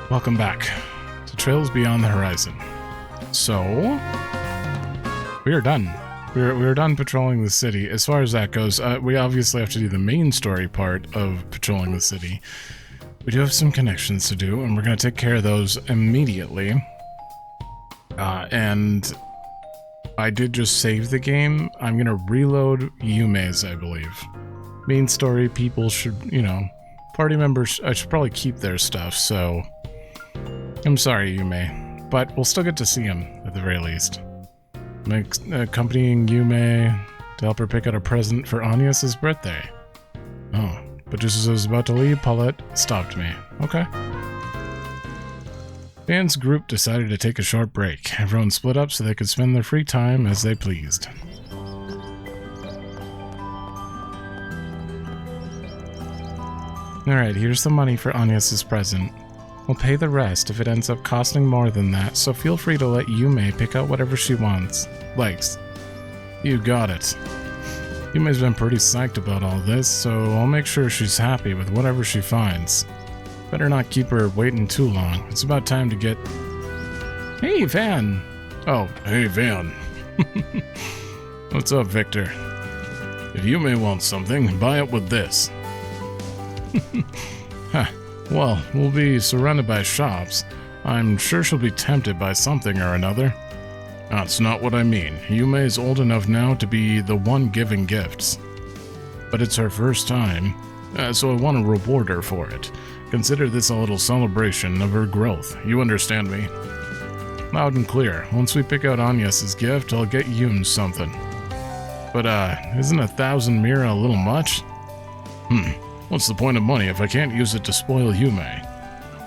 Welcome back to Trails Beyond the Horizon. So, we are done. We're done patrolling the city. As far as that goes, we obviously have to do the main story part of patrolling the city. We do have some connections to do, and we're going to take care of those immediately. And I did just save the game. I'm going to reload Yumé's, I believe. Main story, people should, you know, party members, I should probably keep their stuff, so I'm sorry, Yumé, but we'll still get to see him at the very least. I'm accompanying Yumé to help her pick out a present for Agnes' birthday. Oh, but just as I was about to leave, Paulette stopped me. Okay. Dan's group decided to take a short break. Everyone split up so they could spend their free time as they pleased. Alright, here's the money for Agnes' present. We'll pay the rest if it ends up costing more than that, so feel free to let Yumé pick out whatever she likes. You got it. Yumé's been pretty psyched about all this, so I'll make sure she's happy with whatever she finds. Better not keep her waiting too long. It's about time to get... Hey, Van! Oh, hey, Van. What's up, Victor? If Yumé wants something, buy it with this. Huh. Well, we'll be surrounded by shops. I'm sure she'll be tempted by something or another. That's not what I mean. Yumé is old enough now to be the one giving gifts. But it's her first time, so I want to reward her for it. Consider this a little celebration of her growth. You understand me? Loud and clear. Once we pick out Agnes' gift, I'll get Yum something. But, isn't 1,000 mira a little much? What's the point of money if I can't use it to spoil Yumé?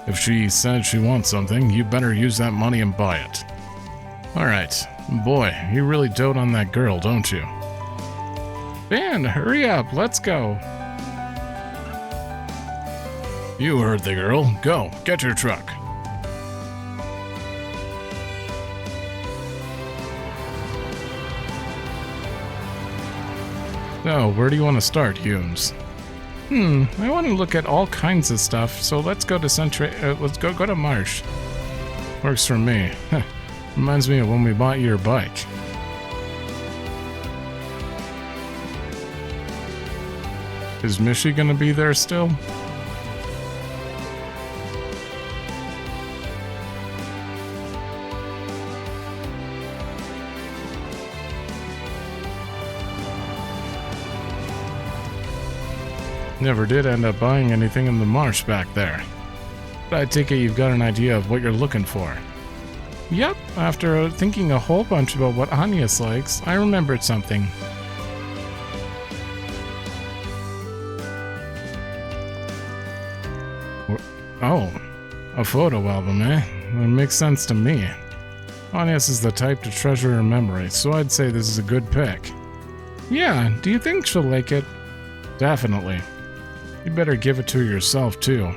If she says she wants something, you better use that money and buy it. Alright. Boy, you really dote on that girl, don't you? Van, hurry up, let's go. You heard the girl. Go, get your truck. So, where do you want to start, Humes? I want to look at all kinds of stuff, so let's go to let's go to Marché. Works for me. Reminds me of when we bought your bike. Is Mishy gonna be there still? Never did end up buying anything in the marsh back there. But I take it you've got an idea of what you're looking for. Yep, after thinking a whole bunch about what Agnes likes, I remembered something. Oh, a photo album, eh? That makes sense to me. Agnes is the type to treasure her memory, so I'd say this is a good pick. Yeah, do you think she'll like it? Definitely. You better give it to her yourself, too.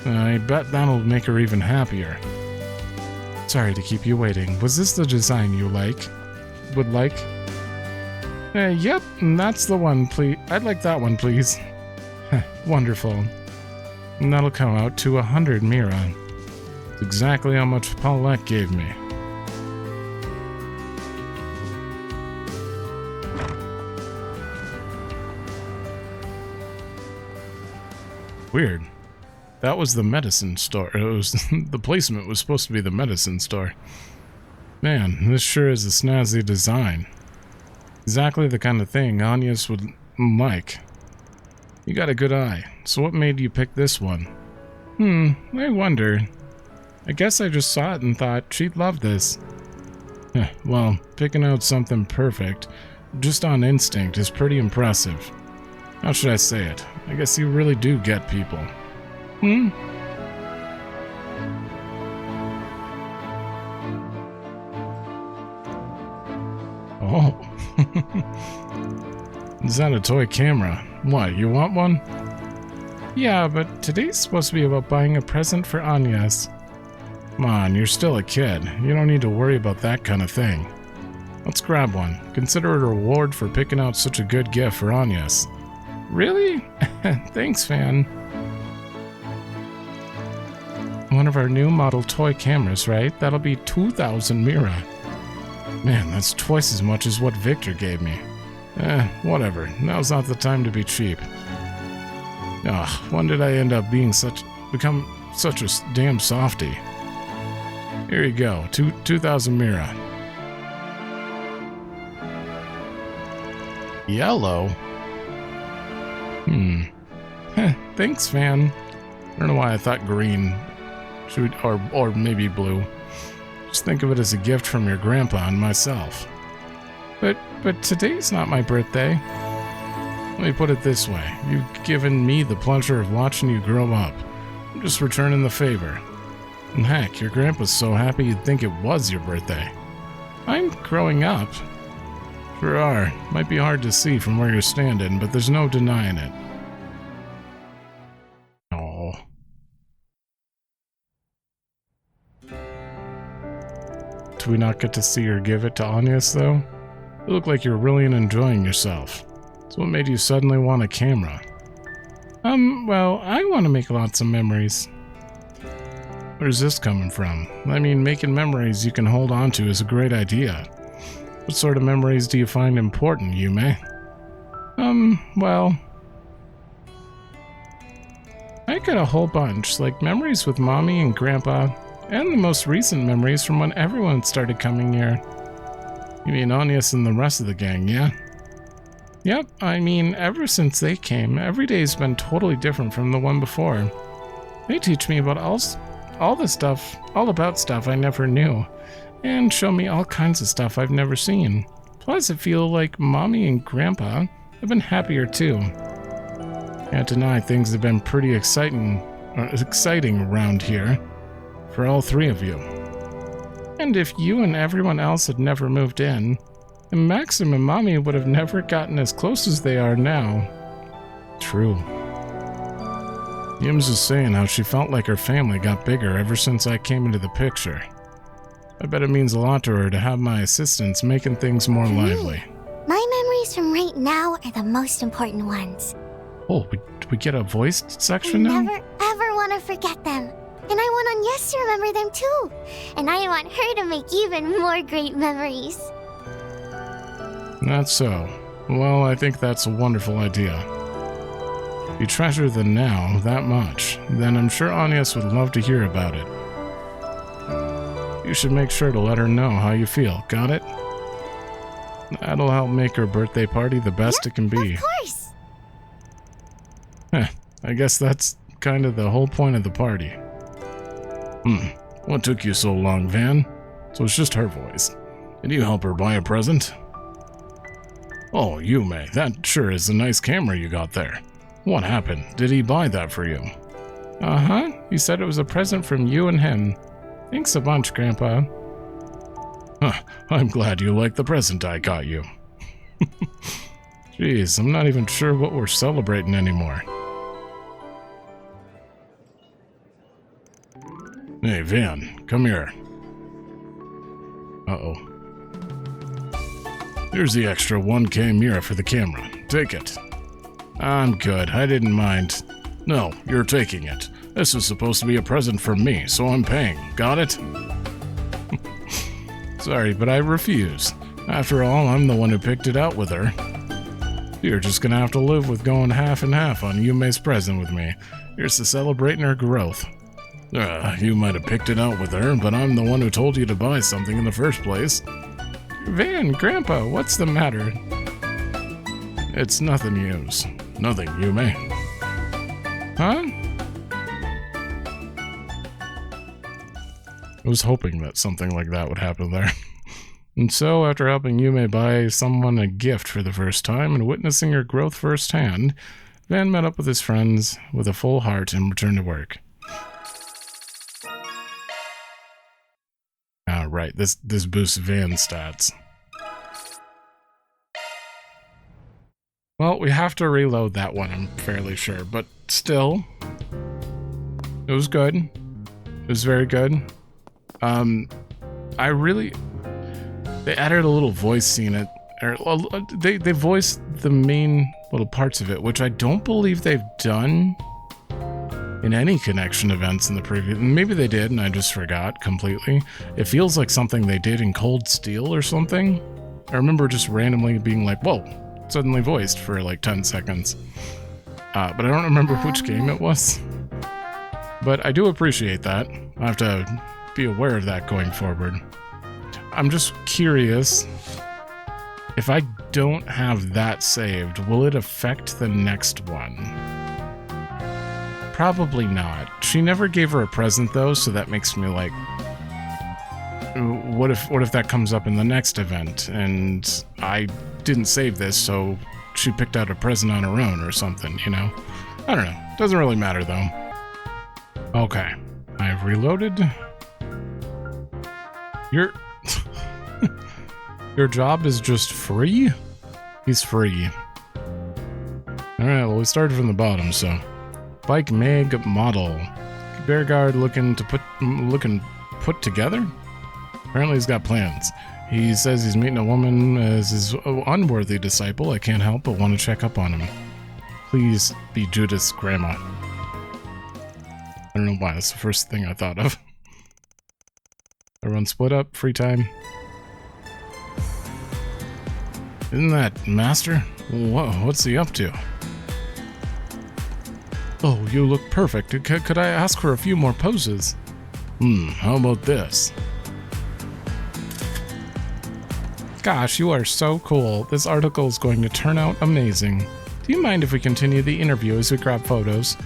I bet that'll make her even happier. Sorry to keep you waiting. Was this the design you would like? Yep, that's the one, please. I'd like that one, please. Wonderful. And that'll come out to 100 mira. It's exactly how much Paulette gave me. Weird. That was the medicine store. It was the placement was supposed to be the medicine store. Man, this sure is a snazzy design. Exactly the kind of thing Agnes would like. You got a good eye. So what made you pick this one? I wonder. I guess I just saw it and thought she'd love this. Well, picking out something perfect, just on instinct, is pretty impressive. How should I say it? I guess you really do get people. Oh. Is that a toy camera? What, you want one? Yeah, but today's supposed to be about buying a present for Agnes. Come on, you're still a kid. You don't need to worry about that kind of thing. Let's grab one. Consider it a reward for picking out such a good gift for Agnes. Really? Thanks, Fan. one of our new model toy cameras, right? That'll be 2,000 Mira. Man, that's twice as much as what Victor gave me. Whatever. Now's not the time to be cheap. Ugh, when did I end up become such a damn softie? Here you go, 2,000 Mira. Yellow? Thanks, Van. I don't know why I thought green. Or maybe blue. Just think of it as a gift from your grandpa and myself. But today's not my birthday. Let me put it this way. You've given me the pleasure of watching you grow up. I'm just returning the favor. And heck, your grandpa's so happy you'd think it was your birthday. I'm growing up. Sure are. Might be hard to see from where you're standing, but there's no denying it. Oh. Do we not get to see her give it to Agnes, though? You look like you're really enjoying yourself. So what made you suddenly want a camera? Well, I want to make lots of memories. Where's this coming from? I mean, making memories you can hold on to is a great idea. What sort of memories do you find important, Yumé? Well... I got a whole bunch, like memories with Mommy and Grandpa, and the most recent memories from when everyone started coming here. You mean Agnes and the rest of the gang, yeah? Yep, I mean, ever since they came, every day's been totally different from the one before. They teach me about all about stuff I never knew, and show me all kinds of stuff I've never seen. Plus, I feel like Mommy and Grandpa have been happier too. Can't deny things have been pretty exciting around here for all three of you. And if you and everyone else had never moved in, then Maxim and Mommy would have never gotten as close as they are now. True. Yims was saying how she felt like her family got bigger ever since I came into the picture. I bet it means a lot to her to have my assistants making things more lively. My memories from right now are the most important ones. Oh, we get a voiced section now? I never ever want to forget them. And I want Agnes to remember them too. And I want her to make even more great memories. That's so. Well, I think that's a wonderful idea. If you treasure the now that much, then I'm sure Agnes would love to hear about it. You should make sure to let her know how you feel, got it? That'll help make her birthday party the best it can be. Of course! I guess that's kind of the whole point of the party. What took you so long, Van? So it's just her voice. Can you help her buy a present? Oh, Yumé, that sure is a nice camera you got there. What happened? Did he buy that for you? Uh-huh. He said it was a present from you and him. Thanks a bunch, Grandpa. Huh, I'm glad you like the present I got you. Jeez, I'm not even sure what we're celebrating anymore. Hey, Van, come here. Uh-oh. Here's the extra 1K Mira for the camera. Take it. I'm good. I didn't mind. No, you're taking it. This is supposed to be a present from me, so I'm paying. Got it? Sorry, but I refuse. After all, I'm the one who picked it out with her. You're just gonna have to live with going half and half on Yume's present with me. Here's to celebrating her growth. You might have picked it out with her, but I'm the one who told you to buy something in the first place. Van, Grandpa, what's the matter? It's nothing, Yums. Nothing, Yumé. Huh? I was hoping that something like that would happen there. And so, after helping Yumé buy someone a gift for the first time and witnessing her growth firsthand, Van met up with his friends with a full heart and returned to work. Right, this boosts Van's stats. Well, we have to reload that one, I'm fairly sure, but still, it was good. It was very good. They added a little voice scene they voiced the main little parts of it, which I don't believe they've done in any connection events in the previous. Maybe they did and I just forgot completely. It feels like something they did in Cold Steel or something. I remember just randomly being like, whoa, suddenly voiced for like 10 seconds. But I don't remember which game it was. But I do appreciate that. I have to be aware of that going forward. I'm just curious, if I don't have that saved, will it affect the next one? Probably not. She never gave her a present though, so that makes me like, what if that comes up in the next event and I didn't save this, so she picked out a present on her own or something, you know? I don't know. Doesn't really matter though. Okay. I've reloaded. Your job is just free? He's free. Alright, well we started from the bottom, so. Bike Meg model. Bergard looking put together? Apparently he's got plans. He says he's meeting a woman as his unworthy disciple. I can't help but want to check up on him. Please be Judith's grandma. I don't know why, that's the first thing I thought of. Everyone split up, free time. Isn't that Master? Whoa, what's he up to? Oh, you look perfect. Could I ask for a few more poses? How about this? Gosh, you are so cool. This article is going to turn out amazing. Do you mind if we continue the interview as we grab photos?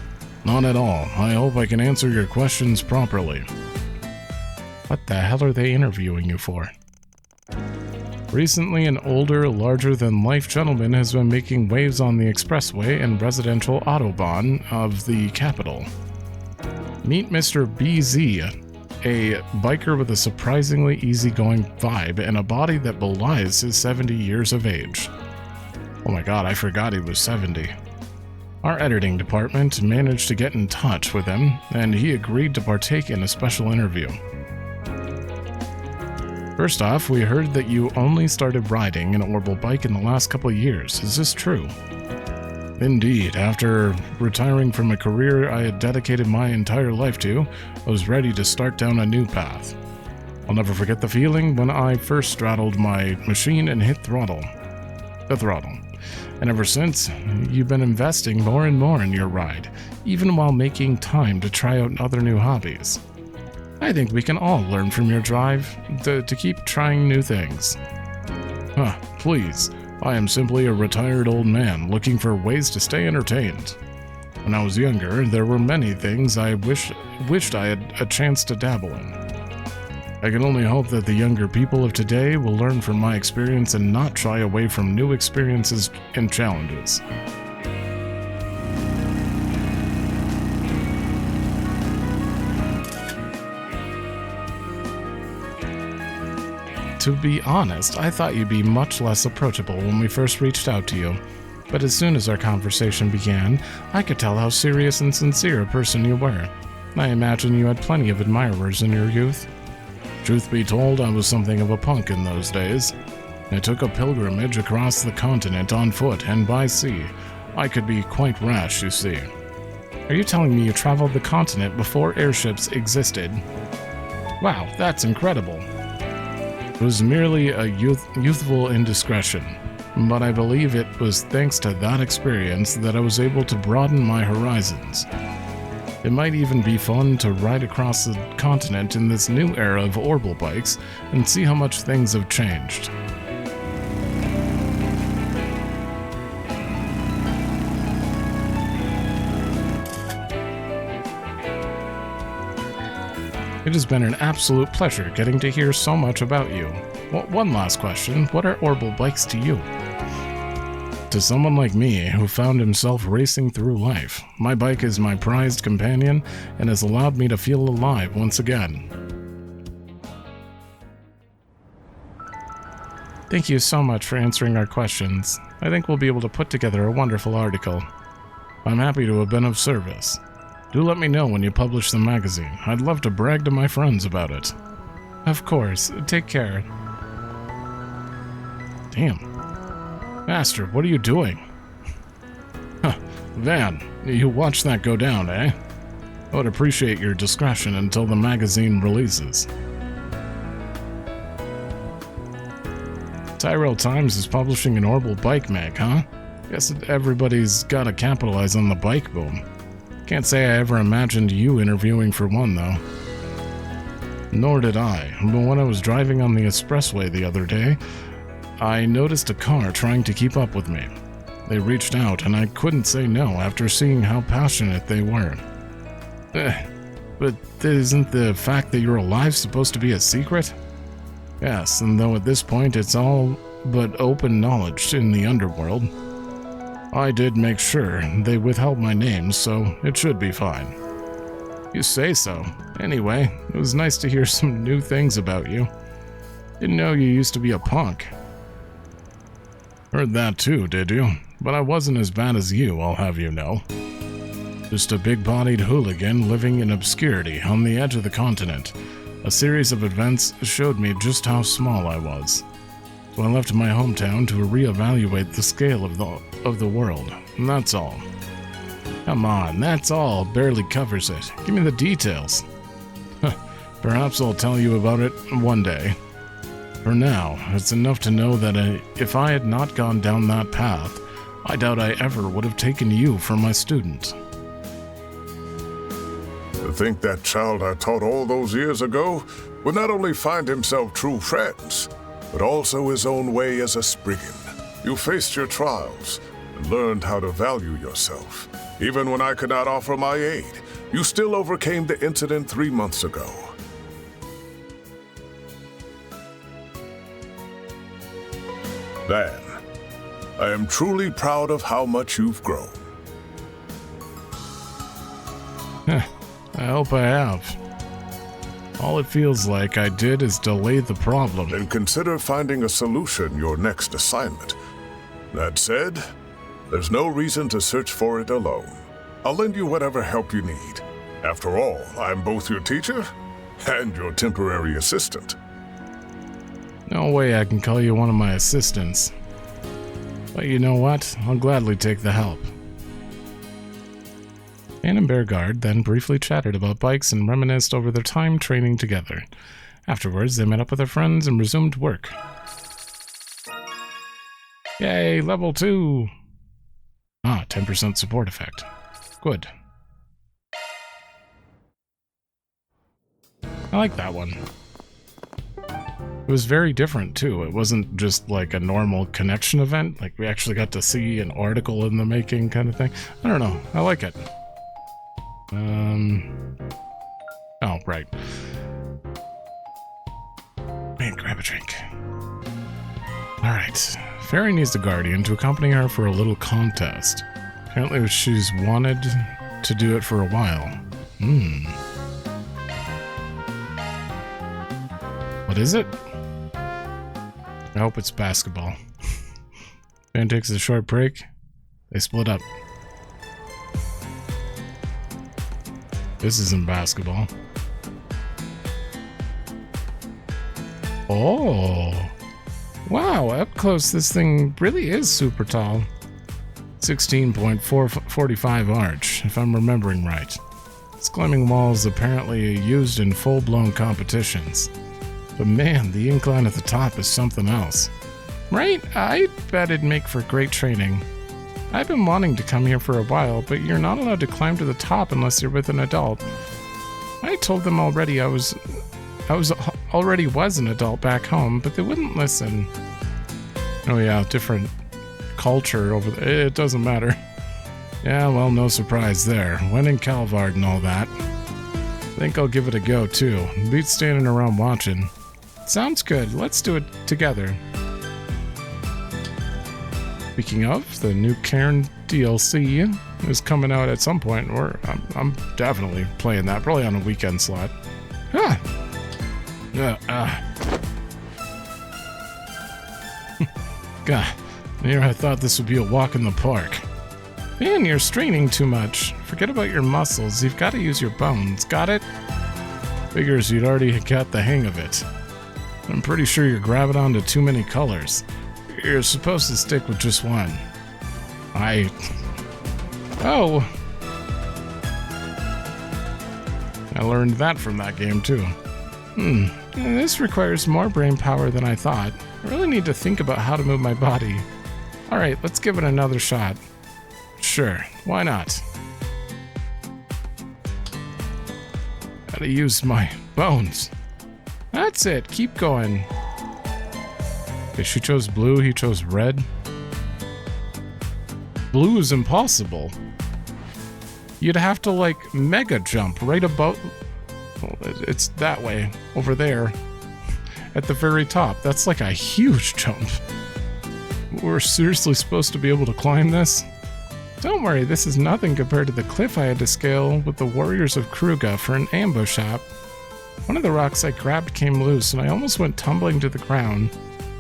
Not at all. I hope I can answer your questions properly. What the hell are they interviewing you for? Recently, an older, larger-than-life gentleman has been making waves on the expressway and residential autobahn of the capital. Meet Mr. BZ, a biker with a surprisingly easygoing vibe and a body that belies his 70 years of age. Oh my god, I forgot he was 70. Our editing department managed to get in touch with him, and he agreed to partake in a special interview. First off, we heard that you only started riding an orbital bike in the last couple of years. Is this true? Indeed. After retiring from a career I had dedicated my entire life to, I was ready to start down a new path. I'll never forget the feeling when I first straddled my machine and hit the throttle. And ever since, you've been investing more and more in your ride, even while making time to try out other new hobbies. I think we can all learn from your drive to keep trying new things. Please. I am simply a retired old man looking for ways to stay entertained. When I was younger, there were many things I wished I had a chance to dabble in. I can only hope that the younger people of today will learn from my experience and not shy away from new experiences and challenges. To be honest, I thought you'd be much less approachable when we first reached out to you, but as soon as our conversation began, I could tell how serious and sincere a person you were. I imagine you had plenty of admirers in your youth. Truth be told, I was something of a punk in those days. I took a pilgrimage across the continent on foot and by sea. I could be quite rash, you see. Are you telling me you traveled the continent before airships existed? Wow, that's incredible. It was merely a youthful indiscretion, but I believe it was thanks to that experience that I was able to broaden my horizons. It might even be fun to ride across the continent in this new era of orbital bikes and see how much things have changed. It has been an absolute pleasure getting to hear so much about you. One last question, what are orbital bikes to you? To someone like me, who found himself racing through life, my bike is my prized companion and has allowed me to feel alive once again. Thank you so much for answering our questions. I think we'll be able to put together a wonderful article. I'm happy to have been of service. Do let me know when you publish the magazine. I'd love to brag to my friends about it. Of course. Take care. Damn. Master, what are you doing? Van, you watched that go down, eh? I would appreciate your discretion until the magazine releases. Tyrell Times is publishing an Orbital bike mag, huh? Guess everybody's gotta capitalize on the bike boom. Can't say I ever imagined you interviewing for one, though. Nor did I, but when I was driving on the expressway the other day, I noticed a car trying to keep up with me. They reached out, and I couldn't say no after seeing how passionate they were. But isn't the fact that you're alive supposed to be a secret? Yes, and though at this point it's all but open knowledge in the underworld, I did make sure they withheld my name, so it should be fine. You say so. Anyway, it was nice to hear some new things about you. Didn't know you used to be a punk. Heard that too, did you? But I wasn't as bad as you, I'll have you know. Just a big-bodied hooligan living in obscurity on the edge of the continent. A series of events showed me just how small I was. So I left my hometown to reevaluate the scale of the world, and that's all. Come on, that's all barely covers it. Give me the details. Perhaps I'll tell you about it one day. For now, it's enough to know that if I had not gone down that path, I doubt I ever would have taken you for my student. To think that child I taught all those years ago would not only find himself true friends, but also his own way as a Spriggan. You faced your trials and learned how to value yourself. Even when I could not offer my aid, you still overcame the incident 3 months ago. Dan, I am truly proud of how much you've grown. I hope I have. All it feels like I did is delay the problem. Then consider finding a solution your next assignment. That said, there's no reason to search for it alone. I'll lend you whatever help you need. After all, I'm both your teacher and your temporary assistant. No way I can call you one of my assistants. But you know what? I'll gladly take the help. Anne and Bergard then briefly chatted about bikes and reminisced over their time training together. Afterwards, they met up with their friends and resumed work. Yay, level 2! 10% support effect. Good. I like that one. It was very different, too. It wasn't just like a normal connection event. Like, we actually got to see an article in the making kind of thing. I don't know. I like it. Oh, right. Man, grab a drink. Alright. Feri needs the Guardian to accompany her for a little contest. Apparently she's wanted to do it for a while. What is it? I hope it's basketball. Fan takes a short break. They split up. This isn't basketball. Oh! Wow, up close this thing really is super tall. 16.45 arch, if I'm remembering right. This climbing wall is apparently used in full-blown competitions. But man, the incline at the top is something else. Right? I bet it'd make for great training. I've been wanting to come here for a while, but you're not allowed to climb to the top unless you're with an adult. I told them already I already was an adult back home, but they wouldn't listen. Oh yeah, different culture over there. It doesn't matter. Yeah, well, no surprise there. When in Calvard and all that. I think I'll give it a go, too. Beats standing around watching. Sounds good. Let's do it together. Speaking of, the new Cairn DLC is coming out at some point, or I'm definitely playing that, probably on a weekend slot. God, here I thought this would be a walk in the park. Man, you're straining too much. Forget about your muscles, you've got to use your bones, got it? Figures you'd already got the hang of it. I'm pretty sure you're grabbing onto too many colors. You're supposed to stick with just one. Oh! I learned that from that game, too. This requires more brain power than I thought. I really need to think about how to move my body. Alright, let's give it another shot. Sure, why not? Gotta use my bones. That's it, keep going. Okay, she chose blue, he chose red. Blue is impossible. You'd have to, like, mega jump right about... Well, it's that way, over there. At the very top. That's like a huge jump. We're seriously supposed to be able to climb this? Don't worry, this is nothing compared to the cliff I had to scale with the warriors of Kruga for an ambush app. One of the rocks I grabbed came loose, and I almost went tumbling to the ground.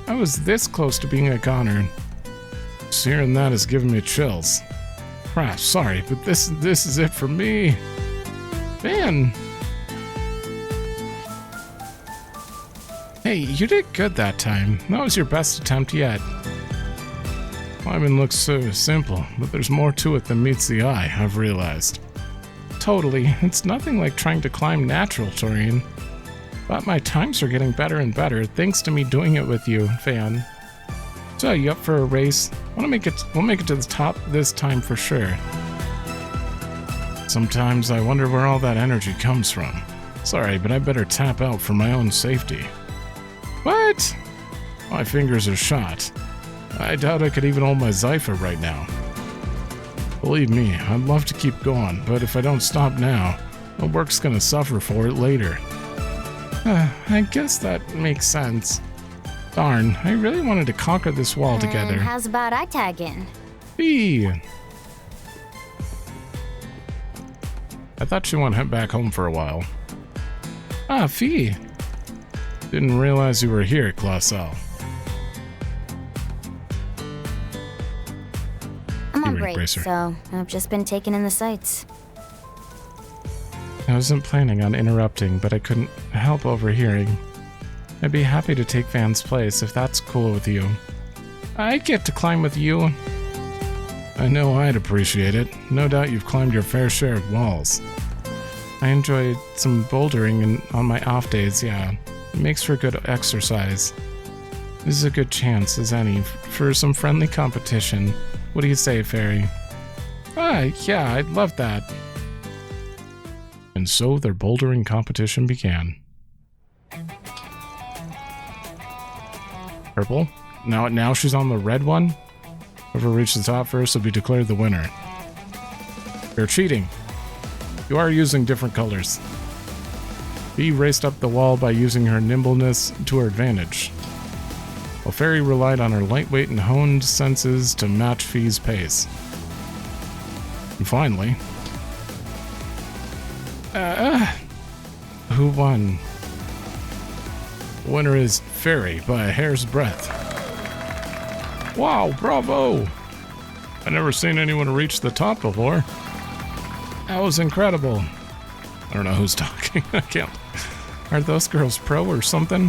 I was this close to being a goner. Just hearing that is giving me chills. Crap, sorry, but this is it for me. Man. Hey, you did good that time. That was your best attempt yet. Climbing looks so simple, but there's more to it than meets the eye, I've realized. Totally, it's nothing like trying to climb natural terrain. But my times are getting better and better, thanks to me doing it with you, Fan. So, you up for a race? We'll make it to the top this time for sure. Sometimes I wonder where all that energy comes from. Sorry, but I better tap out for my own safety. What? My fingers are shot. I doubt I could even hold my Zypher right now. Believe me, I'd love to keep going, but if I don't stop now, my work's gonna suffer for it later. I guess that makes sense. Darn, I really wanted to conquer this wall together. How's about I tag in? Fee! I thought she went back home for a while. Ah, Fee! Didn't realize you were here, Clausel. I'm on break, so I've just been taking in the sights. I wasn't planning on interrupting, but I couldn't help overhearing. I'd be happy to take Van's place if that's cool with you. I get to climb with you. I know I'd appreciate it. No doubt you've climbed your fair share of walls. I enjoy some bouldering on my off days, yeah. It makes for good exercise. This is a good chance as any for some friendly competition. What do you say, Feri? Yeah, I'd love that. And so their bouldering competition began. Purple? Now she's on the red one? Whoever reaches the top first will be declared the winner. You're cheating. You are using different colors. Fee raced up the wall by using her nimbleness to her advantage, while Feri relied on her lightweight and honed senses to match Fee's pace. And finally... who won? The winner is Feri by a hair's breadth. Wow, bravo! I've never seen anyone reach the top before. That was incredible. I don't know who's talking. I can't. Are those girls pro or something?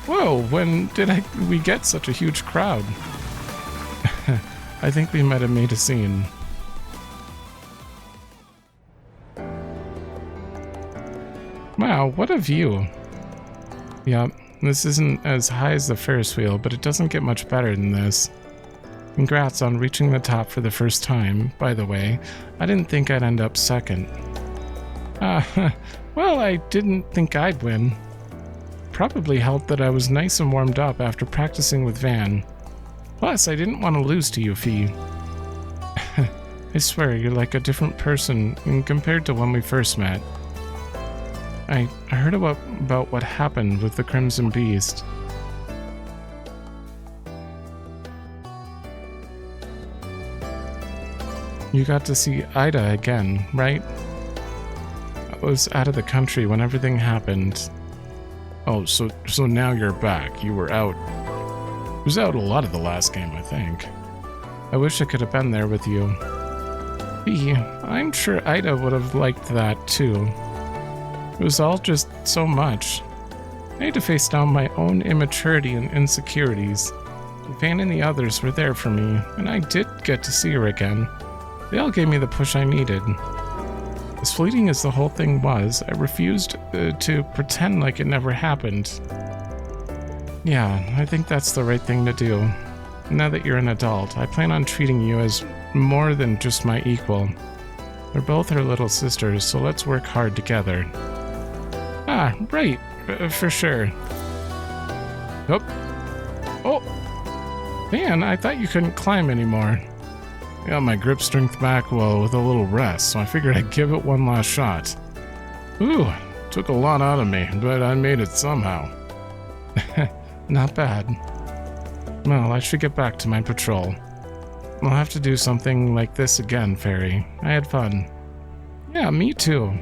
Whoa, when did we get such a huge crowd? I think we might have made a scene. Wow, what a view. Yeah, this isn't as high as the Ferris wheel, but it doesn't get much better than this. Congrats on reaching the top for the first time, by the way. I didn't think I'd end up second. Well, I didn't think I'd win. Probably helped that I was nice and warmed up after practicing with Van. Plus, I didn't want to lose to you, Fee. I swear, you're like a different person compared to when we first met. I heard about what happened with the Crimson Beast. You got to see Ida again, right? I was out of the country when everything happened. Oh, so now you're back. You were out. You was out a lot of the last game, I think. I wish I could have been there with you. Fee, I'm sure Ida would have liked that too. It was all just so much. I had to face down my own immaturity and insecurities. Van and the others were there for me, and I did get to see her again. They all gave me the push I needed. As fleeting as the whole thing was, I refused to pretend like it never happened. Yeah, I think that's the right thing to do. Now that you're an adult, I plan on treating you as more than just my equal. We're both her little sisters, so let's work hard together. Ah, right, for sure. Oh. Oh! Man, I thought you couldn't climb anymore. I got my grip strength back well with a little rest, so I figured I'd give it one last shot. Ooh, took a lot out of me, but I made it somehow. Not bad. Well, I should get back to my patrol. I'll have to do something like this again, Feri. I had fun. Yeah, me too.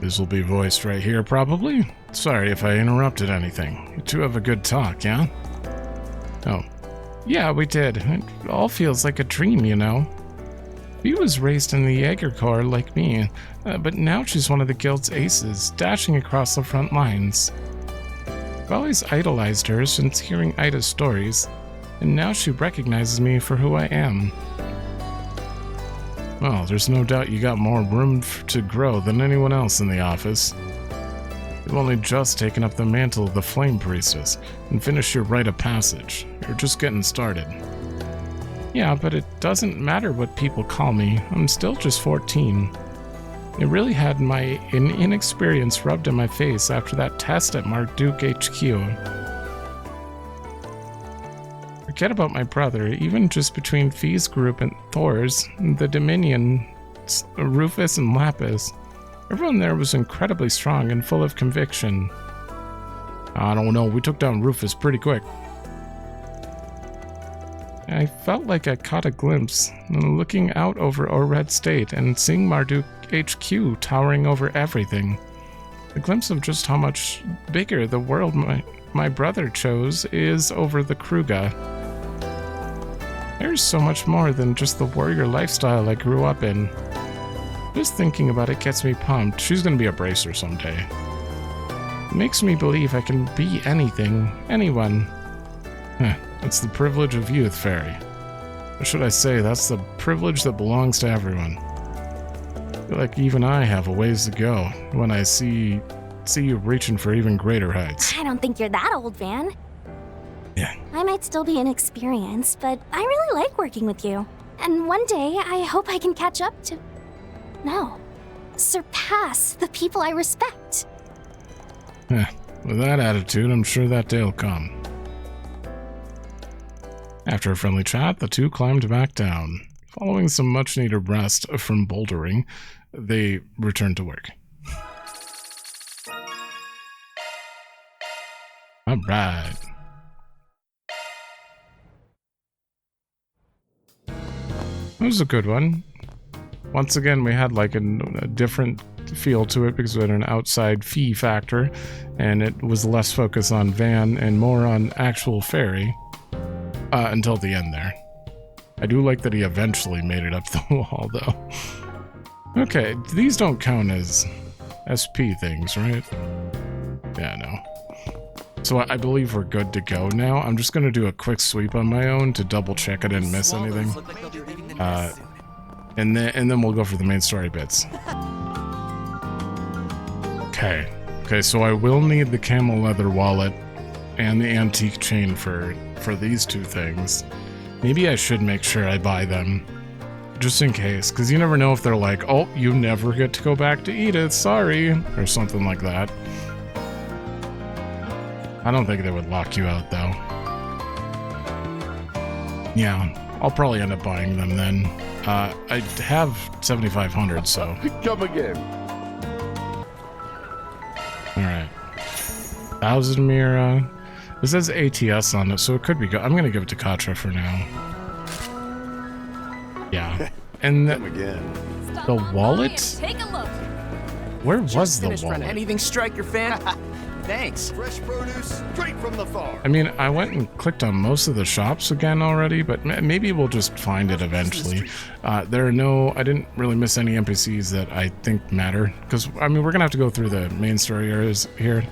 This will be voiced right here, probably. Sorry if I interrupted anything. You two have a good talk, yeah? Oh. Yeah, we did. It all feels like a dream, you know? She was raised in the Jaeger Corps like me, but now she's one of the guild's aces, dashing across the front lines. I've always idolized her since hearing Ida's stories, and now she recognizes me for who I am. Well, there's no doubt you got more room to grow than anyone else in the office. You've only just taken up the mantle of the Flame Priestess and finished your rite of passage. You're just getting started. Yeah, but it doesn't matter what people call me. I'm still just 14. It really had my inexperience rubbed in my face after that test at Marduk HQ. Forget about my brother, even just between Fee's group and Thor's, the Dominion, Rufus and Lapis. Everyone there was incredibly strong and full of conviction. I don't know, we took down Rufus pretty quick. I felt like I caught a glimpse, looking out over Ored State and seeing Marduk HQ towering over everything. A glimpse of just how much bigger the world my brother chose is over the Kruga. There's so much more than just the warrior lifestyle I grew up in. Just thinking about it gets me pumped. She's gonna be a bracer someday. It makes me believe I can be anything, anyone. It's the privilege of youth, Feri. Or should I say, that's the privilege that belongs to everyone. I feel like even I have a ways to go when I see you reaching for even greater heights. I don't think you're that old, Van. Yeah. I might still be inexperienced, but I really like working with you. And one day, I hope I can catch up to... No. Surpass the people I respect. With that attitude, I'm sure that day will come. After a friendly chat, the two climbed back down. Following some much-needed rest from bouldering, they returned to work. Alright. That was a good one. Once again, we had like a different feel to it because we had an outside fee factor, and it was less focus on Van and more on actual Feri. Until the end there. I do like that he eventually made it up the wall, though. Okay, these don't count as SP things, right? Yeah, no. So I believe we're good to go now. I'm just gonna do a quick sweep on my own to double check I didn't miss anything. And then we'll go for the main story bits. Okay, so I will need the camel leather wallet and the antique chain for these two things. Maybe I should make sure I buy them, just in case, because you never know if they're like, oh, you never get to go back to Edith, sorry, or something like that. I don't think they would lock you out, though. Yeah, I'll probably end up buying them then. I have 7,500, so... Come again. Alright. 1,000 Mira. This says ATS on it, so it could be good. I'm gonna give it to Katra for now. Yeah. And the wallet? Take a look. Where was the wallet? Anything strike your fan? Thanks. Fresh produce straight from the farm. I mean, I went and clicked on most of the shops again already, but maybe we'll just find it eventually. There are no... I didn't really miss any NPCs that I think matter, because, I mean, we're gonna have to go through the main story areas here,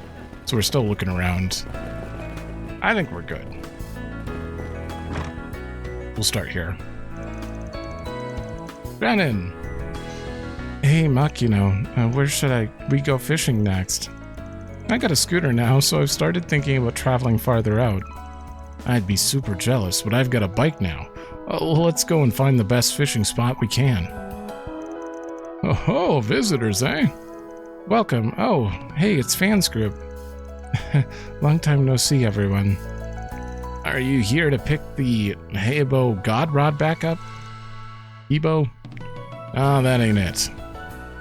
so we're still looking around. I think we're good. We'll start here. Brennan! Hey, Makino, where should we go fishing next? I got a scooter now, so I've started thinking about traveling farther out. I'd be super jealous, but I've got a bike now. Let's go and find the best fishing spot we can. Oh, visitors, eh? Welcome. Oh, hey, it's Fans Group. Long time no see, everyone. Are you here to pick the Hebo God Rod back up? Hebo? Oh, that ain't it.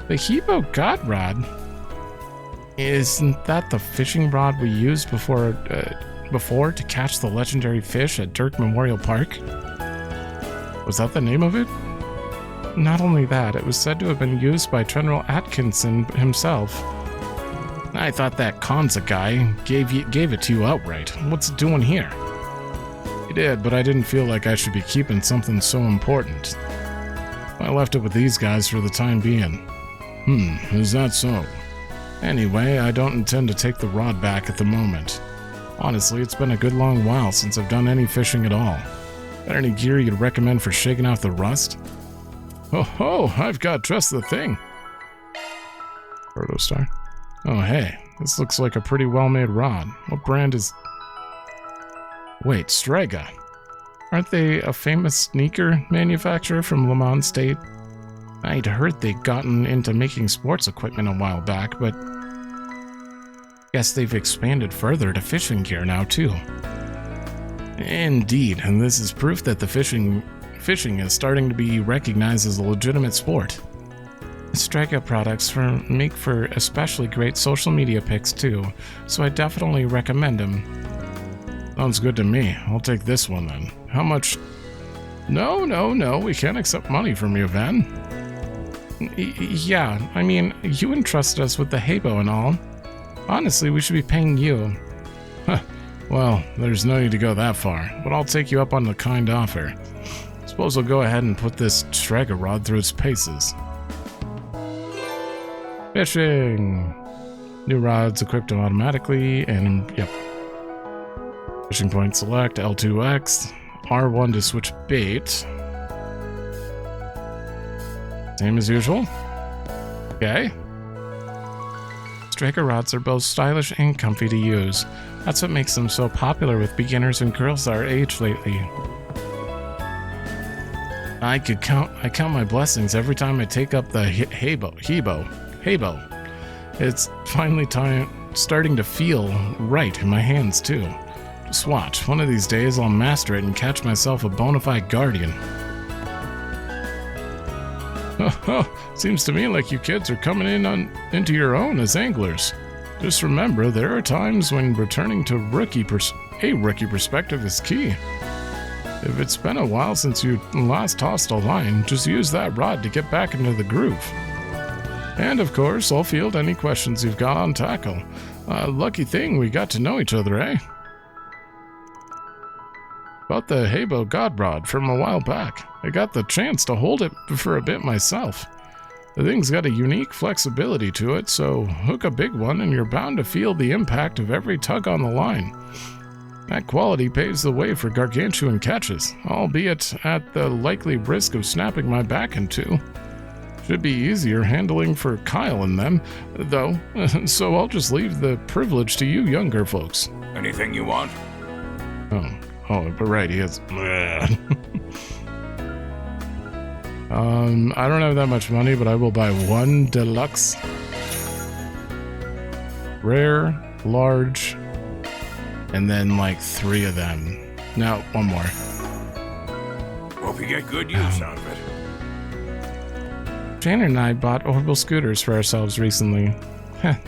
The Hebo God Rod? Isn't that the fishing rod we used before to catch the legendary fish at Dirk Memorial Park? Was that the name of it? Not only that, it was said to have been used by General Atkinson himself. I thought that Kanza guy gave it to you outright. What's it doing here? He did, but I didn't feel like I should be keeping something so important. I left it with these guys for the time being. Is that so? Anyway, I don't intend to take the rod back at the moment. Honestly, it's been a good long while since I've done any fishing at all. Got any gear you'd recommend for shaking off the rust? Oh, I've got just the thing. Protostar. Oh, hey, this looks like a pretty well-made rod. What brand is... Wait, Strega. Aren't they a famous sneaker manufacturer from Le Mans State? I'd heard they'd gotten into making sports equipment a while back, but... guess they've expanded further to fishing gear now, too. Indeed, and this is proof that the fishing is starting to be recognized as a legitimate sport. Strega products make for especially great social media pics too, so I definitely recommend them. Sounds good to me. I'll take this one then. How much? No, we can't accept money from you, Van. Yeah, I mean, you entrusted us with the Hebo and all. Honestly, we should be paying you. Huh. Well, there's no need to go that far, but I'll take you up on the kind offer. Suppose I'll go ahead and put this Strega rod through its paces. Fishing! New rods equipped automatically, and yep. Fishing point select, L2X, R1 to switch bait. Same as usual. Okay. Strega rods are both stylish and comfy to use. That's what makes them so popular with beginners and girls our age lately. I count my blessings every time I take up the Hebo. It's finally starting to feel right in my hands too. Just watch, one of these days I'll master it and catch myself a bona fide guardian. Seems to me like you kids are coming into your own as anglers. Just remember, there are times when returning to rookie perspective is key. If it's been a while since you last tossed a line, just use that rod to get back into the groove. And of course, I'll field any questions you've got on tackle. Lucky thing we got to know each other, eh? About the Hebo God Rod from a while back. I got the chance to hold it for a bit myself. The thing's got a unique flexibility to it, so hook a big one and you're bound to feel the impact of every tug on the line. That quality paves the way for gargantuan catches, albeit at the likely risk of snapping my back in two. Should be easier handling for Kyle and them, though, so I'll just leave the privilege to you younger folks. Anything you want? Oh, but right, he is. I don't have that much money, but I will buy one deluxe, rare, large, and then like 3 of them. No, one more. Hope you get good use out of it. Shannon and I bought orbital scooters for ourselves recently.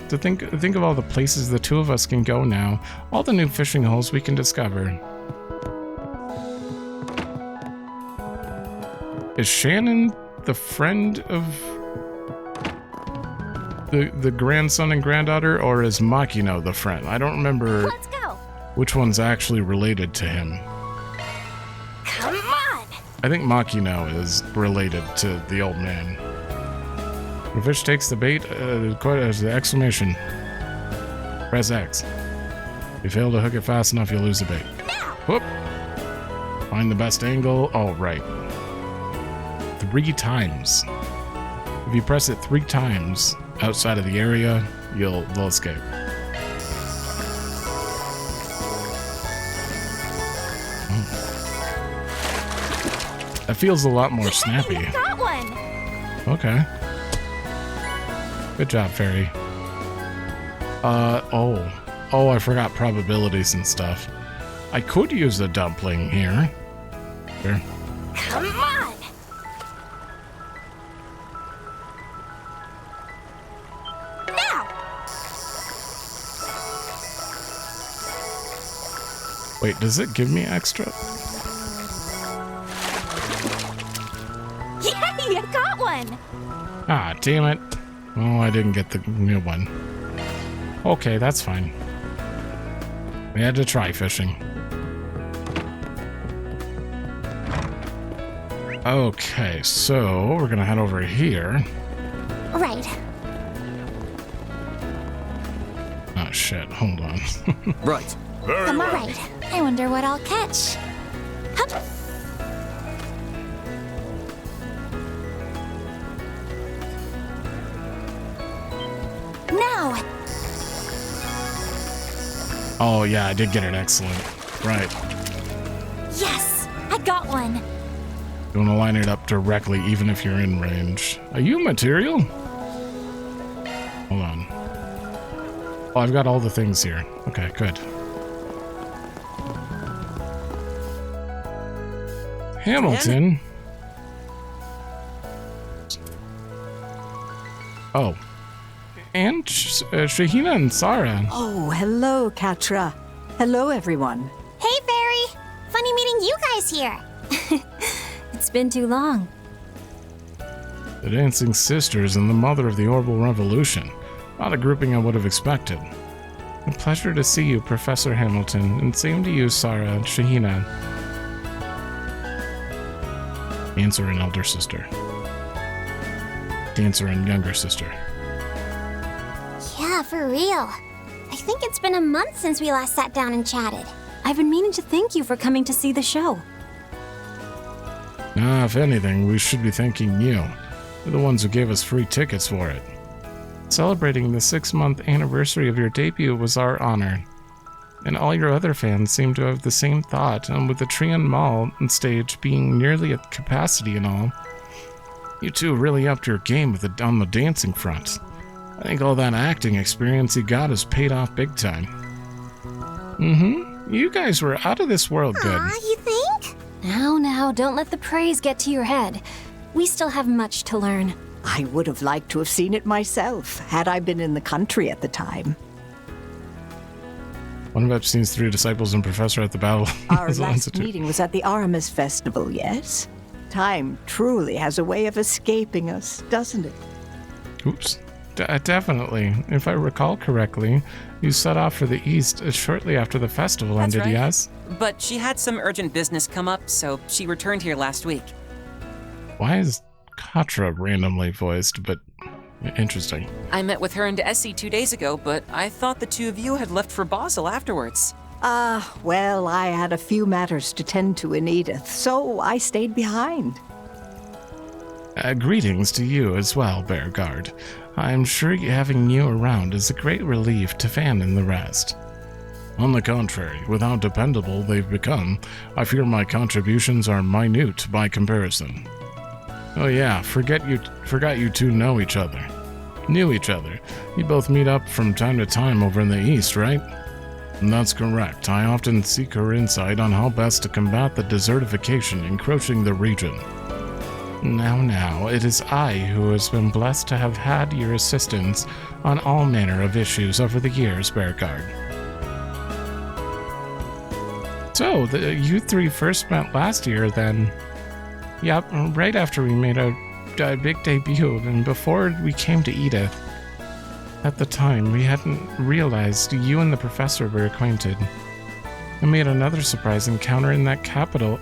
To think of all the places the two of us can go now, all the new fishing holes we can discover. Is Shannon the friend of the grandson and granddaughter, or is Makino the friend? I don't remember. Let's go. Which one's actually related to him. Come on. I think Makino is related to the old man. The fish takes the bait, quite as the exclamation. Press X. If you fail to hook it fast enough, you'll lose the bait. Whoop! Find the best angle. Oh, right. 3 times. If you press it 3 times outside of the area, they'll escape. That feels a lot more snappy. I got one! Okay. Good job, Feri. Oh, I forgot probabilities and stuff. I could use the dumpling here. Here. Come on! Now! Wait, does it give me extra? Yay! I got one! Ah, damn it. Oh, I didn't get the new one. Okay, that's fine. We had to try fishing. Okay, so we're gonna head over here. Right. Oh shit, hold on. Right. Very I'm well. alright. I wonder what I'll catch. Hup. Now. Oh yeah, I did get it excellent. Right. Yes, I got one. You wanna line it up directly even if you're in range. Are you material? Hold on. Oh, I've got all the things here. Okay, good. Hamilton. Oh. And Shahina and Sarah. Oh, hello, Katra. Hello, everyone. Hey, Feri. Funny meeting you guys here. It's been too long. The Dancing Sisters and the Mother of the Orbital Revolution. Not a grouping I would have expected. A pleasure to see you, Professor Hamilton, and same to you, Sarah and Shahina. Dancer and elder sister. Dancer and younger sister. Yeah, for real. I think it's been a month since we last sat down and chatted. I've been meaning to thank you for coming to see the show. Ah, if anything, we should be thanking you. You're the ones who gave us free tickets for it. Celebrating the 6-month anniversary of your debut was our honor. And all your other fans seem to have the same thought, and with the Trion Mall and stage being nearly at capacity and all, you two really upped your game on the dancing front. I think all that acting experience you got has paid off big time. You guys were out of this world good. Aw, you think? Now, don't let the praise get to your head. We still have much to learn. I would have liked to have seen it myself, had I been in the country at the time. One of Epstein's 3 disciples and professor at the Battle Our Institute. last meeting was at the Arm-aments festival, yes? Time truly has a way of escaping us, doesn't it? Oops. Definitely. If I recall correctly, you set off for the east shortly after the festival That's ended, right. yes? But she had some urgent business come up, so she returned here last week. Why is Katra randomly voiced, but interesting. I met with her and Essie 2 days ago, but I thought the two of you had left for Basel afterwards. Well, I had a few matters to tend to in Edith, so I stayed behind. Greetings to you as well, Bergard. I'm sure having you around is a great relief to Fan and the rest. On the contrary, with how dependable they've become, I fear my contributions are minute by comparison. Oh yeah, forgot you two know each other. Knew each other. You both meet up from time to time over in the east, right? And that's correct. I often seek her insight on how best to combat the desertification encroaching the region. Now, it is I who has been blessed to have had your assistance on all manner of issues over the years, Bergard. So, you 3 first met last year, then? Yep, right after we made our big debut, and before we came to Edith. At the time, we hadn't realized you and the professor were acquainted. We made another surprise encounter in the capital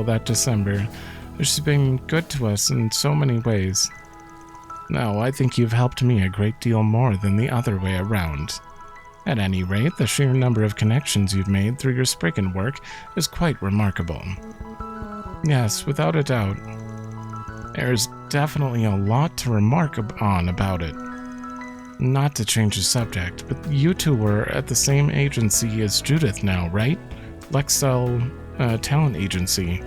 that December. She's been good to us in so many ways. Now, I think you've helped me a great deal more than the other way around. At any rate, the sheer number of connections you've made through your Spriggan work is quite remarkable. Yes, without a doubt. There's definitely a lot to remark on about it. Not to change the subject, but you two were at the same agency as Judith now, right? Lexel Talent Agency.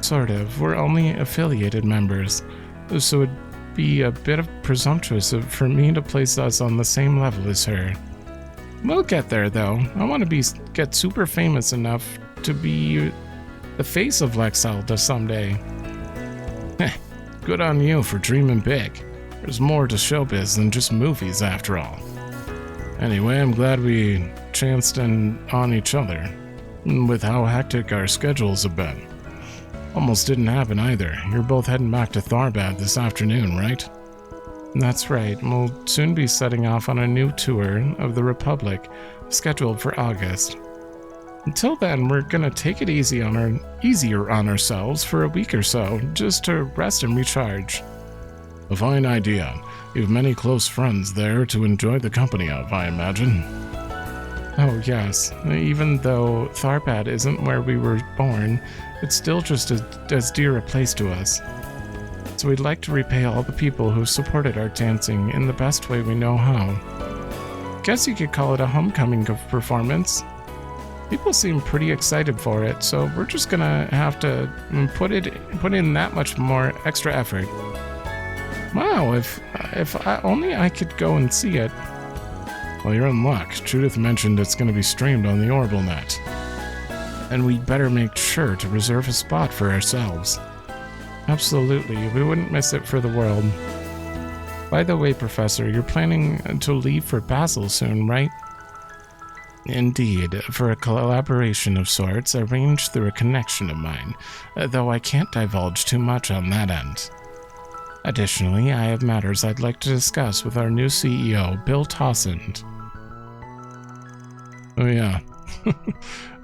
Sort of. We're only affiliated members, so it'd be a bit of presumptuous for me to place us on the same level as her. We'll get there, though. I want to get super famous enough to be the face of Lexel someday. Good on you for dreaming big. There's more to showbiz than just movies, after all. Anyway, I'm glad we chanced on each other, with how hectic our schedules have been. Almost didn't happen either. You're both heading back to Tharbad this afternoon, right? That's right. We'll soon be setting off on a new tour of the Republic, scheduled for August. Until then, we're gonna take it easier on ourselves for a week or so, just to rest and recharge. A fine idea. You have many close friends there to enjoy the company of, I imagine. Oh yes, even though Tharbad isn't where we were born, it's still just as dear a place to us. So we'd like to repay all the people who supported our dancing in the best way we know how. Guess you could call it a homecoming performance. People seem pretty excited for it, so we're just gonna have to put in that much more extra effort. Wow, if only I could go and see it. Well, you're in luck. Judith mentioned it's going to be streamed on the Orbital Net. And we'd better make sure to reserve a spot for ourselves. Absolutely, we wouldn't miss it for the world. By the way, Professor, you're planning to leave for Basel soon, right? Indeed, for a collaboration of sorts arranged through a connection of mine, though I can't divulge too much on that end. Additionally, I have matters I'd like to discuss with our new CEO, Bill Tossend. Oh yeah.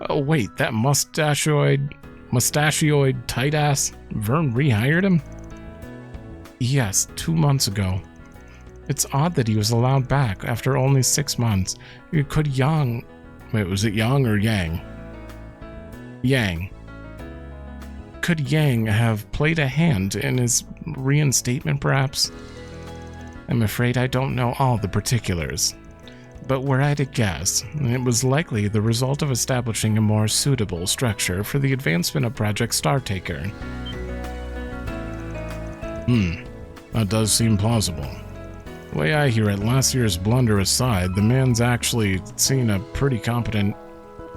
Oh wait, that mustachioid tight-ass Vern rehired him? Yes, 2 months ago. It's odd that he was allowed back after only 6 months. Could Yang... Wait, was it Yang or Yang? Yang. Could Yang have played a hand in his reinstatement, perhaps? I'm afraid I don't know all the particulars. But were I to guess, it was likely the result of establishing a more suitable structure for the advancement of Project Startaker. That does seem plausible. The way I hear it, last year's blunder aside, the man's actually seen pretty competent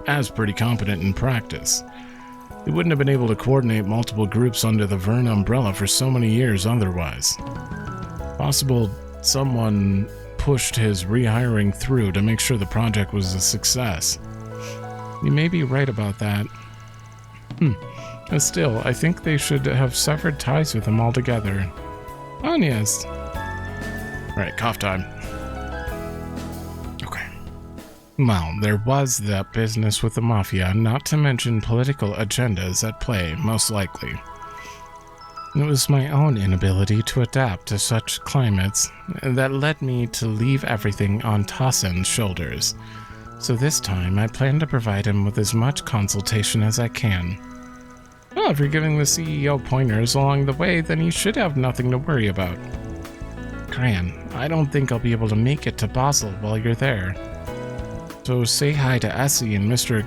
in practice. He wouldn't have been able to coordinate multiple groups under the Vern umbrella for so many years otherwise. Possible someone pushed his rehiring through to make sure the project was a success. You may be right about that. And still, I think they should have severed ties with him altogether. Oh, yes. Right, cough time. Okay. Well, there was that business with the Mafia, not to mention political agendas at play, most likely. It was my own inability to adapt to such climates that led me to leave everything on Tossend's shoulders. So this time, I plan to provide him with as much consultation as I can. Well, if you're giving the CEO pointers along the way, then he should have nothing to worry about. Gran, I don't think I'll be able to make it to Basel while you're there. So say hi to Essie and Mr.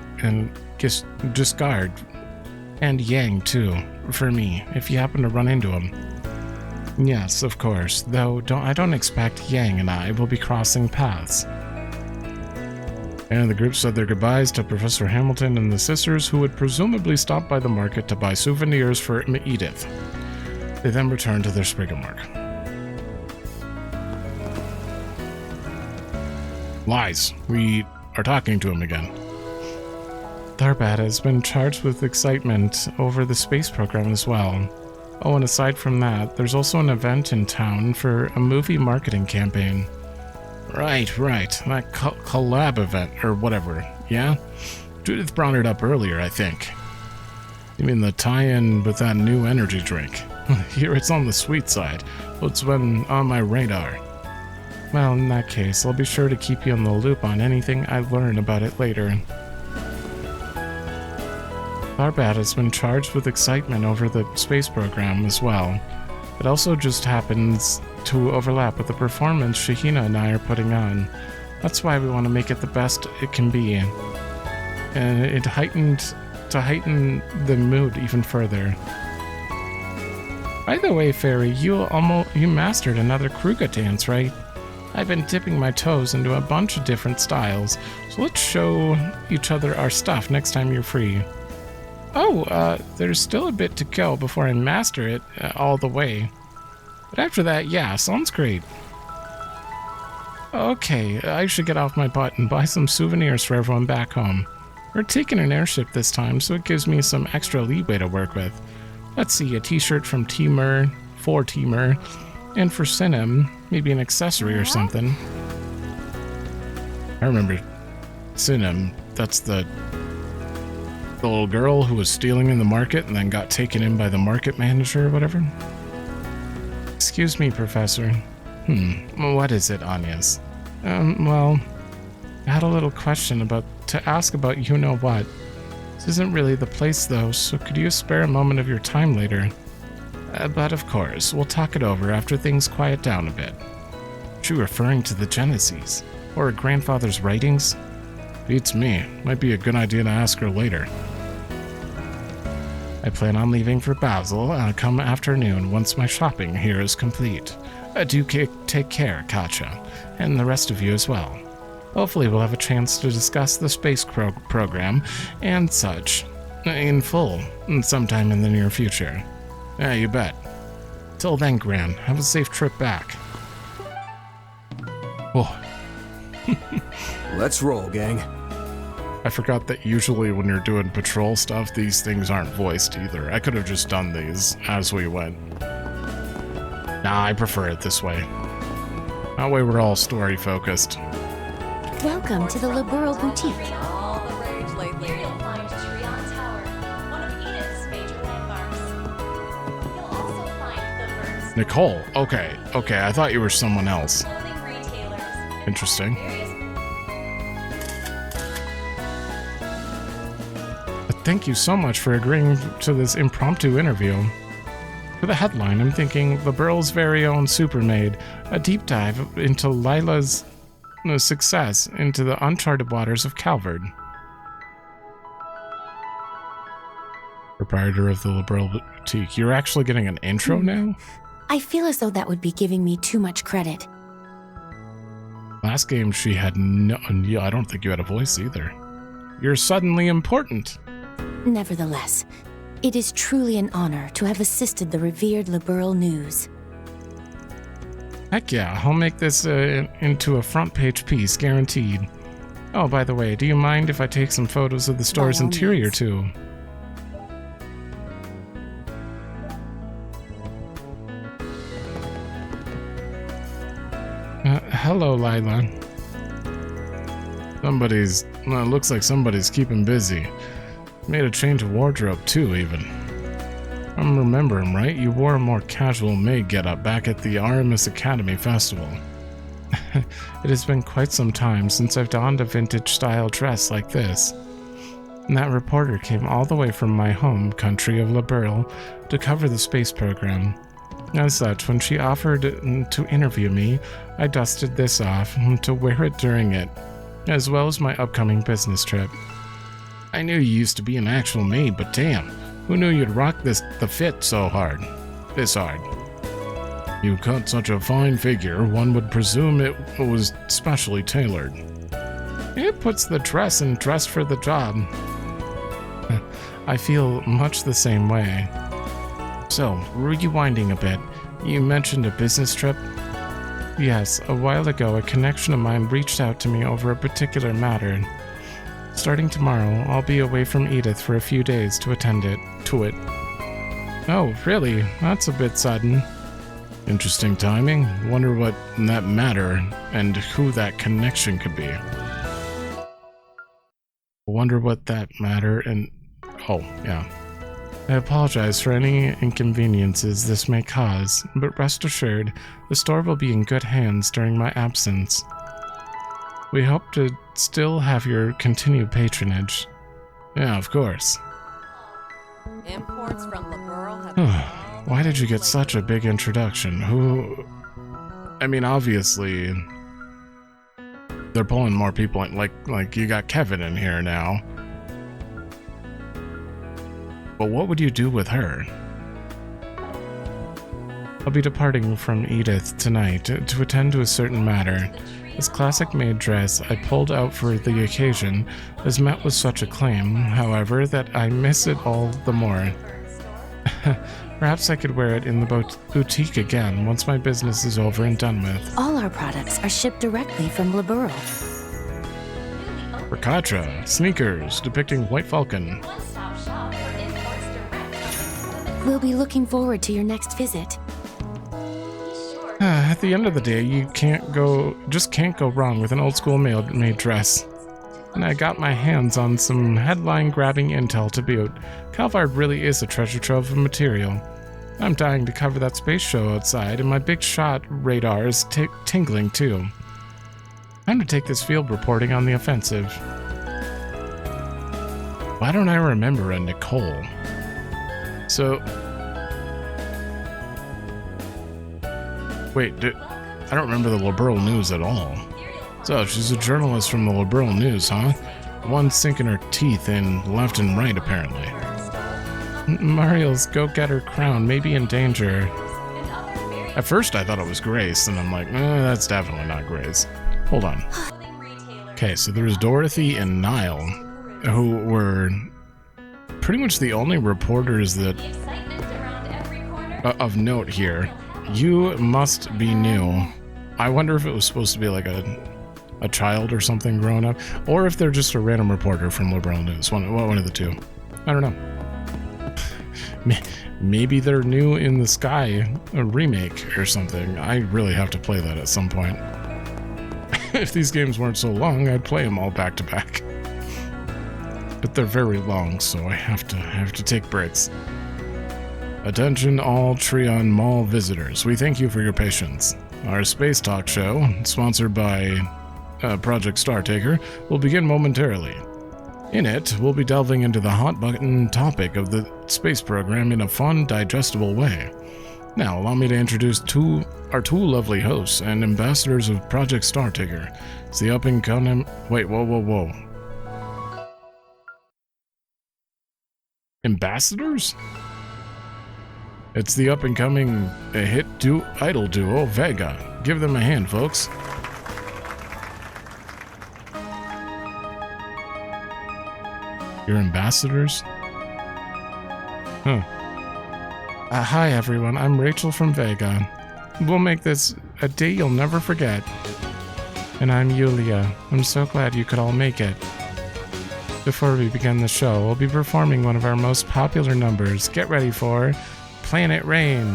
Giscard. And Yang, too, for me, if you happen to run into him. Yes, of course, though I don't expect Yang and I will be crossing paths. And the group said their goodbyes to Professor Hamilton and the sisters, who would presumably stop by the market to buy souvenirs for Edith. They then returned to their Spriggan work. Lies. We are talking to him again. Tharbad has been charged with excitement over the space program as well. Oh, and aside from that, there's also an event in town for a movie marketing campaign. Right. That collab event, or whatever, yeah? Judith brought it up earlier, I think. You mean the tie-in with that new energy drink? Here it's on the sweet side, but it's been on my radar. Well, in that case, I'll be sure to keep you in the loop on anything I learn about it later. Barbad has been charged with excitement over the space program as well. It also just happens to overlap with the performance Shahina and I are putting on. That's why we want to make it the best it can be. And it heightened the mood even further. By the way, Feri, you mastered another Kruga dance, right? I've been dipping my toes into a bunch of different styles, so let's show each other our stuff next time you're free. Oh, there's still a bit to go before I master it all the way. But after that, yeah, sounds great. Okay, I should get off my butt and buy some souvenirs for everyone back home. We're taking an airship this time, so it gives me some extra leeway to work with. Let's see, a t-shirt from Timur, for Timur, and for Sinem, maybe an accessory or something. I remember Sinem, that's the little girl who was stealing in the market and then got taken in by the market manager or whatever. Excuse me, Professor. What is it, Agnes? Well, I had a little question to ask about you-know-what. This isn't really the place, though, so could you spare a moment of your time later? But of course, we'll talk it over after things quiet down a bit. Is she referring to the Genesis? Or her grandfather's writings? Beats me. Might be a good idea to ask her later. I plan on leaving for Basel come afternoon once my shopping here is complete. Do take care, Katja, and the rest of you as well. Hopefully we'll have a chance to discuss the space program and such in full sometime in the near future. Yeah, you bet. Till then, Gran, have a safe trip back. Oh. Let's roll, gang. I forgot that usually when you're doing patrol stuff, these things aren't voiced either. I could have just done these as we went. Nah, I prefer it this way. That way we're all story-focused. Welcome to the Liberal Boutique. All the rage lately. Here you'll find Trion Tower, one of Edith's major landmarks. You'll also find the first Nicole. Okay, I thought you were someone else. clothing retailers. Interesting. But thank you so much for agreeing to this impromptu interview. For the headline, I'm thinking Liberal's very own Supermaid, a deep dive into Lila's success into the uncharted waters of Calvard. Proprietor of the Liberal Boutique. You're actually getting an intro now? I feel as though that would be giving me too much credit. Last game she had no... Yeah, I don't think you had a voice either. You're suddenly important. Nevertheless, it is truly an honor to have assisted the revered Liberal News. Heck yeah, I'll make this into a front page piece, guaranteed. Oh, by the way, do you mind if I take some photos of the store's interior means. too? Hello, Lila. Looks like somebody's keeping busy. Made a change of wardrobe too, even. I'm remembering, right? You wore a more casual maid getup back at the Artemis Academy Festival. It has been quite some time since I've donned a vintage-style dress like this. And that reporter came all the way from my home country of Liberal to cover the space program. As such, when she offered to interview me, I dusted this off to wear it during it, as well as my upcoming business trip. I knew you used to be an actual maid, but damn, who knew you'd rock the fit so hard? This hard. You cut such a fine figure, one would presume it was specially tailored. It puts the dress in dressed for the job. I feel much the same way. So, rewinding a bit, you mentioned a business trip? Yes, a while ago a connection of mine reached out to me over a particular matter. Starting tomorrow, I'll be away from Edith for a few days to attend to it. Oh, really? That's a bit sudden. Interesting timing. Wonder what that matter and who that connection could be. Wonder what that matter and... Oh, yeah. I apologize for any inconveniences this may cause, but rest assured, the store will be in good hands during my absence. We hope to still have your continued patronage. Yeah, of course. Imports from Liberl have Why did you get such a big introduction? I mean, obviously, they're pulling more people in. Like you got Kevin in here now. But what would you do with her? I'll be departing from Edith tonight to attend to a certain matter. This classic maid dress I pulled out for the occasion is met with such acclaim, however, that I miss it all the more. Perhaps I could wear it in the boutique again once my business is over and done with. All our products are shipped directly from Liberl. Ricatra, sneakers depicting White Falcon. one-stop shop for imports direct. We'll be looking forward to your next visit. At the end of the day, you can't go wrong with an old school maid dress. And I got my hands on some headline-grabbing intel to boot. Calvard really is a treasure trove of material. I'm dying to cover that space show outside, and my big shot radar is tingling too. Time to take this field reporting on the offensive. Why don't I remember a Nicole? So... Wait, I don't remember the Liberl News at all. So, she's a journalist from the Liberl News, huh? One sinking her teeth in left and right, apparently. Mariel's go-getter crown may be in danger. At first, I thought it was Grace, and I'm like, that's definitely not Grace. Hold on. Okay, so there's Dorothy and Niall, who were pretty much the only reporters that of note here. You must be new. I wonder if it was supposed to be like a child or something growing up, or if they're just a random reporter from Liberl News. One of the two. I don't know. Maybe they're new in the sky, a remake or something. I really have to play that at some point. If these games weren't so long, I'd play them all back to back. But they're very long, so I have to take breaks. Attention all Trion Mall visitors. We thank you for your patience. Our Space Talk show, sponsored by Project Startaker, will begin momentarily. In it, we'll be delving into the hot-button topic of the space program in a fun, digestible way. Now, allow me to introduce our two lovely hosts and ambassadors of Project Startaker. It's the up-and-coming... Wait, whoa. Ambassadors? It's the up-and-coming hit idol duo, Vega. Give them a hand, folks. Your ambassadors? Huh. Hi, everyone. I'm Rachel from Vega. We'll make this a day you'll never forget. And I'm Yulia. I'm so glad you could all make it. Before we begin the show, we'll be performing one of our most popular numbers. Get ready for... Planet Rain.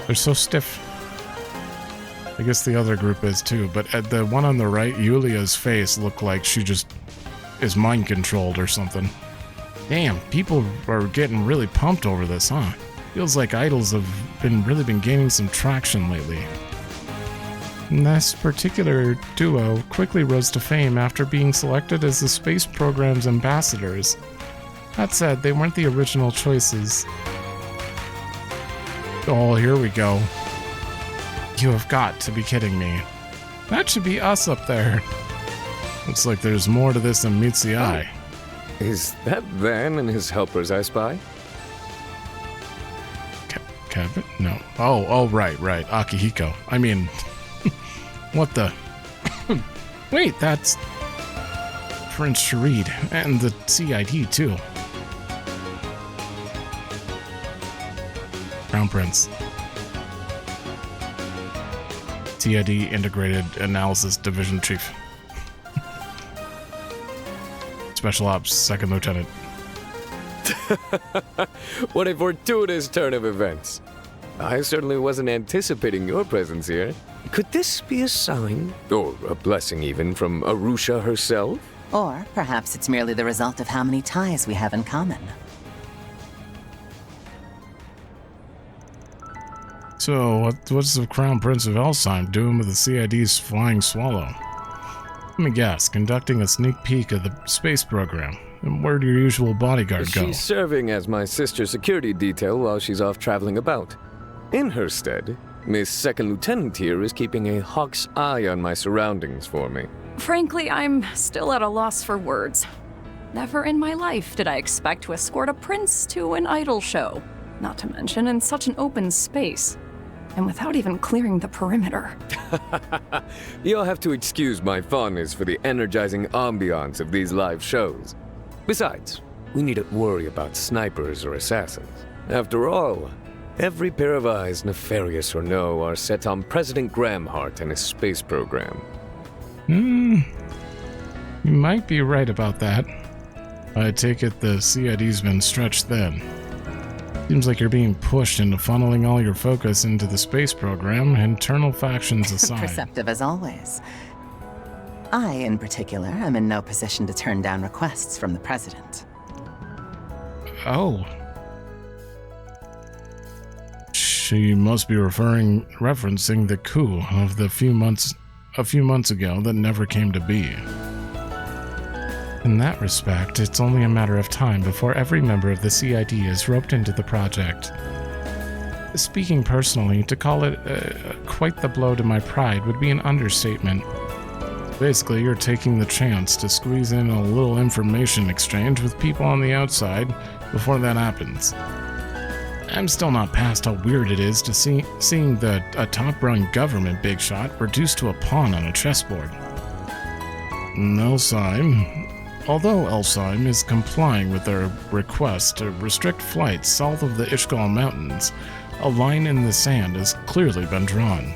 They're so stiff. I guess the other group is too, but at the one on the right, Yulia's face looked like she just is mind controlled or something. Damn, people are getting really pumped over this, huh? Feels like idols have really been gaining some traction lately. And this particular duo quickly rose to fame after being selected as the space program's ambassadors. That said, they weren't the original choices. Oh, here we go. You have got to be kidding me. That should be us up there. Looks like there's more to this than meets the eye. Is that Van and his helpers I spy? Kevin? No. Oh, right. Akihiko. I mean, what the... Wait, that's... Prince Sharid, and the CID, too. Crown Prince. CID Integrated Analysis Division Chief. Special Ops Second Lieutenant. What a fortuitous turn of events. I certainly wasn't anticipating your presence here. Could this be a sign, or a blessing even, from Arusha herself? Or perhaps it's merely the result of how many ties we have in common. So, what's the Crown Prince of Elsheim doing with the CID's Flying Swallow? Let me guess, conducting a sneak peek of the space program. And where'd your usual bodyguard go? She's serving as my sister's security detail while she's off traveling about. In her stead, Miss Second Lieutenant here is keeping a hawk's eye on my surroundings for me. Frankly, I'm still at a loss for words. Never in my life did I expect to escort a prince to an idol show, not to mention in such an open space, and without even clearing the perimeter. You'll have to excuse my fondness for the energizing ambiance of these live shows. Besides, we needn't worry about snipers or assassins. After all, every pair of eyes, nefarious or no, are set on President Gramhart and his space program. You might be right about that. I take it the CID's been stretched thin. Seems like you're being pushed into funneling all your focus into the space program, internal factions aside. Perceptive as always. I, in particular, am in no position to turn down requests from the President. Oh. She must be referencing the coup of a few months ago that never came to be. In that respect, it's only a matter of time before every member of the CID is roped into the project. Speaking personally, to call it quite the blow to my pride would be an understatement. Basically, you're taking the chance to squeeze in a little information exchange with people on the outside before that happens. I'm still not past how weird it is to seeing a top-rung government big shot reduced to a pawn on a chessboard. Although Elsheim is complying with their request to restrict flights south of the Ishgal Mountains, a line in the sand has clearly been drawn.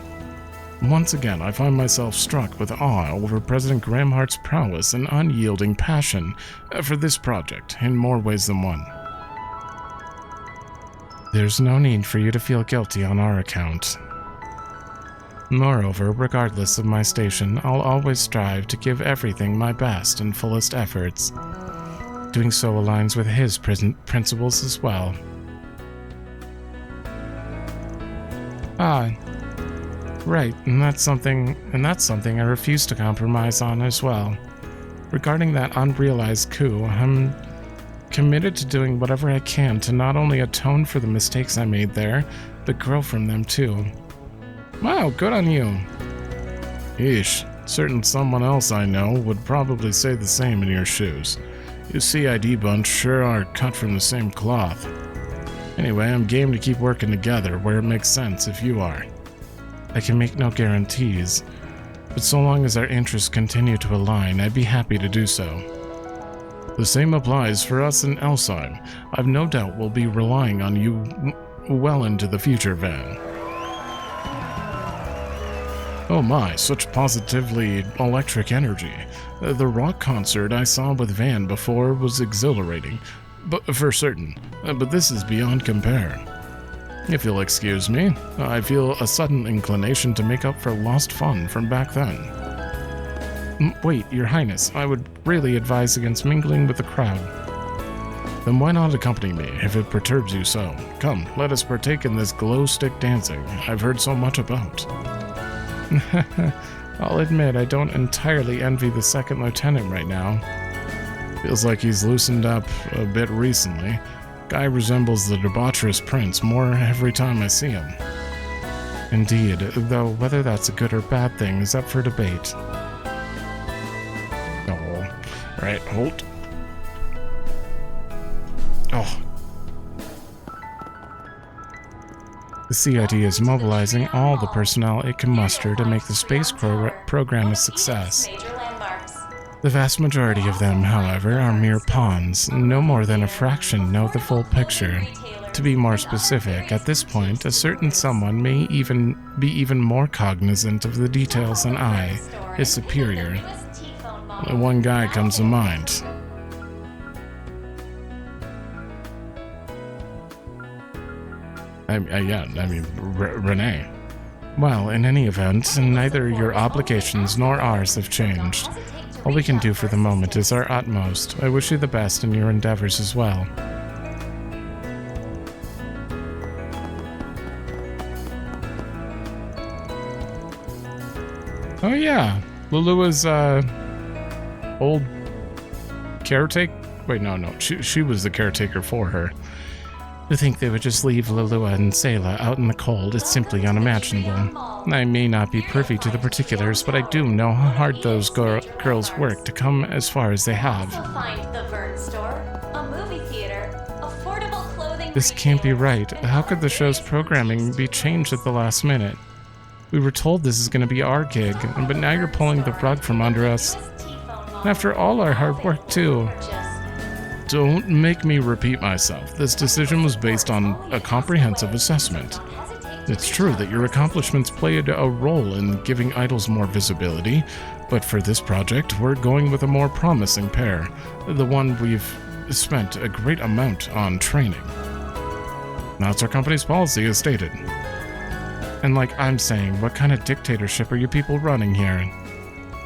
Once again, I find myself struck with awe over President Gramhart's prowess and unyielding passion for this project in more ways than one. There's no need for you to feel guilty on our account. Moreover, regardless of my station, I'll always strive to give everything my best and fullest efforts. Doing so aligns with his principles as well. Right, and that's something I refuse to compromise on as well. Regarding that unrealized coup, I'm committed to doing whatever I can to not only atone for the mistakes I made there, but grow from them too. Wow, good on you. Eesh, certain someone else I know would probably say the same in your shoes. You CID bunch sure are cut from the same cloth. Anyway, I'm game to keep working together where it makes sense if you are. I can make no guarantees, but so long as our interests continue to align, I'd be happy to do so. The same applies for us in Elsheim. I've no doubt we'll be relying on you well into the future, Van. Oh my, such positively electric energy. The rock concert I saw with Van before was exhilarating, but for certain. But this is beyond compare. If you'll excuse me, I feel a sudden inclination to make up for lost fun from back then. Wait, Your Highness, I would really advise against mingling with the crowd. Then why not accompany me, if it perturbs you so? Come, let us partake in this glow stick dancing I've heard so much about. I'll admit I don't entirely envy the second lieutenant right now. Feels like he's loosened up a bit recently. Guy resembles the debaucherous prince more every time I see him. Indeed, though whether that's a good or bad thing is up for debate. Oh, right, hold. Oh. The CID is mobilizing all the personnel it can muster to make the space program a success. The vast majority of them, however, are mere pawns. No more than a fraction know the full picture. To be more specific, at this point, a certain someone may be even more cognizant of the details than I, his superior. One guy comes to mind. Renee. Well, in any event, neither your obligations nor ours have changed. All we can do for the moment is our utmost. I wish you the best in your endeavors as well. Oh yeah, Lulua's old caretaker. Wait, no. She was the caretaker for her. To think they would just leave Lulua and Sayla out in the cold is simply unimaginable. I may not be privy to the particulars, but I do know how hard those girls work to come as far as they have. This can't be right. How could the show's programming be changed at the last minute? We were told this is going to be our gig, but now you're pulling the rug from under us. And after all our hard work, too. Don't make me repeat myself. This decision was based on a comprehensive assessment. It's true that your accomplishments played a role in giving idols more visibility, but for this project, we're going with a more promising pair. The one we've spent a great amount on training. That's our company's policy, as stated. And like I'm saying, what kind of dictatorship are you people running here?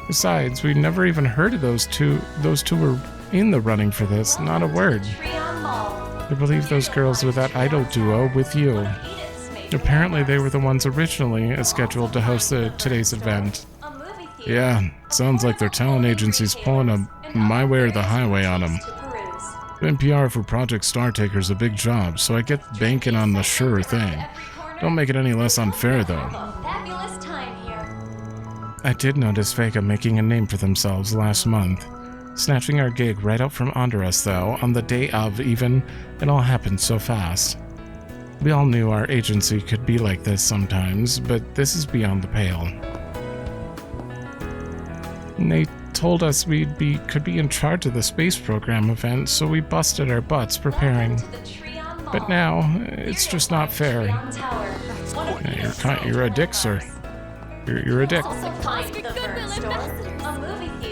Besides, we never even heard of those two. Those two were in the running for this, not a word. I believe those girls were that idol duo with you. Apparently they were the ones originally scheduled to host today's event. Yeah, sounds like their talent agency's pulling a my way or the highway on them. NPR for Project Startaker's a big job, so I get banking on the sure thing. Don't make it any less unfair, though. I did notice Vega making a name for themselves last month. Snatching our gig right out from under us, though, on the day of even, it all happened so fast. We all knew our agency could be like this sometimes, but this is beyond the pale. And they told us could be in charge of the space program event, so we busted our butts preparing. But now, it's just not fair. Yeah, you're a dick, sir. You're a dick.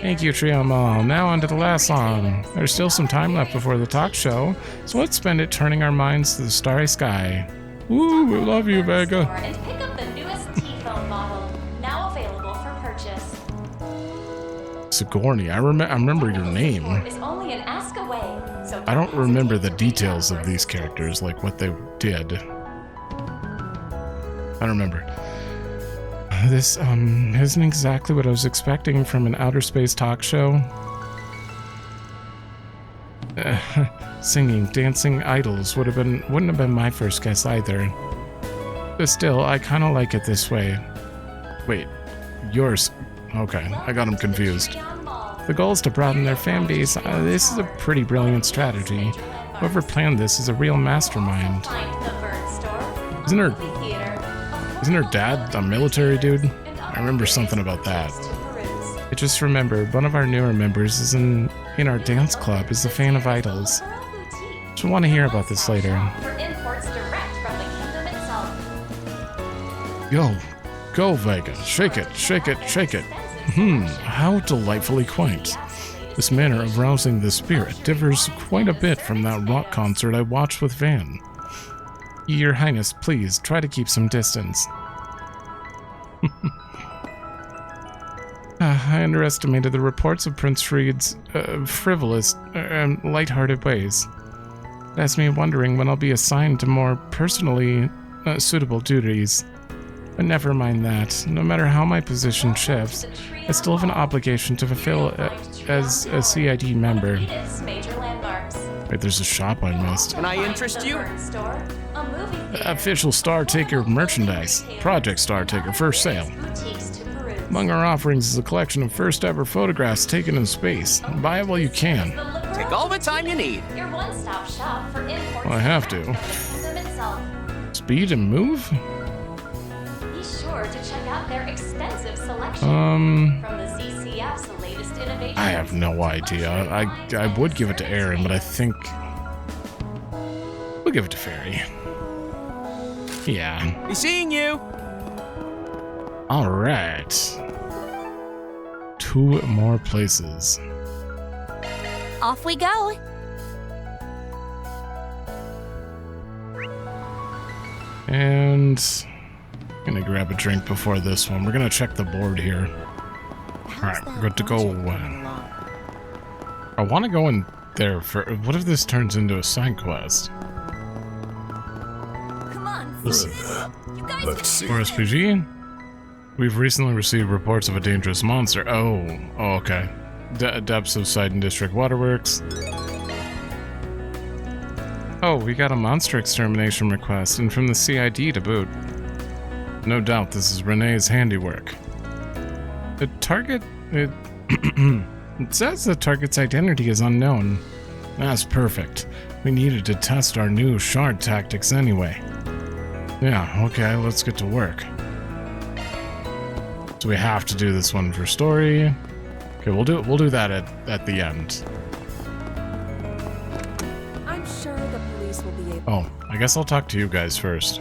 Thank you, Trion. Now on to the last song. There's still some time left before the talk show, so let's spend it turning our minds to the starry sky. Woo, we love you, Vega. And pick up the newest T-phone model, now available for purchase. Sigourney, I remember your name. Is only an ask away, so I don't remember the details of these characters, like what they did. I don't remember. This, isn't exactly what I was expecting from an outer space talk show. Singing, dancing idols wouldn't have been my first guess either. But still, I kind of like it this way. Wait, yours? Okay, I got them confused. The goal is to broaden their fan base. This is a pretty brilliant strategy. Whoever planned this is a real mastermind. Isn't her dad a military dude? I remember something about that. I just remembered one of our newer members is in our dance club is a fan of idols. She'll want to hear about this later. Yo, go Vega. Shake it, shake it, shake it. How delightfully quaint. This manner of rousing the spirit differs quite a bit from that rock concert I watched with Van. Your Highness, please, try to keep some distance. I underestimated the reports of Prince Fried's frivolous and light-hearted ways. It has me wondering when I'll be assigned to more personally suitable duties. But never mind that. No matter how my position shifts, I still have an obligation to fulfill as a CID member. Wait, there's a shop I missed. Can I interest you? Official Startaker merchandise. Project Startaker first sale. Among our offerings is a collection of first ever photographs taken in space. Buy it while you can. Take all the time you need. Your one-stop shop for imports. Well, I have to. Speed and move? Be sure to check out their extensive selection from the ZCF's latest innovation. I have no idea. I would give it to Aaron, but I think we'll give it to Feri. Yeah. Be seeing you. All right. 2 more places. Off we go. And I'm gonna grab a drink before this one. We're gonna check the board here. Alright, we're good to go. I want to go in there for... What if this turns into a side quest? Come on, Let's see. For SPG? We've recently received reports of a dangerous monster. Oh, okay. Depths of Seiden District Waterworks. Oh, we got a monster extermination request, and from the CID to boot. No doubt this is Renee's handiwork. The target... It says the target's identity is unknown. That's perfect. We needed to test our new shard tactics anyway. Yeah, okay, let's get to work. So we have to do this one for story. Okay, we'll do that at the end. I'm sure the police will be able. Oh, I guess I'll talk to you guys first.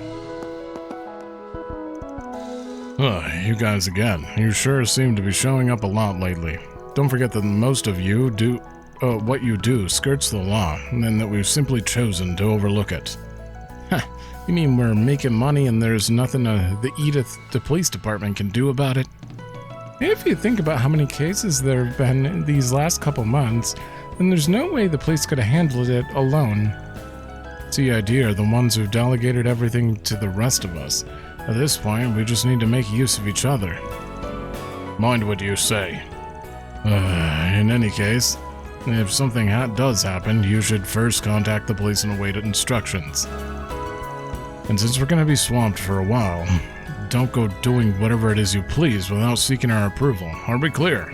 You guys again. You sure seem to be showing up a lot lately. Don't forget that most of you do what you do skirts the law, and that we've simply chosen to overlook it. Huh, you mean we're making money and there's nothing the Edith, the police department, can do about it? If you think about how many cases there have been in these last couple months, then there's no way the police could have handled it alone. CID are the ones who've delegated everything to the rest of us. At this point, we just need to make use of each other. Mind what you say. In any case, if something does happen, you should first contact the police and await instructions. And since we're going to be swamped for a while, don't go doing whatever it is you please without seeking our approval. Are we clear?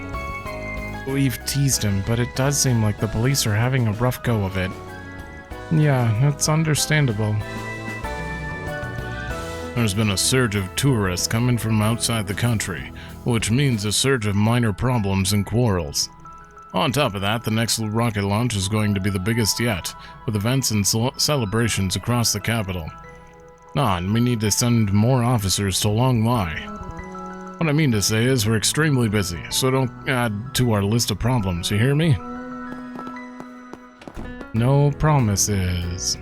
We've teased him, but it does seem like the police are having a rough go of it. Yeah, it's understandable. There's been a surge of tourists coming from outside the country, which means a surge of minor problems and quarrels. On top of that, the next rocket launch is going to be the biggest yet, with events and celebrations across the capital. And we need to send more officers to Long Lai. What I mean to say is we're extremely busy, so don't add to our list of problems, you hear me? No promises.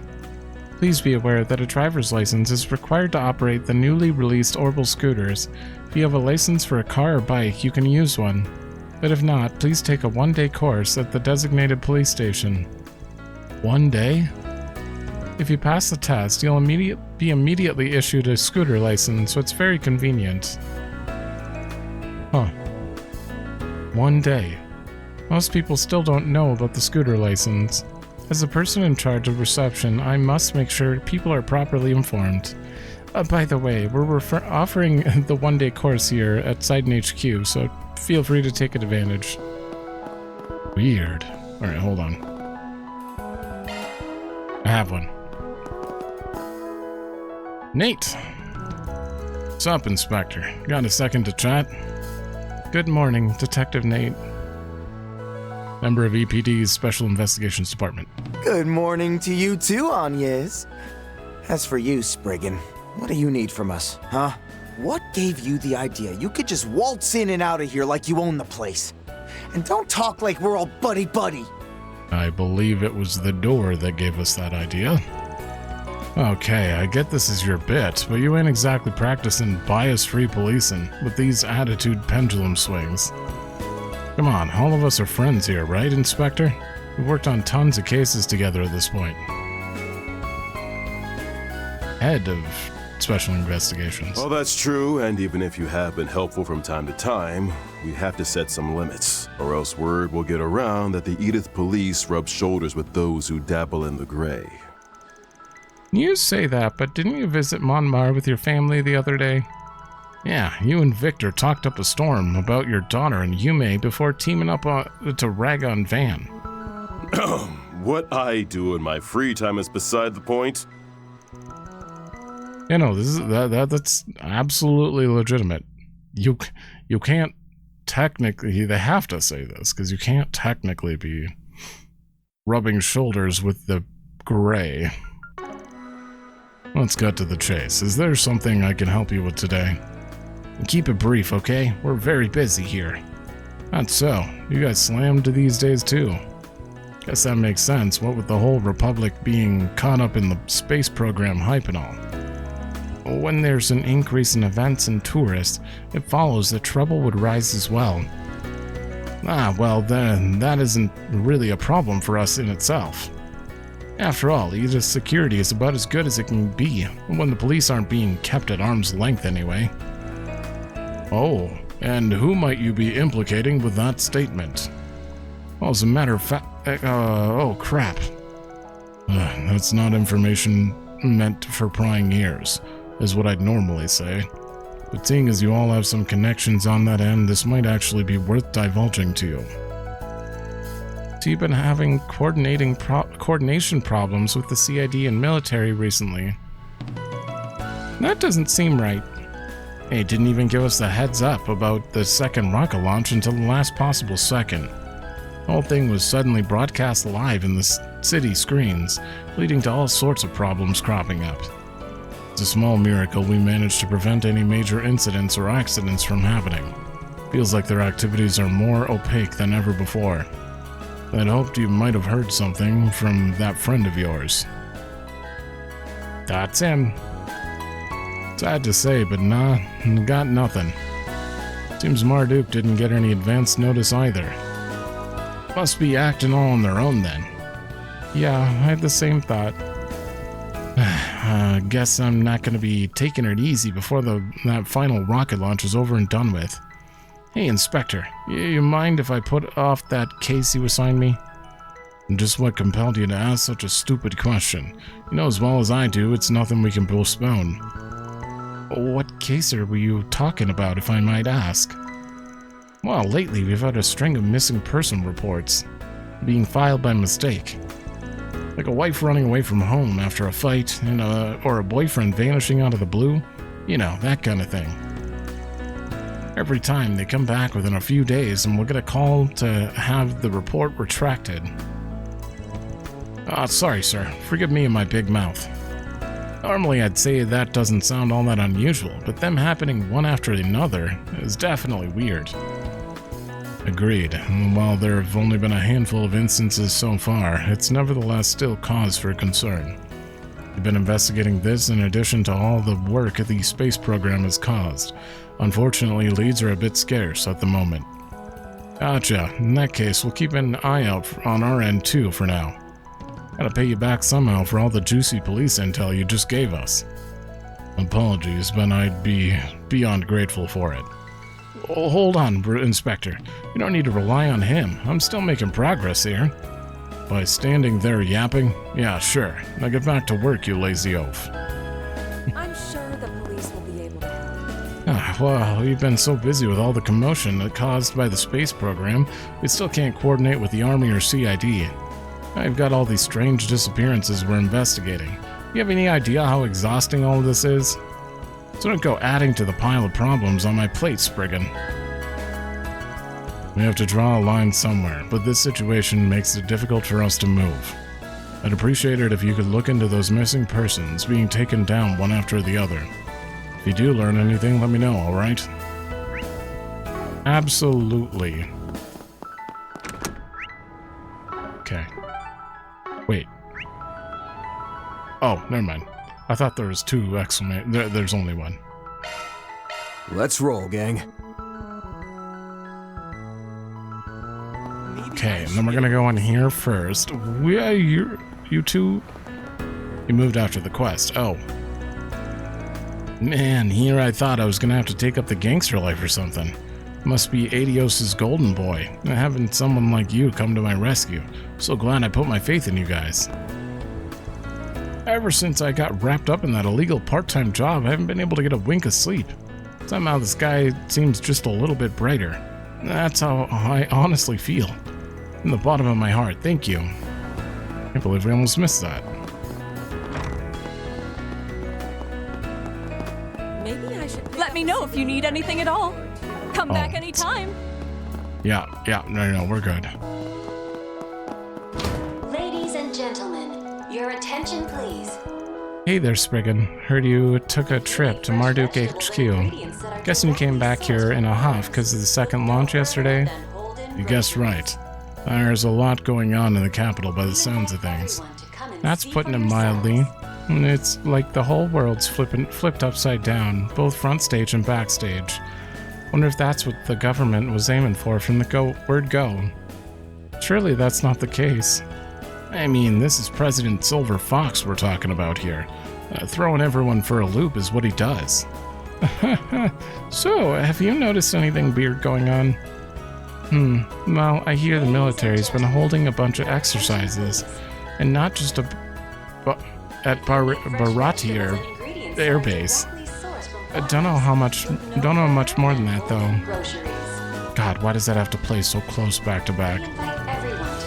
Please be aware that a driver's license is required to operate the newly released Orbital scooters. If you have a license for a car or bike, you can use one. But if not, please take a one-day course at the designated police station. 1 day? If you pass the test, you'll be immediately issued a scooter license, so it's very convenient. Huh. 1 day. Most people still don't know about the scooter license. As the person in charge of reception, I must make sure people are properly informed. By the way, we're offering the one-day course here at Seiden HQ, so feel free to take advantage. Weird. Alright, hold on. I have one. Nate! What's up, Inspector? Got a second to chat? Good morning, Detective Nate. Member of EPD's Special Investigations Department. Good morning to you too, Agnes. As for you, Spriggan, what do you need from us, huh? What gave you the idea you could just waltz in and out of here like you own the place? And don't talk like we're all buddy-buddy. I believe it was the door that gave us that idea. Okay, I get this is your bit, but you ain't exactly practicing bias-free policing with these attitude pendulum swings. Come on, all of us are friends here, right, Inspector? We've worked on tons of cases together at this point. Head of Special Investigations. Well, that's true, and even if you have been helpful from time to time, we have to set some limits, or else word will get around that the Edith police rub shoulders with those who dabble in the gray. You say that, but didn't you visit Monmar with your family the other day? Yeah, you and Victor talked up a storm about your daughter and Yumé before teaming up to rag on Van. What I do in my free time is beside the point. You know, that's absolutely legitimate. You can't technically, they have to say this, because you can't technically be rubbing shoulders with the gray. Let's cut to the chase. Is there something I can help you with today? Keep it brief, okay? We're very busy here. That's so. You guys slammed these days too. Guess that makes sense, what with the whole Republic being caught up in the space program hype and all. When there's an increase in events and tourists, it follows that trouble would rise as well. Well, then that isn't really a problem for us in itself. After all, Edith's security is about as good as it can be, when the police aren't being kept at arm's length anyway. Oh, and who might you be implicating with that statement? Well, as a matter of fact, oh crap. That's not information meant for prying ears, is what I'd normally say. But seeing as you all have some connections on that end, this might actually be worth divulging to you. So you've been having coordination problems with the CID and military recently. That doesn't seem right. Hey, didn't even give us the heads up about the second rocket launch until the last possible second. The whole thing was suddenly broadcast live in the city screens, leading to all sorts of problems cropping up. It's a small miracle we managed to prevent any major incidents or accidents from happening. Feels like their activities are more opaque than ever before. I'd hoped you might have heard something from that friend of yours. That's him. Sad to say, but nah, got nothing. Seems Marduk didn't get any advance notice either. Must be acting all on their own then. Yeah, I had the same thought. Guess I'm not going to be taking it easy before that final rocket launch is over and done with. Hey, Inspector, you mind if I put off that case you assigned me? Just what compelled you to ask such a stupid question? You know as well as I do, it's nothing we can postpone. What case are you talking about, if I might ask? Well, lately we've had a string of missing person reports being filed by mistake. Like a wife running away from home after a fight, or a boyfriend vanishing out of the blue. You know, that kind of thing. Every time they come back within a few days and we'll get a call to have the report retracted. Sorry, sir. Forgive me and my big mouth. Normally I'd say that doesn't sound all that unusual, but them happening one after another is definitely weird. Agreed. While there have only been a handful of instances so far, it's nevertheless still cause for concern. We've been investigating this in addition to all the work the space program has caused. Unfortunately, leads are a bit scarce at the moment. Gotcha. In that case, we'll keep an eye out on our end too for now. Gotta pay you back somehow for all the juicy police intel you just gave us. Apologies, but I'd be beyond grateful for it. Oh, hold on, Inspector. You don't need to rely on him. I'm still making progress here. By standing there yapping? Yeah, sure. Now get back to work, you lazy oaf. I'm sure the police will be able to help. Well, we've been so busy with all the commotion caused by the space program, we still can't coordinate with the Army or CID. I've got all these strange disappearances we're investigating. You have any idea how exhausting all of this is? So don't go adding to the pile of problems on my plate, Spriggan. We have to draw a line somewhere, but this situation makes it difficult for us to move. I'd appreciate it if you could look into those missing persons being taken down one after the other. If you do learn anything, let me know, alright? Absolutely. Okay. Wait. Oh, never mind. I thought there was two exclamation. There's only one. Let's roll, gang. Okay, and then we're gonna go in here first. You two? You moved after the quest. Oh. Man, here I thought I was gonna have to take up the gangster life or something. Must be Adios's golden boy. Having someone like you come to my rescue. So glad I put my faith in you guys. Ever since I got wrapped up in that illegal part-time job, I haven't been able to get a wink of sleep. Somehow the sky seems just a little bit brighter. That's how I honestly feel. From the bottom of my heart, thank you. I can't believe we almost missed that. Maybe I should let me know if you need anything at all. Come back anytime. Yeah, no, we're good. Ladies and gentlemen, your attention please. Hey there, Spriggan. Heard you took a trip to Marduk HQ. Guessing you came back here in a huff because of the second launch yesterday? You guessed right. There's a lot going on in the capital by the sounds of things. That's putting it mildly. It's like the whole world's flipped upside down, both front stage and backstage. Wonder if that's what the government was aiming for from the word go. Surely that's not the case. I mean, this is President Silver Fox we're talking about here. Throwing everyone for a loop is what he does. So, have you noticed anything weird going on? Well, I hear the military's been holding a bunch of exercises, and not just at Baratier Air Base. I don't know much more than that, though. God, why does that have to play so close back to back?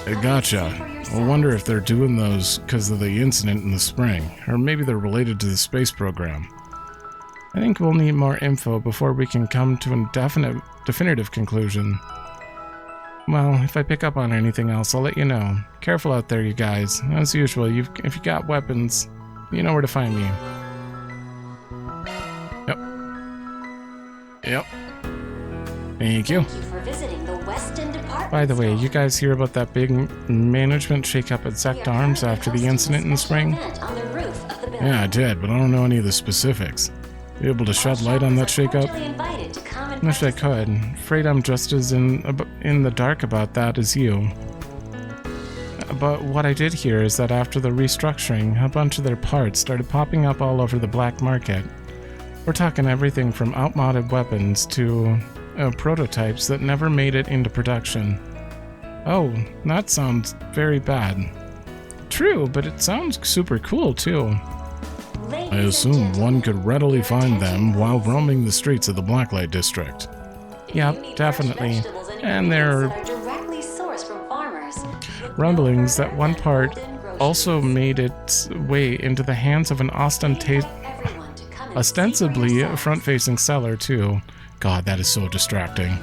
I gotcha. I wonder if they're doing those because of the incident in the spring, or maybe they're related to the space program. I think we'll need more info before we can come to a definitive conclusion. Well, if I pick up on anything else, I'll let you know. Careful out there, you guys. As usual, if you got weapons, you know where to find me. Yep. Thank you. By the way, you guys hear about that big management shakeup at Zecht Arms after the incident in the spring? Yeah, I did, but I don't know any of the specifics. You able to shed light on that shakeup? Wish I could. Afraid I'm just as in the dark about that as you. But what I did hear is that after the restructuring, a bunch of their parts started popping up all over the black market. We're talking everything from outmoded weapons to prototypes that never made it into production. Oh, that sounds very bad. True, but it sounds super cool too. I assume one could readily find them while roaming the streets of the Blacklight District. Yep, definitely. And there are rumblings that one part also made its way into the hands of an ostensibly front-facing seller, too. God, that is so distracting.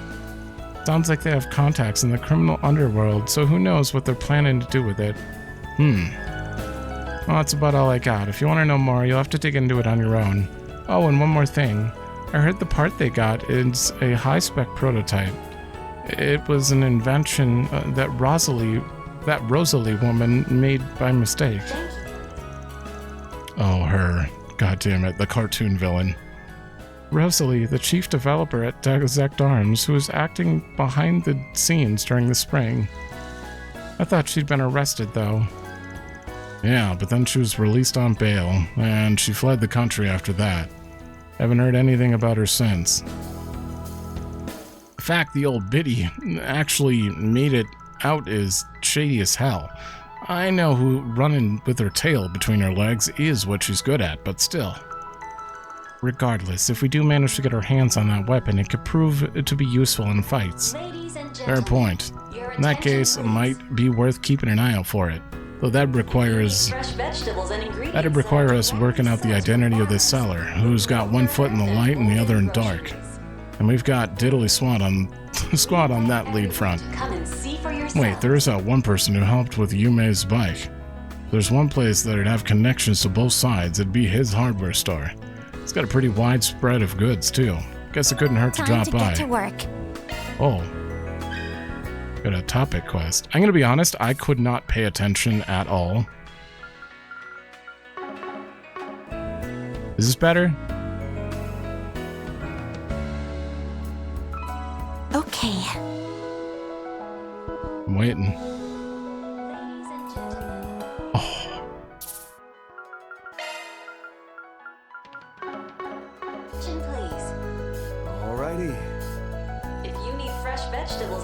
Sounds like they have contacts in the criminal underworld, so who knows what they're planning to do with it. Well, that's about all I got. If you want to know more, you'll have to dig into it on your own. Oh, and one more thing. I heard the part they got is a high-spec prototype. It was an invention that Rosalie woman made by mistake. Oh, her. God damn it, the cartoon villain. Rosalie, the chief developer at Zecht Arms, who was acting behind the scenes during the spring. I thought she'd been arrested, though. Yeah, but then she was released on bail, and she fled the country after that. Haven't heard anything about her since. In fact, the old biddy actually made it out as shady as hell. I know who running with her tail between her legs is what she's good at, but still. Regardless, if we do manage to get our hands on that weapon, it could prove to be useful in fights. Fair point. In that case, it might be worth keeping an eye out for it. Though that'd require us working out the identity of this seller, who's got one foot in the light and the other in dark. And we've got diddly squad on that lead front. Wait, there is that one person who helped with Yumé's bike. There's one place that'd have connections to both sides. It'd be his hardware store. It's got a pretty wide spread of goods, too. Guess it couldn't hurt to drop by. Get to work. Oh. Got a topic quest. I'm gonna be honest, I could not pay attention at all. Is this better? Okay. I'm waiting. Oh. Alrighty.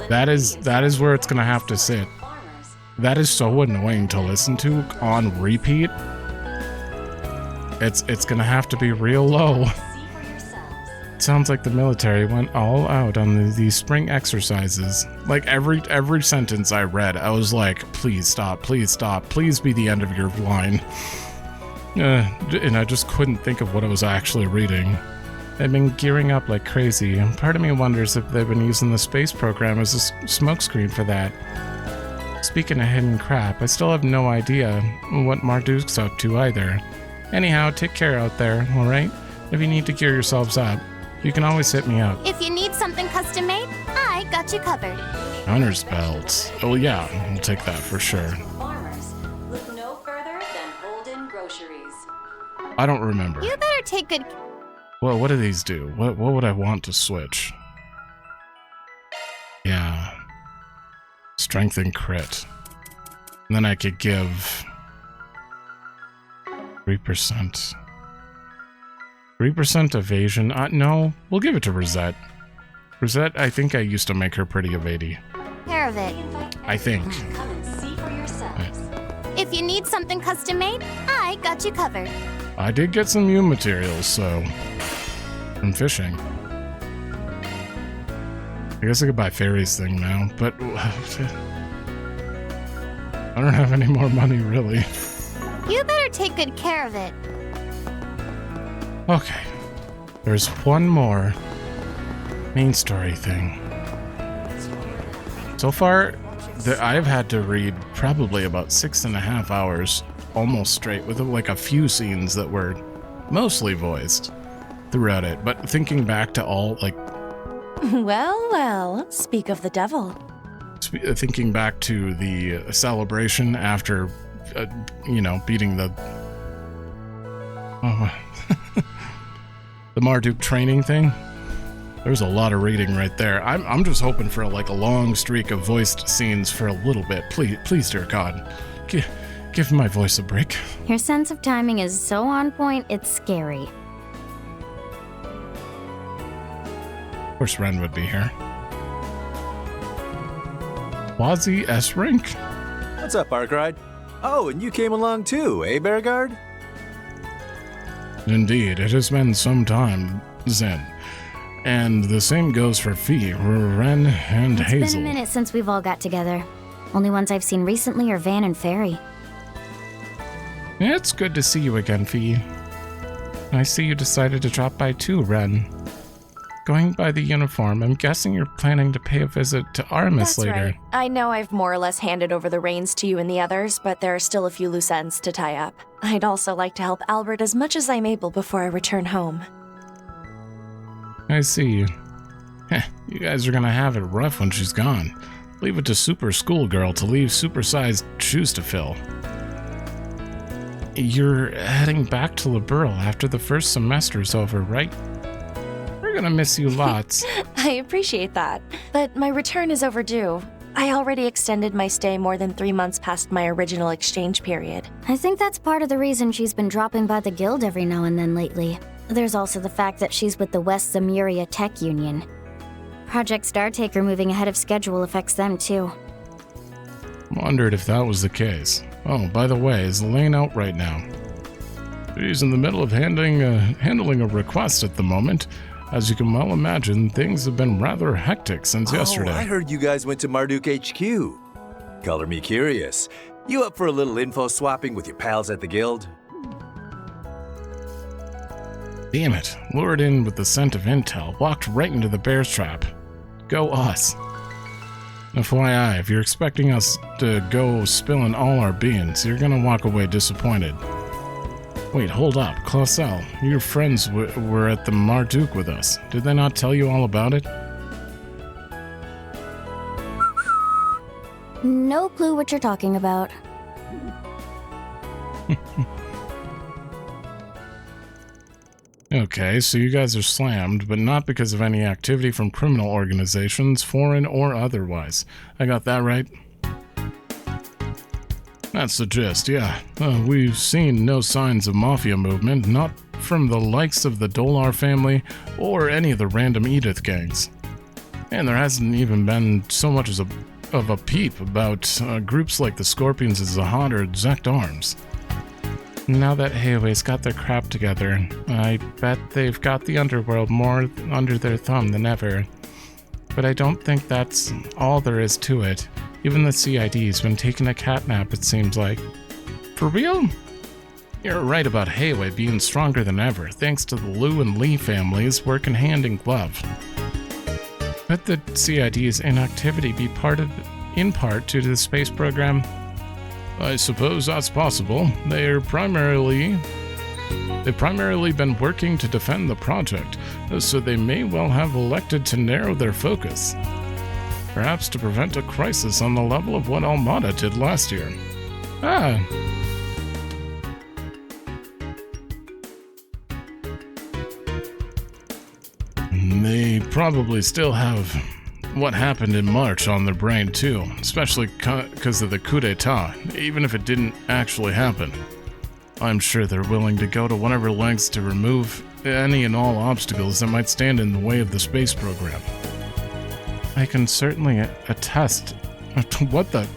That is where it's gonna have to sit. That is so annoying to listen to on repeat. It's gonna have to be real low. It sounds like the military went all out on these spring exercises. Like every sentence I read, I was like, please stop, please be the end of your line. And I just couldn't think of what I was actually reading. They've been gearing up like crazy, and part of me wonders if they've been using the space program as a smokescreen for that. Speaking of hidden crap, I still have no idea what Marduk's up to either. Anyhow, take care out there, alright? If you need to gear yourselves up, you can always hit me up. If you need something custom made, I got you covered. Hunter's belts. Oh yeah, I'll take that for sure. Farmers, look no further than Holden Groceries. I don't remember. You better take good... Well, what do these do? What would I want to switch? Yeah. Strength and crit. And then I could give 3%. 3% evasion. No, we'll give it to Rosette. Rosette, I think I used to make her pretty evady. Care of it. I think. Come and see for yourselves. If you need something custom made, I got you covered. I did get some new materials, so... from fishing. I guess I could buy Feri's thing now, but... I don't have any more money, really. You better take good care of it. Okay. There's one more main story thing. So far, I've had to read probably about 6.5 hours, almost straight, with like a few scenes that were mostly voiced throughout it. But thinking back to all, like... Well, well, speak of the devil. Thinking back to the celebration after, beating the... the Marduk training thing. There's a lot of reading right there. I'm just hoping for like a long streak of voiced scenes for a little bit. Please, dear God, give my voice a break. Your sense of timing is so on point, it's scary. Of course, Ren would be here. Wazi S. Rink? What's up, Arkride? Oh, and you came along too, eh, Bergard? Indeed, it has been some time, Zen. And the same goes for Fee, Ren, and Hazel. It's been a minute since we've all got together. Only ones I've seen recently are Van and Feri. It's good to see you again, Fee. I see you decided to drop by too, Ren. Going by the uniform, I'm guessing you're planning to pay a visit to Artemis later. Right. I know I've more or less handed over the reins to you and the others, but there are still a few loose ends to tie up. I'd also like to help Albert as much as I'm able before I return home. I see. You guys are gonna have it rough when she's gone. Leave it to Super Schoolgirl to leave supersized shoes to fill. You're heading back to Liberl after the first semester's over, right? We're gonna miss you lots. I appreciate that, but my return is overdue. I already extended my stay more than 3 months past my original exchange period. I think that's part of the reason she's been dropping by the guild every now and then lately. There's also the fact that she's with the West Zemuria Tech Union. Project Startaker moving ahead of schedule affects them too. Wondered if that was the case. Oh, by the way, is Elaine out right now? She's in the middle of handling a request at the moment. As you can well imagine, things have been rather hectic since yesterday. I heard you guys went to Marduk HQ. Color me curious. You up for a little info swapping with your pals at the guild? Damn it. Lured in with the scent of intel, walked right into the bear's trap. Go us. FYI, if you're expecting us to go spilling all our beans, you're gonna walk away disappointed. Wait, hold up. Clausel, your friends were at the Marduk with us. Did they not tell you all about it? No clue what you're talking about. Okay, so you guys are slammed, but not because of any activity from criminal organizations, foreign or otherwise. I got that right? That's the gist, yeah. We've seen no signs of mafia movement, not from the likes of the Dolar family or any of the random Edith gangs. And there hasn't even been so much as of a peep about groups like the Scorpions of Zecht or Zecht Arms. Now that Heiwei's got their crap together, I bet they've got the underworld more under their thumb than ever. But I don't think that's all there is to it. Even the CID's been taking a catnap, it seems like. For real? You're right about Heiwei being stronger than ever, thanks to the Liu and Li families working hand in glove. Could the CID's inactivity be in part due to the space program? I suppose that's possible. They've primarily been working to defend the project, so they may well have elected to narrow their focus. Perhaps to prevent a crisis on the level of what Almada did last year. They probably still have what happened in March on their brain too, especially because of the coup d'etat, even if it didn't actually happen. I'm sure they're willing to go to whatever lengths to remove any and all obstacles that might stand in the way of the space program. I can certainly attest.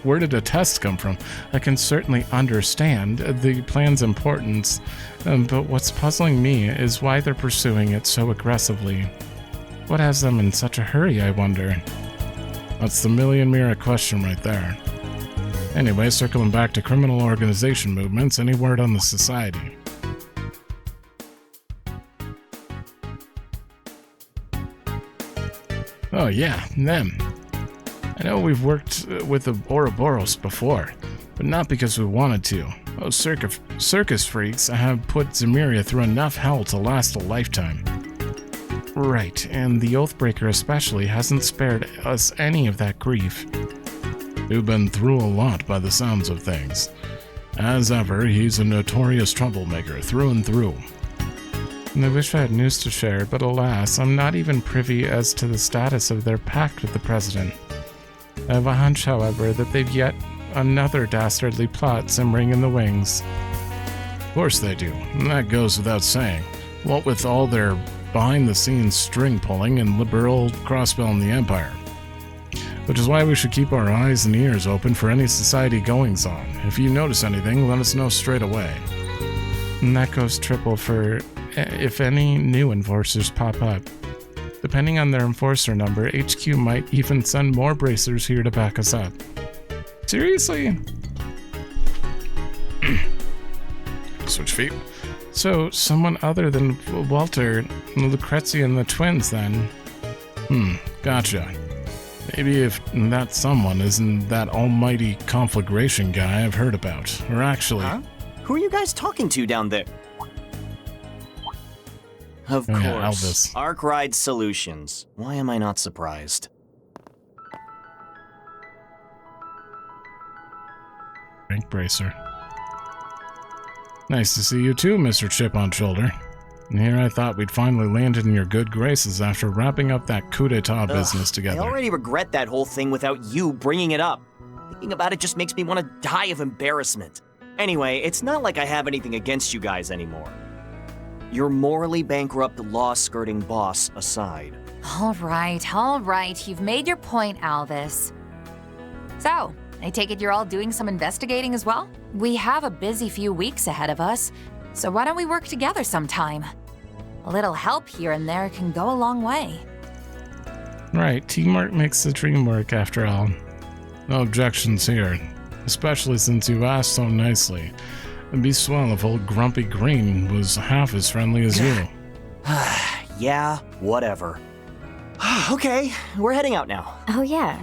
Where did attest come from? I can certainly understand the plan's importance, but what's puzzling me is why they're pursuing it so aggressively. What has them in such a hurry, I wonder? That's the million-mirror question right there. Anyway, circling back to criminal organization movements, any word on the Society? Oh yeah, them. I know we've worked with the Ouroboros before, but not because we wanted to. Those circus freaks have put Zemuria through enough hell to last a lifetime. Right, and the Oathbreaker especially hasn't spared us any of that grief. We've been through a lot by the sounds of things. As ever, he's a notorious troublemaker through and through. And I wish I had news to share, but alas, I'm not even privy as to the status of their pact with the President. I have a hunch, however, that they've yet another dastardly plot simmering in the wings. Of course they do, and that goes without saying. What with all their behind-the-scenes string-pulling and liberal crossbell in the Empire. Which is why we should keep our eyes and ears open for any Society goings-on. If you notice anything, let us know straight away. And that goes triple for if any new enforcers pop up. Depending on their enforcer number, HQ might even send more bracers here to back us up. Seriously? Switch feet. So, someone other than Walter, Lucrezia, and the twins, then? Gotcha. Maybe if that someone isn't that almighty conflagration guy I've heard about. Or actually... Huh? Who are you guys talking to down there? Of course. Yeah, Elvis. Arkride Solutions. Why am I not surprised? Rank Bracer. Nice to see you too, Mr. Chip on Shoulder. And here I thought we'd finally landed in your good graces after wrapping up that coup d'etat business together. I already regret that whole thing without you bringing it up. Thinking about it just makes me want to die of embarrassment. Anyway, it's not like I have anything against you guys anymore. Your morally bankrupt law-skirting boss aside. All right. You've made your point, Alvis. So, I take it you're all doing some investigating as well? We have a busy few weeks ahead of us, so why don't we work together sometime? A little help here and there can go a long way. Right, teamwork makes the dream work after all. No objections here, especially since you asked so nicely. It'd be swell if old Grumpy Green was half as friendly as you. Yeah, whatever. Okay, we're heading out now. Oh yeah.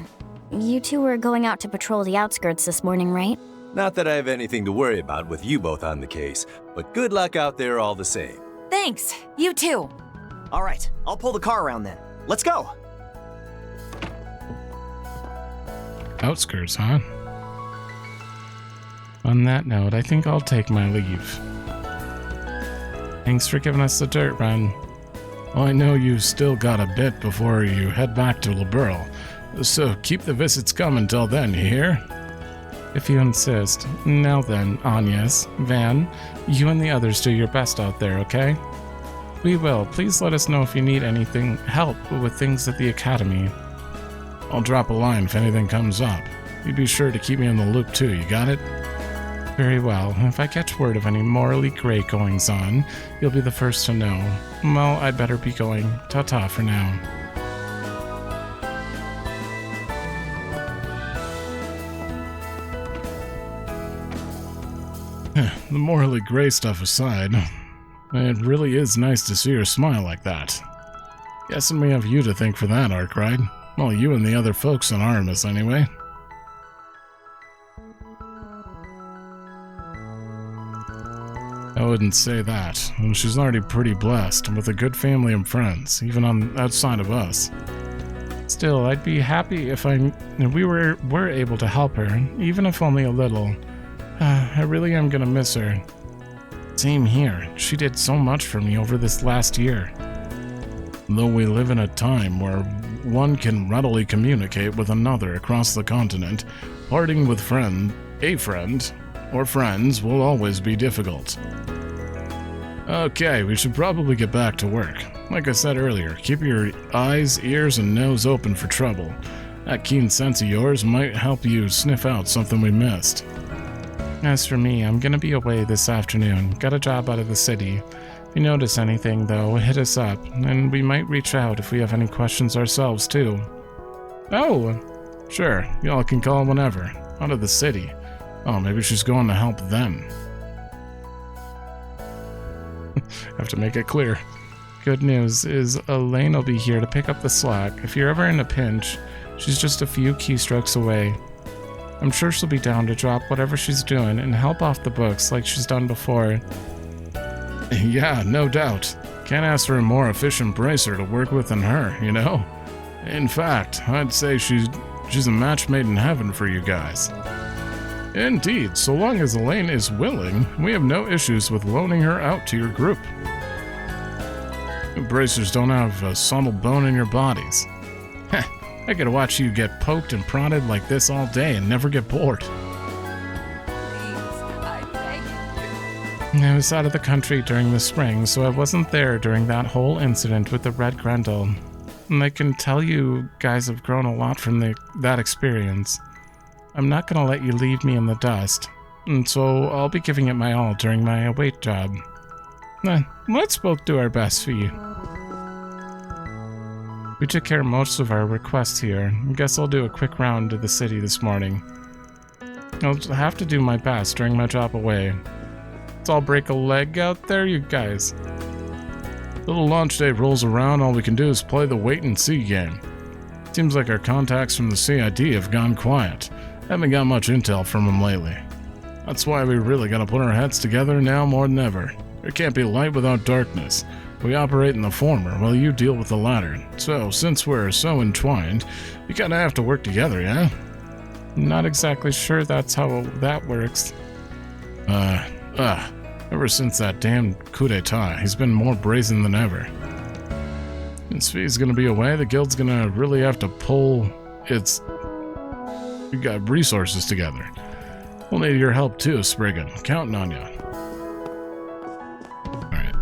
You two were going out to patrol the outskirts this morning, right? Not that I have anything to worry about with you both on the case, but good luck out there all the same. Thanks. You too. All right, I'll pull the car around then. Let's go. Outskirts, huh? On that note, I think I'll take my leave. Thanks for giving us the dirt run. Well, I know you've still got a bit before you head back to Liberl, so keep the visits coming till then, you hear? If you insist. Now then, Agnes, Van, you and the others do your best out there, okay? We will. Please let us know if you need anything help with things at the Academy. I'll drop a line if anything comes up. You be sure to keep me in the loop too, you got it? Very well. If I catch word of any morally great goings-on, you'll be the first to know. Well, I'd better be going. Ta-ta for now. The morally gray stuff aside, it really is nice to see her smile like that. Guessing we have you to thank for that, Arkride. Well, you and the other folks on Artemis, anyway. I wouldn't say that. She's already pretty blessed, with a good family and friends, even outside of us. Still, I'd be happy if we were able to help her, even if only a little. I really am gonna miss her. Same here. She did so much for me over this last year. Though we live in a time where one can readily communicate with another across the continent, parting with a friend, or friends will always be difficult. Okay, we should probably get back to work. Like I said earlier, keep your eyes, ears, and nose open for trouble. That keen sense of yours might help you sniff out something we missed. As for me, I'm gonna be away this afternoon. Got a job out of the city. If you notice anything, though, hit us up, and we might reach out if we have any questions ourselves, too. Oh, sure. Y'all can call whenever. Out of the city. Oh, maybe she's going to help them. Have to make it clear. Good news is Elaine will be here to pick up the slack. If you're ever in a pinch, she's just a few keystrokes away. I'm sure she'll be down to drop whatever she's doing and help off the books like she's done before. Yeah, no doubt. Can't ask for a more efficient bracer to work with than her, you know? In fact, I'd say she's a match made in heaven for you guys. Indeed, so long as Elaine is willing, we have no issues with loaning her out to your group. You bracers don't have a subtle bone in your bodies. Heh, I could watch you get poked and prodded like this all day and never get bored. I was out of the country during the spring, so I wasn't there during that whole incident with the Red Grendel. And I can tell you guys have grown a lot from that experience. I'm not gonna let you leave me in the dust, and so I'll be giving it my all during my await job. Let's both do our best for you. We took care of most of our requests here. I guess I'll do a quick round to the city this morning. I'll have to do my best during my job away. Let's all break a leg out there, you guys. Little launch day rolls around, all we can do is play the wait-and-see game. Seems like our contacts from the CID have gone quiet. Haven't got much intel from them lately. That's why we really gotta put our heads together now more than ever. There can't be light without darkness. We operate in the former, while you deal with the latter. So, since we're so entwined, we kinda have to work together, yeah? Not exactly sure that's how that works. Ever since that damn coup d'etat, he's been more brazen than ever. Since Fee's gonna be away, the guild's gonna really have to pull its resources together. We'll need your help too, Spriggan. Counting on you. Alright.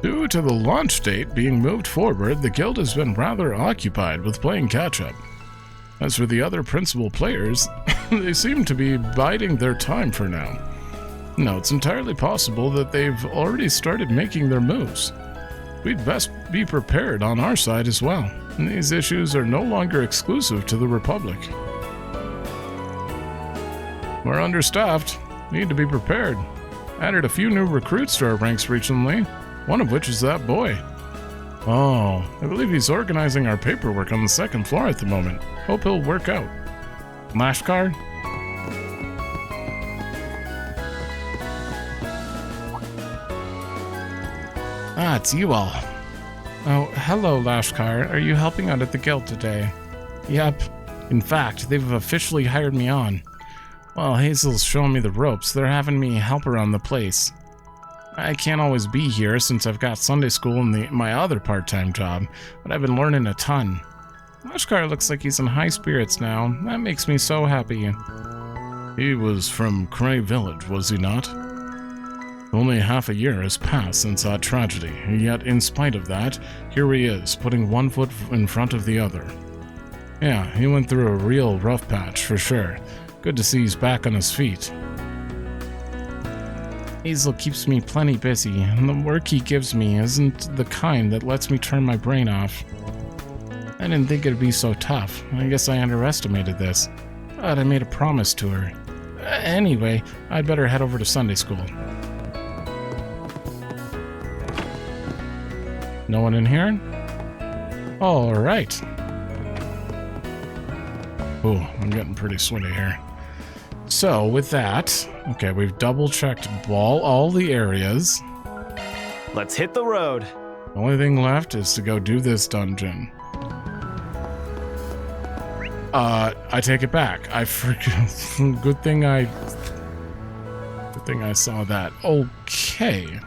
Due to the launch date being moved forward, the guild has been rather occupied with playing catch-up. As for the other principal players, they seem to be biding their time for now. No, it's entirely possible that they've already started making their moves. We'd best be prepared on our side as well. These issues are no longer exclusive to the Republic. We're understaffed. Need to be prepared. Added a few new recruits to our ranks recently, one of which is that boy. Oh, I believe he's organizing our paperwork on the second floor at the moment. Hope he'll work out. Lashkar? Ah, it's you all. Oh, hello, Lashkar. Are you helping out at the guild today? Yep. In fact, they've officially hired me on. While Hazel's showing me the ropes, they're having me help around the place. I can't always be here since I've got Sunday school and my other part-time job, but I've been learning a ton. Lashkar looks like he's in high spirits now. That makes me so happy. He was from Cray Village, was he not? Only half a year has passed since that tragedy, yet in spite of that, here he is, putting one foot in front of the other. Yeah, he went through a real rough patch, for sure. Good to see he's back on his feet. Hazel keeps me plenty busy, and the work he gives me isn't the kind that lets me turn my brain off. I didn't think it'd be so tough. I guess I underestimated this. But I made a promise to her. Anyway, I'd better head over to Sunday school. No one in here? All right. Ooh, I'm getting pretty sweaty here. So, with that, okay, we've double-checked all the areas. Let's hit the road. The only thing left is to go do this dungeon. I take it back. I forget. Good thing I saw that. Okay.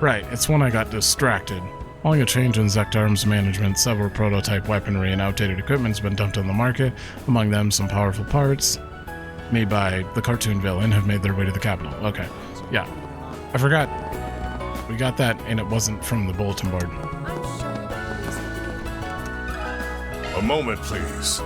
Right, it's when I got distracted. Following a change in Zecht Arms management, several prototype weaponry and outdated equipment has been dumped on the market. Among them, some powerful parts made by the cartoon villain have made their way to the capital. Okay, yeah. I forgot. We got that, and it wasn't from the bulletin board. A moment, please.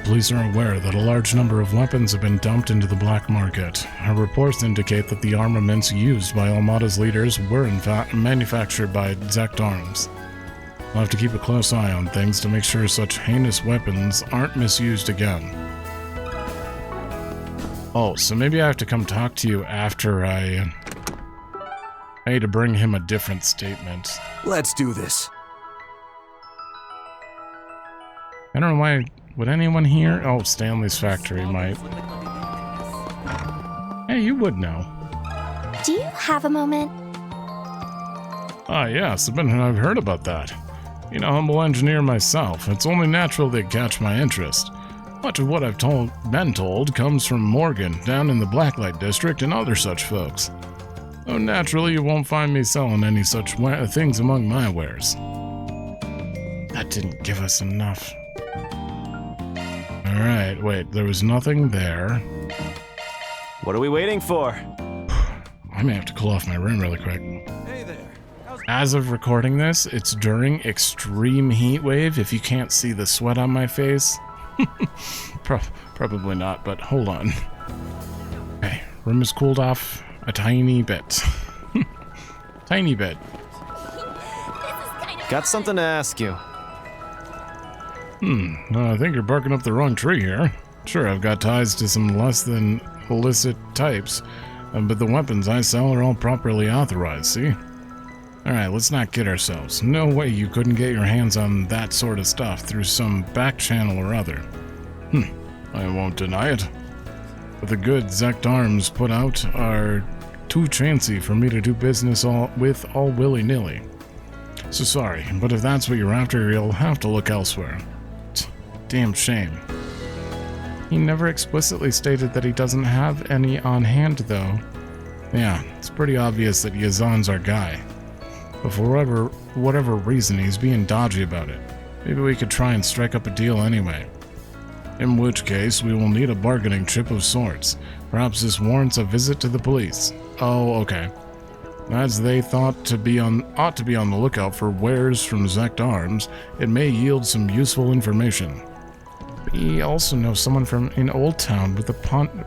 Police are aware that a large number of weapons have been dumped into the black market. Our reports indicate that the armaments used by Almada's leaders were in fact manufactured by Zecht Arms. We'll have to keep a close eye on things to make sure such heinous weapons aren't misused again. Oh, so maybe I have to come talk to you after I need to bring him a different statement. Let's do this. I don't know why. Would anyone here? Oh, Stanley's factory might. Hey, you would know. Do you have a moment? Ah, yes, I've heard about that. Being a humble engineer myself, it's only natural they catch my interest. Much of what I've been told comes from Morgan, down in the Blacklight District, and other such folks. Though naturally you won't find me selling any such things among my wares. That didn't give us enough. Alright, wait, there was nothing there. What are we waiting for? I may have to cool off my room really quick. Hey there. As of recording this, it's during extreme heat wave. If you can't see the sweat on my face. Probably not, but hold on. Okay, room is cooled off a tiny bit. Tiny bit. Got something to ask you. I think you're barking up the wrong tree here. Sure, I've got ties to some less than illicit types, but the weapons I sell are all properly authorized, see? Alright, let's not kid ourselves. No way you couldn't get your hands on that sort of stuff through some back channel or other. I won't deny it. But the goods Zecht Arms put out are too chancy for me to do business with all willy-nilly. So sorry, but if that's what you're after, you'll have to look elsewhere. Damn shame. He never explicitly stated that he doesn't have any on hand, though. Yeah, it's pretty obvious that Yazan's our guy. But for whatever reason, he's being dodgy about it. Maybe we could try and strike up a deal anyway. In which case, we will need a bargaining chip of sorts. Perhaps this warrants a visit to the police. Oh, okay. As they ought to be on the lookout for wares from Zecht Arms, it may yield some useful information. We also know someone from in Old Town with a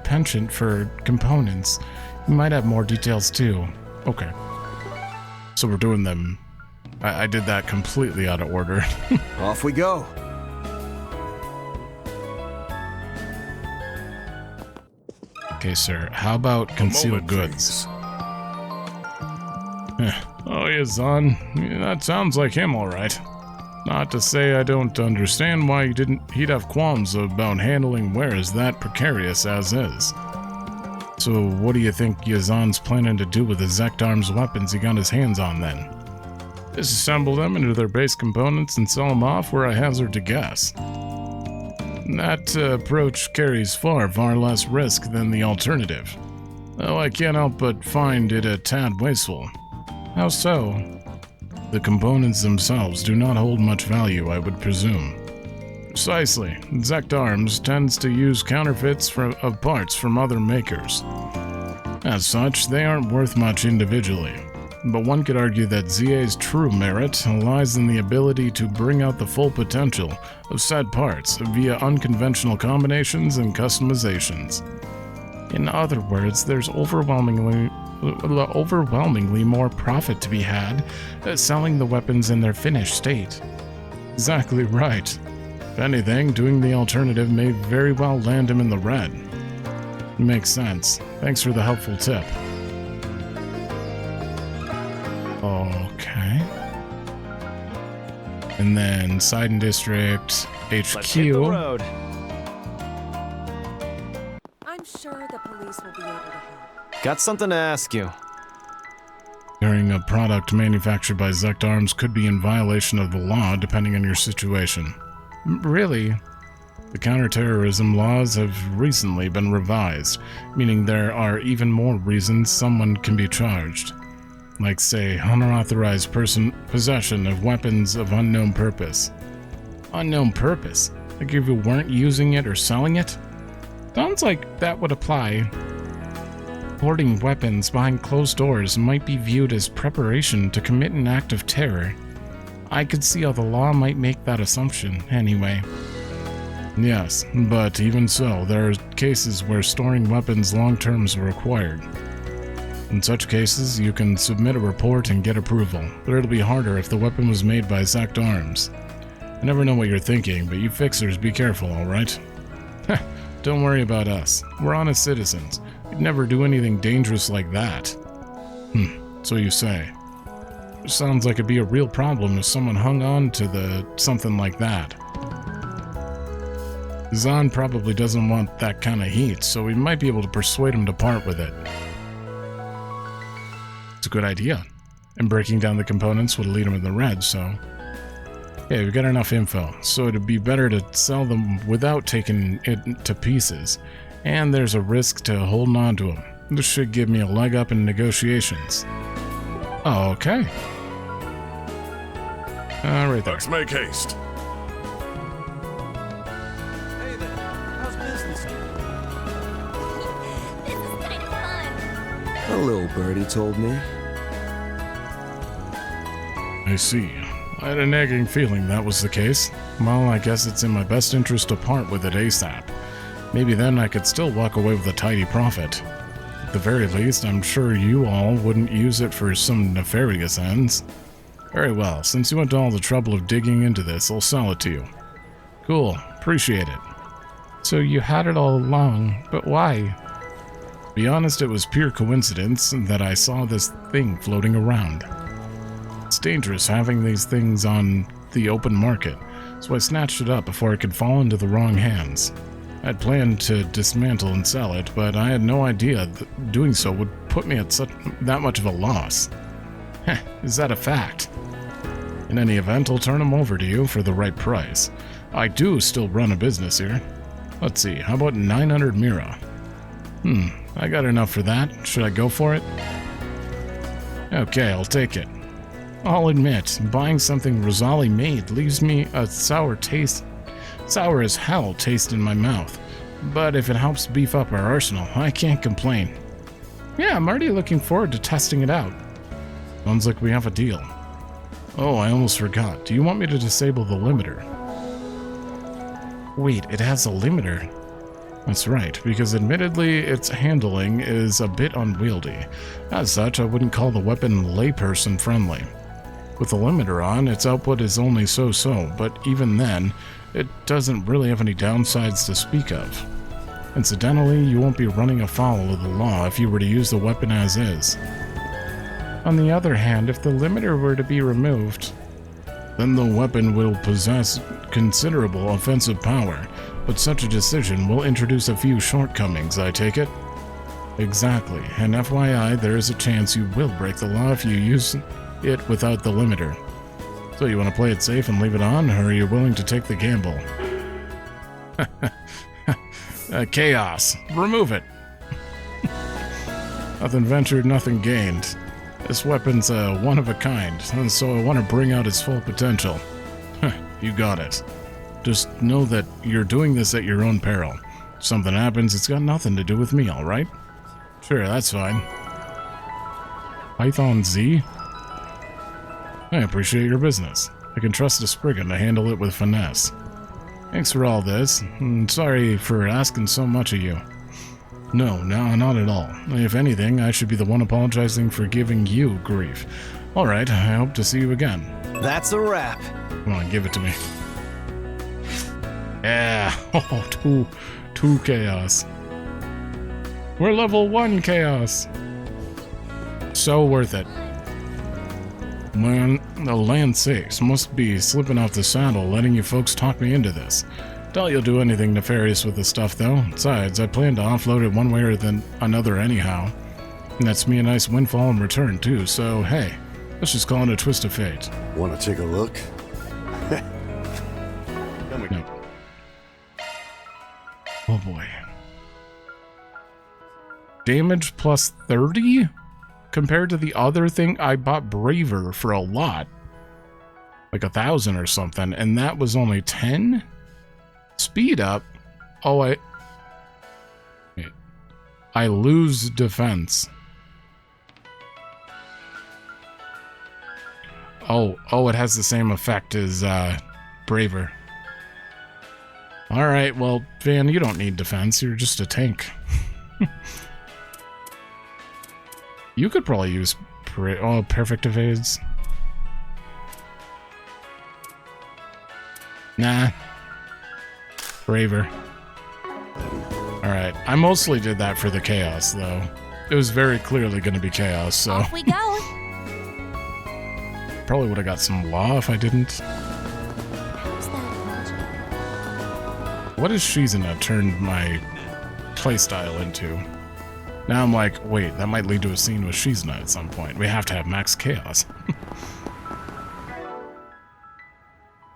penchant for components. He might have more details too. Okay. So we're doing them. I did that completely out of order. Off we go. Okay, sir. How about concealed goods? Oh, Yazan. That sounds like him, all right. Not to say I don't understand why he'd have qualms about handling wares that precarious as is. So what do you think Yazan's planning to do with the Zecht Arms weapons he got his hands on then? Disassemble them into their base components and sell them off where I hazard to guess. That approach carries far less risk than the alternative. Though I can't help but find it a tad wasteful. How so? The components themselves do not hold much value, I would presume. Precisely. Zecht Arms tends to use counterfeits of parts from other makers. As such, they aren't worth much individually. But one could argue that ZA's true merit lies in the ability to bring out the full potential of said parts via unconventional combinations and customizations. In other words, there's overwhelmingly more profit to be had selling the weapons in their finished state. Exactly right. If anything, doing the alternative may very well land him in the red. Makes sense. Thanks for the helpful tip. Okay. And then Seiden District HQ. Let's hit the road. I'm sure the police will be able to help. Got something to ask you. Carrying a product manufactured by Zecht Arms could be in violation of the law depending on your situation. Really? The counterterrorism laws have recently been revised, meaning there are even more reasons someone can be charged. Like, say, unauthorized possession of weapons of unknown purpose. Unknown purpose? Like if you weren't using it or selling it? Sounds like that would apply. Hoarding weapons behind closed doors might be viewed as preparation to commit an act of terror. I could see how the law might make that assumption, anyway. Yes, but even so, there are cases where storing weapons long-term is required. In such cases, you can submit a report and get approval, but it'll be harder if the weapon was made by Zecht Arms. I never know what you're thinking, but you fixers be careful, alright? Don't worry about us. We're honest citizens. We'd never do anything dangerous like that. So you say. Sounds like it'd be a real problem if someone hung on to something like that. Zahn probably doesn't want that kind of heat, so we might be able to persuade him to part with it. It's a good idea. And breaking down the components would lead him in the red, so... Yeah, we've got enough info, so it'd be better to sell them without taking it to pieces. And there's a risk to holding on to them. This should give me a leg up in negotiations. Oh, okay. Right there. Let's make haste. Hey there, how's business? This is kind of fun. A little birdie told me. I see. I had a nagging feeling that was the case. Well, I guess it's in my best interest to part with it ASAP. Maybe then I could still walk away with a tidy profit. At the very least, I'm sure you all wouldn't use it for some nefarious ends. Very well, since you went to all the trouble of digging into this, I'll sell it to you. Cool, appreciate it. So you had it all along, but why? To be honest, it was pure coincidence that I saw this thing floating around. It's dangerous having these things on the open market, so I snatched it up before it could fall into the wrong hands. I'd planned to dismantle and sell it, but I had no idea that doing so would put me at that much of a loss. Heh, is that a fact? In any event, I'll turn them over to you for the right price. I do still run a business here. Let's see, how about 900 Mira? I got enough for that. Should I go for it? Okay, I'll take it. I'll admit, buying something Rosali made leaves me a sour as hell taste in my mouth. But if it helps beef up our arsenal, I can't complain. Yeah, I'm already looking forward to testing it out. Sounds like we have a deal. Oh, I almost forgot. Do you want me to disable the limiter? Wait, it has a limiter? That's right, because admittedly its handling is a bit unwieldy. As such, I wouldn't call the weapon layperson friendly. With the limiter on, its output is only so-so, but even then, it doesn't really have any downsides to speak of. Incidentally, you won't be running afoul of the law if you were to use the weapon as is. On the other hand, if the limiter were to be removed, then the weapon will possess considerable offensive power, but such a decision will introduce a few shortcomings, I take it? Exactly, and FYI, there is a chance you will break the law if you use it without the limiter. So you want to play it safe and leave it on, or are you willing to take the gamble? Chaos. Remove it. Nothing ventured, nothing gained. This weapon's one of a kind, and so I want to bring out its full potential. You got it. Just know that you're doing this at your own peril. If something happens, it's got nothing to do with me, alright? Sure, that's fine. Python Z? I appreciate your business. I can trust a Spriggan to handle it with finesse. Thanks for all this, and sorry for asking so much of you. No, not at all. If anything, I should be the one apologizing for giving you grief. Alright, I hope to see you again. That's a wrap. Come on, give it to me. Yeah, oh, two chaos. We're level 1 chaos. So worth it. Man, the land sakes, must be slipping off the saddle letting you folks talk me into this. Doubt you'll do anything nefarious with the stuff though. Besides, I plan to offload it one way or another anyhow. And that's me a nice windfall in return too, so hey, let's just call it a twist of fate. Want to take a look? No. Oh boy. Damage plus 30? Compared to the other thing, I bought Braver for a lot. Like 1,000 or something, and that was only 10? Speed up? Oh, I lose defense. Oh, it has the same effect as Braver. Alright, well, Van, you don't need defense. You're just a tank. You could probably use perfect evades. Nah. Braver. Alright, I mostly did that for the chaos, though. It was very clearly going to be chaos, so... Off we go! Probably would have got some law if I didn't. What is Shizuna turned my playstyle into? Now I'm like, wait, that might lead to a scene with Shizuna at some point. We have to have max chaos.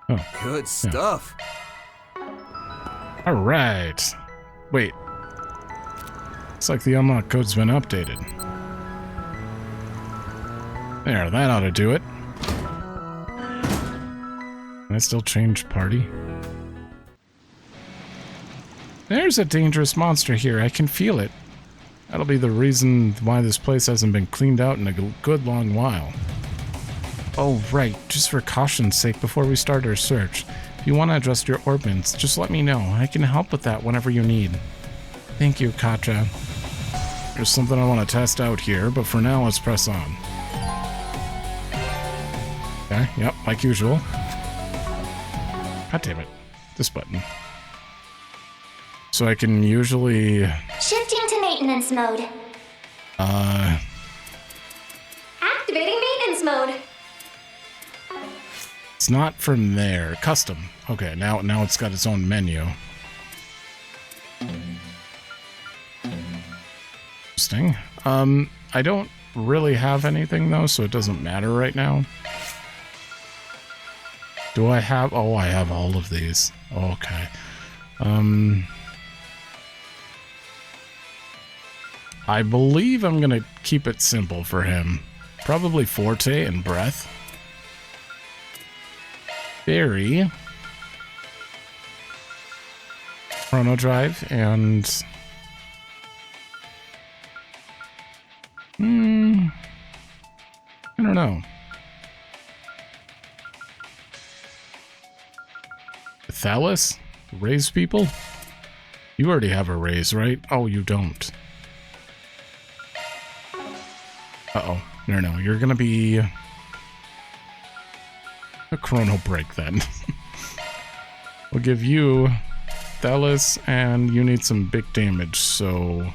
Oh, good stuff. Yeah. All right. Wait. Looks like the unlock code's been updated. There, that ought to do it. Can I still change party? There's a dangerous monster here. I can feel it. That'll be the reason why this place hasn't been cleaned out in a good long while. Oh, right. Just for caution's sake, before we start our search, if you want to adjust your orbits, just let me know. I can help with that whenever you need. Thank you, Katja. There's something I want to test out here, but for now, let's press on. Okay, yep, like usual. God damn it. This button. So I can usually... Shifting to maintenance mode. Activating maintenance mode. It's not from there. Custom. Okay, now it's got its own menu. Interesting. I don't really have anything though, so it doesn't matter right now. Do I have... Oh, I have all of these. Okay. I believe I'm gonna keep it simple for him. Probably Forte and Breath. Feri. Chrono Drive and... I don't know. Thalys? Raise people? You already have a raise, right? Oh, you don't. Uh-oh. No. You're gonna be... a Chrono Break, then. We'll give you Thalys, and you need some big damage, so...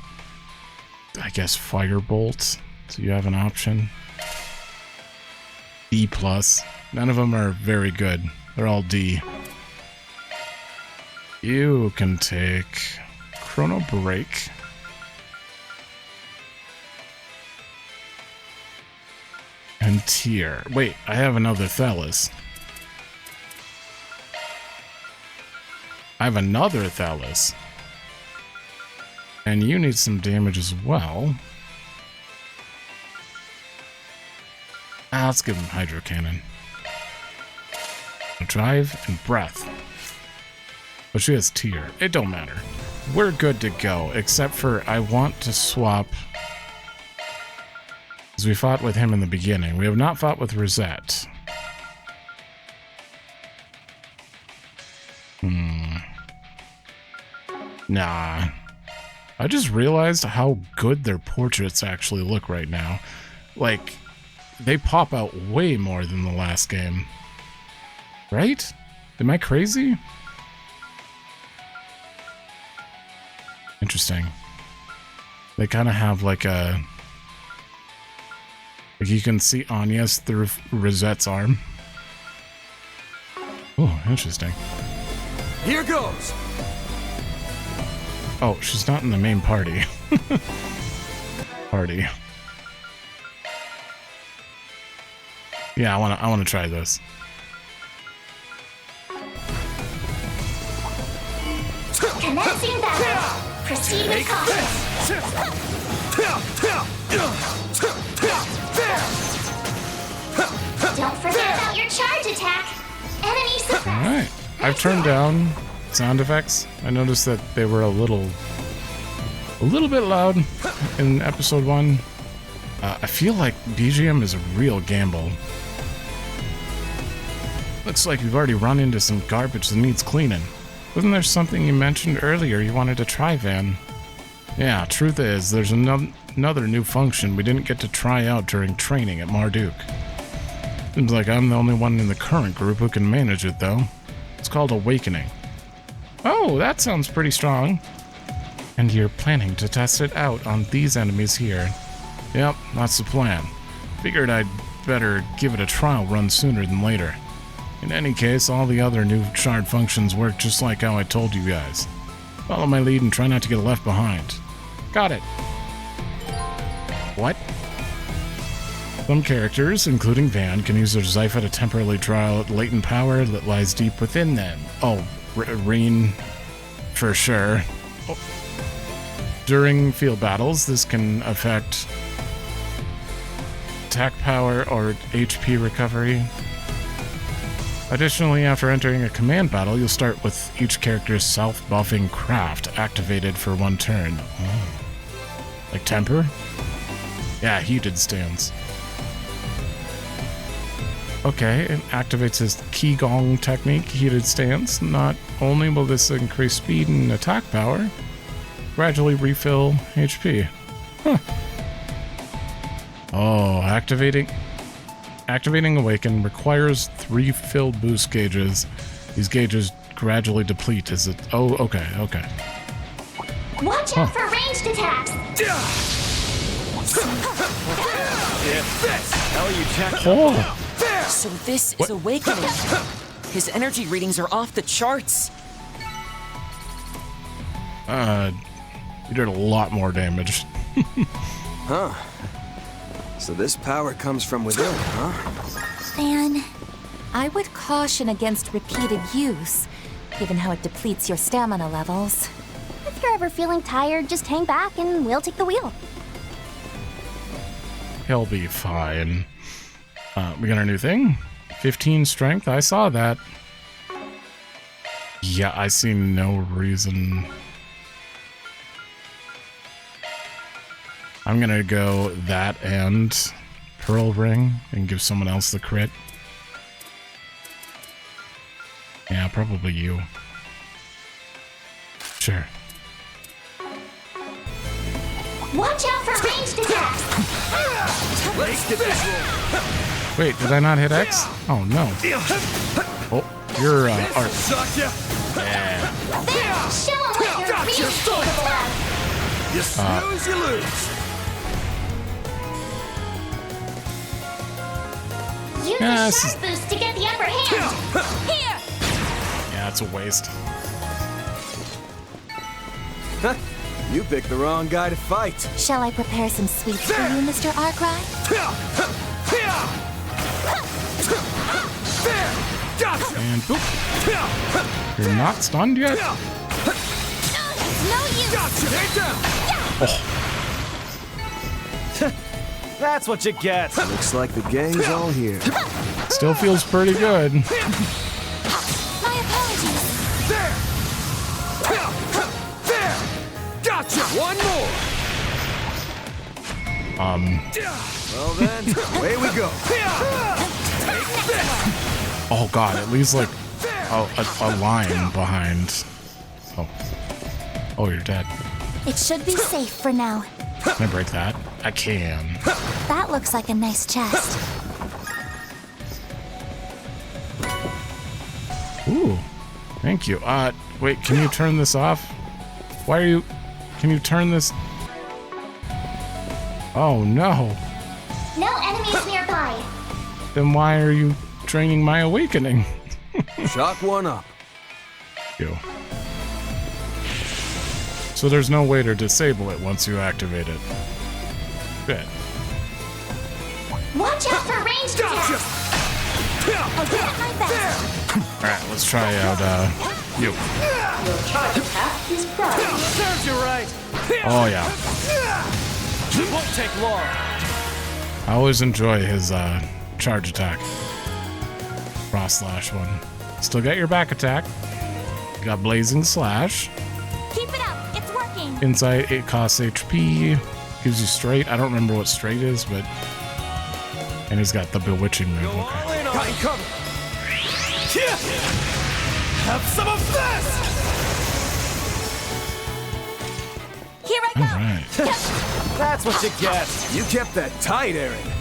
I guess Firebolt. So you have an option. D+. None of them are very good. They're all D. You can take Chrono Break. And Tier. Wait, I have another Thalys. I have another Thalys. And you need some damage as well. Let's give him Hydro Cannon. Drive and Breath. But she has Tier. It don't matter. We're good to go, except for I want to swap... Because we fought with him in the beginning. We have not fought with Rosette. Nah. I just realized how good their portraits actually look right now. Like, they pop out way more than the last game. Right? Am I crazy? Interesting. They kind of have like a... Like you can see Anya's through Rosette's arm. Oh, interesting. Here goes! Oh, she's not in the main party. Yeah, I wanna try this. Commencing battle. Proceed with caution. Don't forget about your charge attack. Enemy suppressed. Alright. I've turned down sound effects. I noticed that they were a little bit loud in episode 1. I feel like BGM is a real gamble. Looks like you've already run into some garbage that needs cleaning. Wasn't there something you mentioned earlier you wanted to try, Van? Yeah, truth is, there's another new function we didn't get to try out during training at Marduk. Seems like I'm the only one in the current group who can manage it, though. It's called Awakening. Oh, that sounds pretty strong. And you're planning to test it out on these enemies here. Yep, that's the plan. Figured I'd better give it a trial run sooner than later. In any case, all the other new shard functions work just like how I told you guys. Follow my lead and try not to get left behind. Got it. What? Some characters, including Van, can use their Zypha to temporarily draw out latent power that lies deep within them. Oh, Rean, for sure. Oh. During field battles, this can affect attack power or HP recovery. Additionally, after entering a command battle, you'll start with each character's self-buffing craft activated for 1 turn. Oh. Like Temper? Yeah, heated stance. Okay, it activates his Qigong technique, heated stance. Not only will this increase speed and attack power, gradually refill HP. Huh. Oh, activating Awaken requires 3 filled boost gauges. These gauges gradually deplete as it... Oh, okay. Watch out for ranged attacks! So this is Awakening. His energy readings are off the charts. You did a lot more damage. Huh. So this power comes from within, huh? Van, I would caution against repeated use, given how it depletes your stamina levels. If you're ever feeling tired, just hang back and we'll take the wheel. He'll be fine. We got our new thing. 15 strength. I saw that. Yeah, I see no reason. I'm gonna go that and Pearl Ring and give someone else the crit. Yeah, probably you. Sure. Watch out for ranged attacks! Wait, did I not hit X? Oh no. Oh, you're Art. Yeah. There, show 'em what you're really capable of! You snooze, you lose. Use the shard boost to get the upper hand! Here! Yeah, it's a waste. You picked the wrong guy to fight. Shall I prepare some sweets for you, Mr. Arkride? And boop. You're not stunned yet? No use! Oh. That's what you get. Looks like the gang's all here. Still feels pretty good. My apologies. There! Gotcha! One more! Well then, away we go. Oh god, at least like a line behind. Oh, you're dead. It should be safe for now. Can I break that? I can. That looks like a nice chest. Ooh, thank you. Wait, can you turn this off? Why are you... Can you turn this... Oh, no. No enemies nearby. Then why are you draining my awakening? Shock one up. You. So there's no way to disable it once you activate it. Good. Watch out for ranged attacks! I'll get my best. Alright, let's try out, you. Your charge attack is prime. Serves you right. Oh yeah. Won't take long. I always enjoy his charge attack. Frost slash one. Still got your back attack. Got blazing slash. Keep it up. It's working. Insight, it costs HP. Gives you straight. I don't remember what straight is, but. And he's got the bewitching move. Okay. Got you covered. Have some of this. Here I go. All right. That's what you get. You kept that tight, Aaron.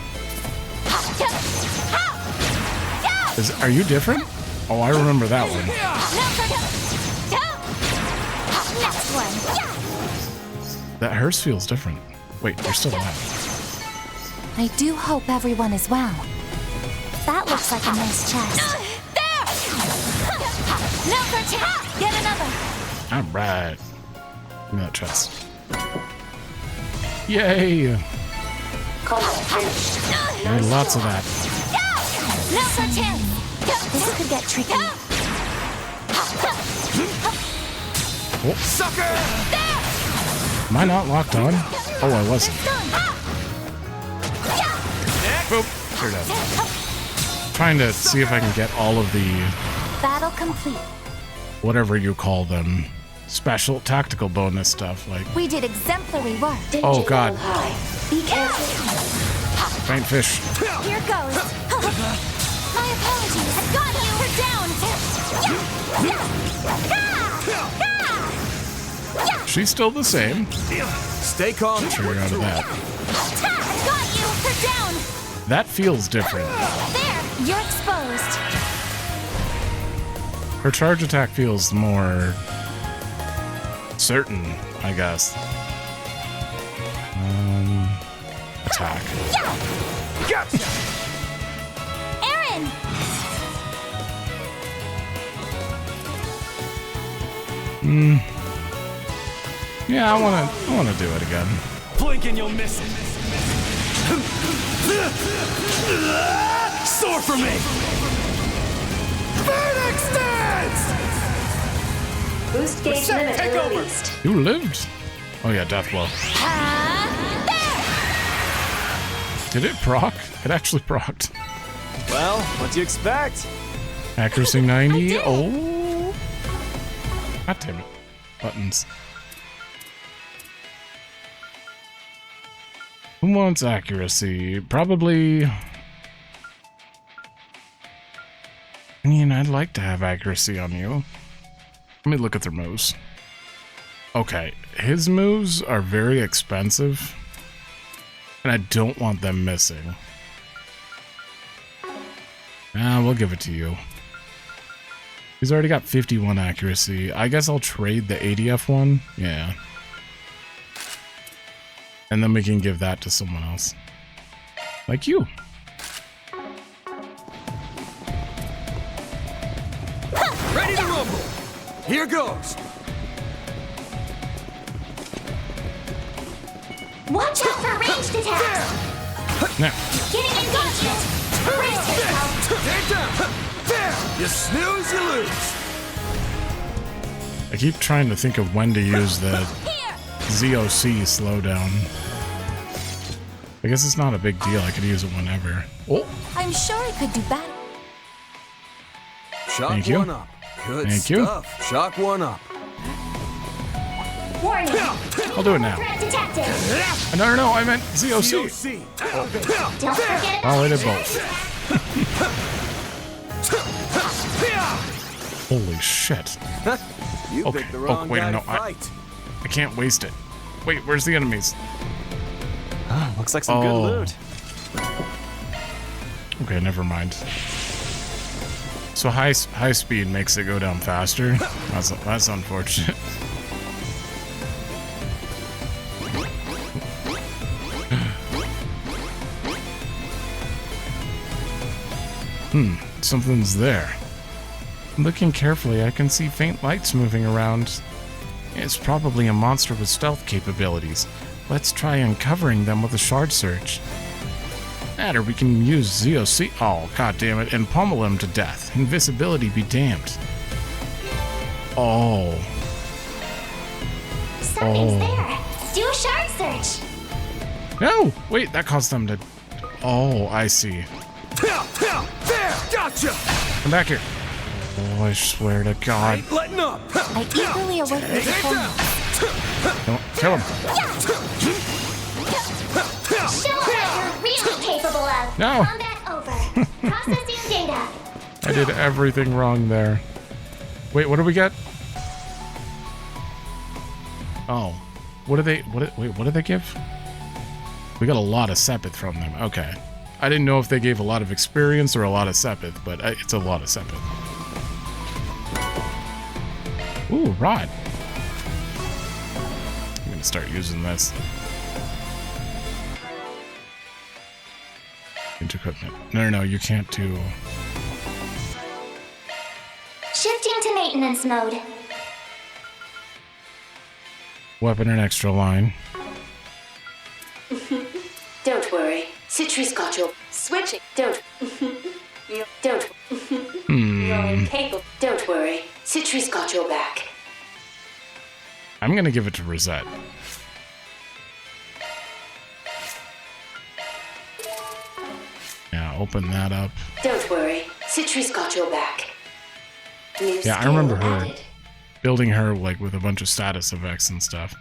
Are you different? Oh, I remember that one. Next one. That hers feels different. Wait, you're still alive. I do hope everyone is well. That looks like a nice chest. There! No, get another. All right. Give me that chest. Yay! There's lots of that. No, this could get tricky. Oh. Sucker! Am I not locked on? Oh, I wasn't. Boop. Here it is. Trying to see if I can get all of the... Battle complete. Whatever you call them. Special tactical bonus stuff, like... We did exemplary work. Oh, God. Be careful. Faint fish. Here goes. My apologies. I've got you. We're down. She's still the same. Stay calm. Sure you're out of that. I've got you. We're down. That feels different. There. You're exposed. Her charge attack feels more... certain, I guess. Attack. Gotcha. Aaron. Yeah, I wanna do it again. Blink and you'll miss it. Soar for me. Phoenix dance. Boost gauge limit released. You lived? Oh yeah, death blow. Did it proc? It actually procced. Well, what do you expect? Accuracy 90. Oh. God damn it. Buttons. Who wants accuracy? Probably... I mean, I'd like to have accuracy on you. Let me look at their moves. Okay, his moves are very expensive. And I don't want them missing. We'll give it to you. He's already got 51 accuracy. I guess I'll trade the ADF one. Yeah. And then we can give that to someone else. Like you. Ready to rumble. Here goes. Watch out for ranged attacks. Now. Getting engagement. Brace yourself. Take down. There. You snooze, you lose. I keep trying to think of when to use the ZOC slowdown. I guess it's not a big deal. I could use it whenever. Oh. I'm sure I could do better. Shock Thank you. one up. Good Thank stuff. You. Shock one up. Warning. I'll do it now. Threat detected. No, I meant ZOC. Don't forget. Oh, I did both. Holy shit. You Okay. picked the wrong Wait, guy no, to fight. I can't waste it. Wait, where's the enemies? Looks like some good loot. Okay, never mind. So high speed makes it go down faster. That's unfortunate. Something's there. Looking carefully, I can see faint lights moving around. It's probably a monster with stealth capabilities. Let's try uncovering them with a shard search. Or we can use ZOC. Oh, god damn it, and pummel him to death. Invisibility be damned. Oh. Something's there. Do a shard search. No! Wait, that caused them to... Oh, I see. There, gotcha. Come back here. Oh, I swear to God. Ain't letting up. I eagerly await your performance. Don't kill him. Show what you're really capable of. No. Combat over. Processing data. I did everything wrong there. Wait, what do we get? Oh. What do they... Wait, what did they give? We got a lot of Sepith from them. Okay. I didn't know if they gave a lot of experience or a lot of Sepith, but it's a lot of Sepith. Ooh, rod. I'm gonna start using this. Into equipment. No, you can't do... Shifting to maintenance mode. Weapon and extra line. Don't worry. Citri's got your switching. Don't. Don't. You're incapable. Don't worry. Citri's got your back. I'm gonna give it to Rosette. Yeah, open that up. Don't worry. Citri's got your back. New Yeah, I remember her building her like with a bunch of status effects and stuff.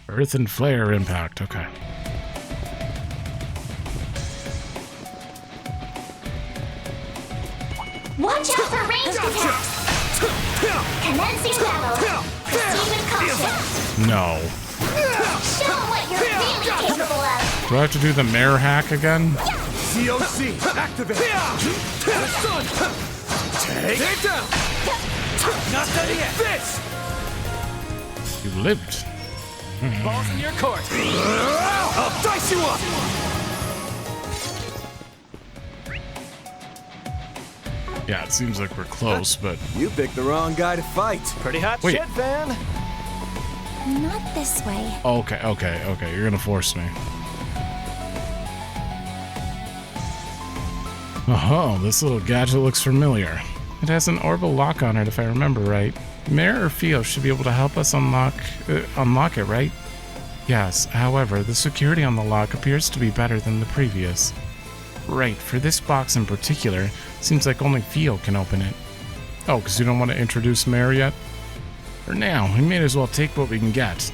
Earth and flare impact. Okay. Watch out for ranged attacks. Commencing battle. Proceed with caution. No. Show what you're really capable of. Do I have to do the mare hack again? COC, activate. The sun. Take it down. Not done yet. This. You lived. Balls in your court. I'll dice you up. Yeah, it seems like we're close, but... You picked the wrong guy to fight. Pretty hot Wait. shit, Van. Not this way. Okay. You're gonna force me. Oh, this little gadget looks familiar. It has an orbital lock on it, if I remember right. Mare or Fio should be able to help us unlock it, right? Yes, however, the security on the lock appears to be better than the previous. Right, for this box in particular, seems like only Fio can open it. Oh, because you don't want to introduce Mare yet? For now, we may as well take what we can get.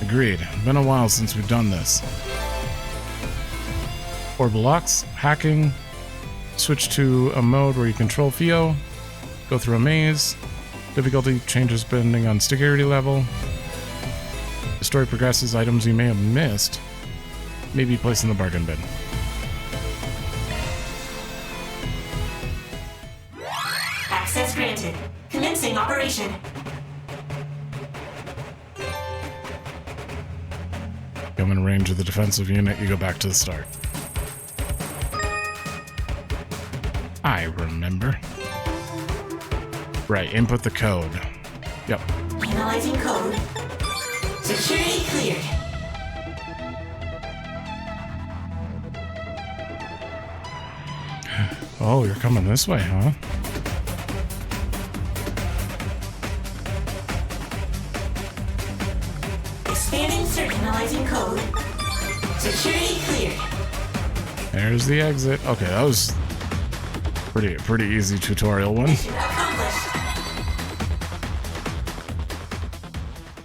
Agreed. Been a while since we've done this. Orbital locks, hacking, switch to a mode where you control Fio, go through a maze, difficulty changes depending on security level. The story progresses, items you may have missed may be placed in the bargain bin. Access granted. Commencing operation. Come in range of the defensive unit, you go back to the start. I remember. Right, input the code. Yep. Analyzing code. Security cleared. Oh, you're coming this way, huh? Expanding search. Analyzing code. Security cleared. There's the exit. Okay, that was pretty easy tutorial one.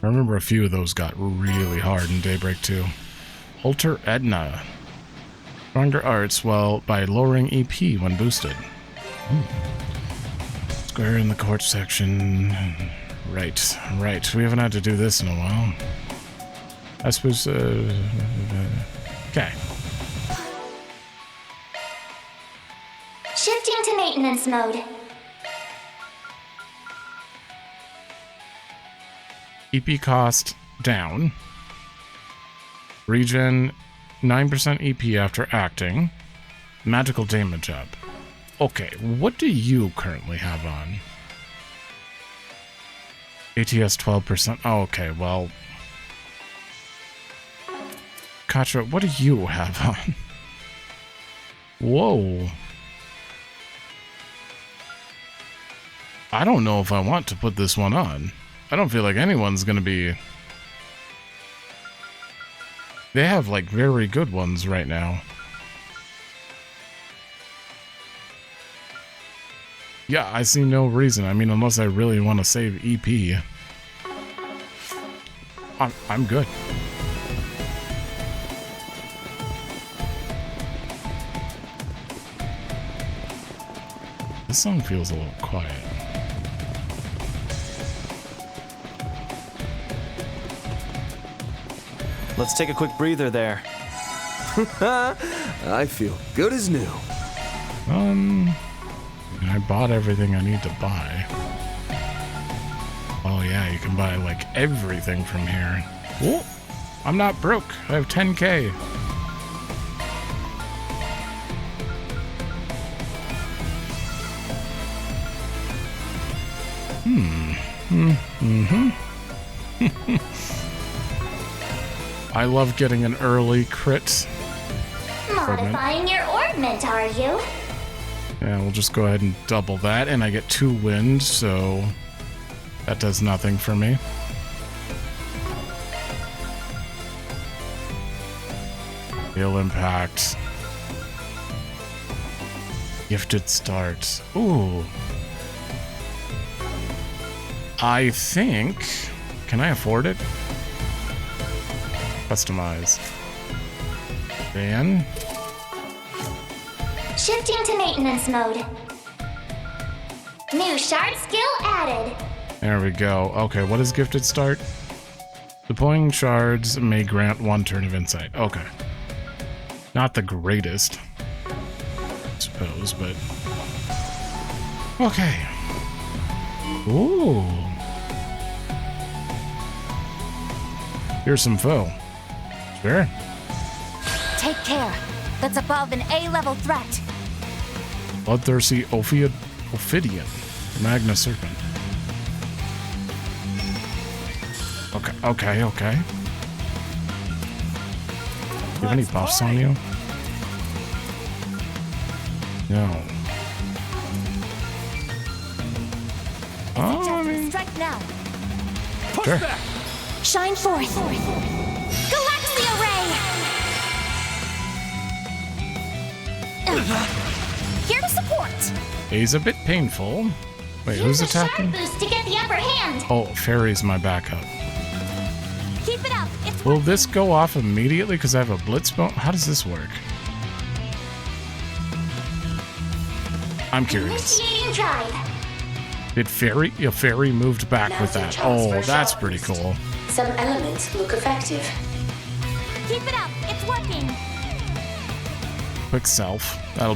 I remember a few of those got really hard in Daybreak 2. Alter Edna. Stronger arts while by lowering EP when boosted. Square in the court section. Right. We haven't had to do this in a while. I suppose, okay. Shifting to maintenance mode. EP cost down. Regen 9% EP after acting. Magical damage up. Okay, what do you currently have on? ATS 12%. Oh, okay, well... Katra, what do you have on? Whoa. I don't know if I want to put this one on. I don't feel like anyone's gonna be... They have, like, very good ones right now. Yeah, I see no reason. I mean, unless I really want to save EP. I'm good. This song feels a little quiet. Let's take a quick breather there. I feel good as new. I bought everything I need to buy. Oh yeah, you can buy like everything from here. Whoa. I'm not broke. I have 10K. I love getting an early crit. Modifying your orbment, are you? Yeah, we'll just go ahead and double that, and I get 2 wind, so that does nothing for me. Heal impact. Gifted start. Ooh. I think... Can I afford it? Customize. Van. Shifting to maintenance mode. New shard skill added. There we go. Okay, what is gifted start? Deploying shards may grant 1 turn of insight. Okay. Not the greatest, I suppose, but... Okay. Ooh. Here's some foe. Sure. Take care. That's above an A-level threat. Bloodthirsty Ophidian. Magna Serpent. Okay. Do you have any buffs on you? No. Oh, I mean... Strike now. Sure. Shine forth. Galaxia Ray! Here to support. He's a bit painful. Wait, who's attacking? Boost to get the upper hand. Oh, Feri's my backup. Keep it up. It's Will this go off immediately because I have a blitz bone? How does this work? I'm curious. Initiating drive. Did Feri? Yeah, Feri moved back with that. Oh, that's pretty cool. Some elements look effective. Keep it up. It's working. Quick self. That'll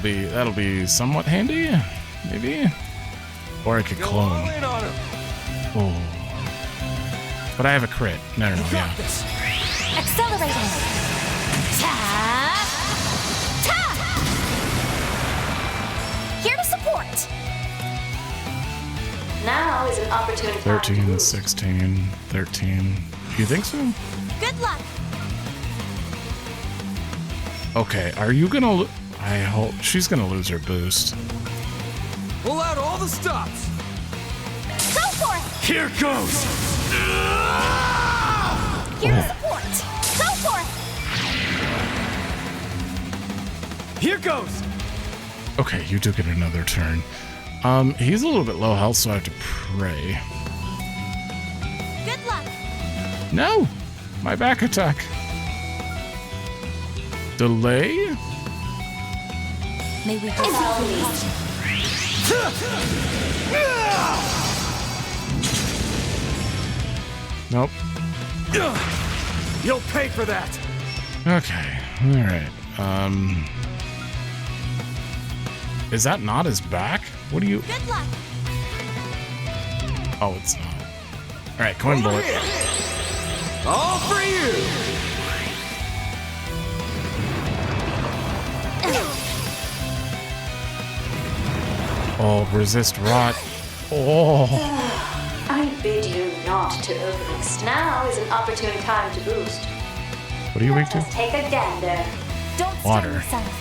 be somewhat handy, maybe. Or I could clone. Oh. But I have a crit. No, yeah. Accelerating. Tap. Tap. Here to support. Now is an opportune time. 13, 16, 13. You think so? Good luck. Okay, are you gonna... I hope... She's gonna lose her boost. Pull out all the stops. Go for it. Here goes. Here to support. Go for it. Here goes. Okay, you do get another turn. He's a little bit low health, so I have to pray. Good luck. No! My back attack. Delay? May we go. Nope. You'll pay for that. Okay, alright. Is that not his back? What do you... Good luck. Oh, it's not. Alright, coin bullet. All for you. Oh, resist rot. Oh. I bid you not to overextend. Now is an opportune time to boost. What are you weak to? Let's take a gander. Don't Water. strain yourself.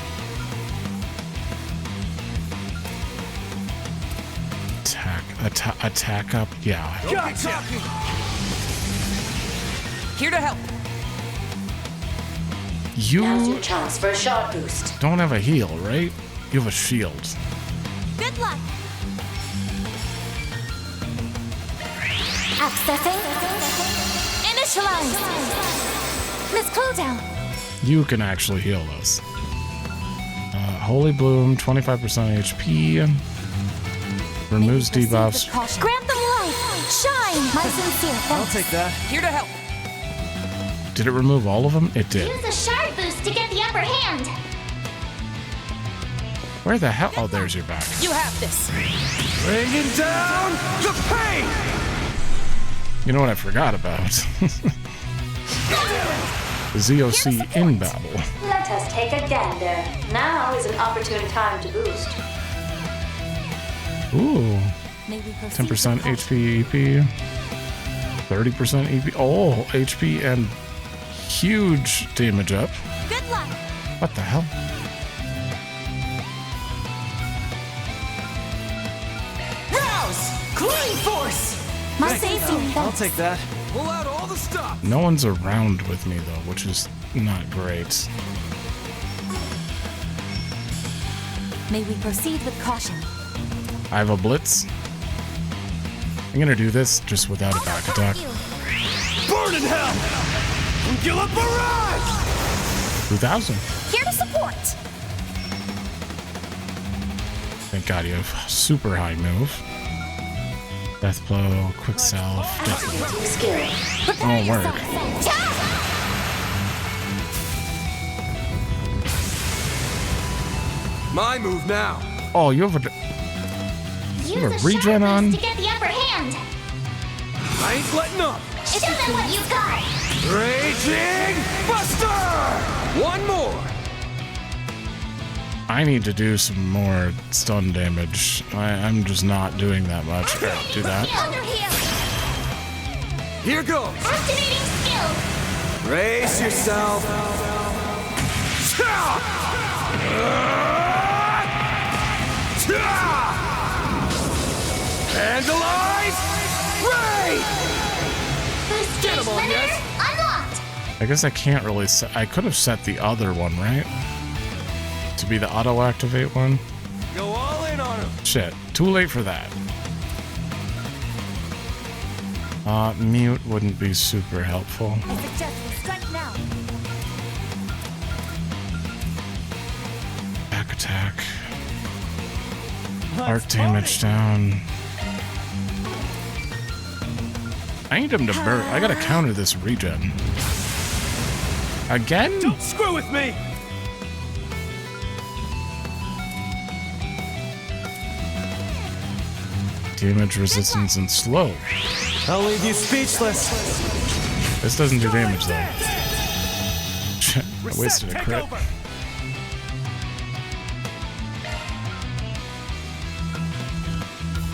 Attack. Attack up? Yeah. Gotcha. Here to help. Now's You your chance for a shot boost. don't have a heal, right? You have a shield. Good luck. Accessing. Initialize. Miss Cooldown. You can actually heal us. Holy Bloom, 25% HP. Removes debuffs. Grant them life. Shine. My sincere thanks. I'll take that. Here to help. Did it remove all of them? It did. Use a shard boost to get the upper hand. Where the hell? Oh, there's your back. You have this. Bringing down the pain. You know what I forgot about? ZOC in battle. Let us take a gander. Now is an opportune time to boost. Ooh. 10% HP EP. 30% EP. Oh, HP and huge damage up. Good luck. What the hell? Rouse! Clean force! My safety. I'll take that. Pull out all the stuff. No one's around with me though, which is not great. May we proceed with caution. I have a blitz. I'm gonna do this just without a back attack. Burn in hell! Anguilla barrage! 2000. Here to support. Thank God you have super high move. Death blow, quick self. Won't work. My move now. Oh, you have a regen on? To get the upper hand. I ain't letting up. Show them what you've got. Raging Buster! One more. I need to do some more stun damage. I'm just not doing that much. Here, do that. Here goes. Activating skill. Brace yourself. Vandalize! Ray! Get him on, yes! Unlocked. I guess I can't really set. I could have set the other one, right? To be the auto activate one. Go all in on him. Shit, too late for that. Mute wouldn't be super helpful. I suggest we strike now. Back attack. Arc damage down. I need him to burn. I gotta counter this regen. Again? Don't screw with me! Damage resistance and slow. I'll leave you speechless. This doesn't do damage though. Shit, I wasted a crit.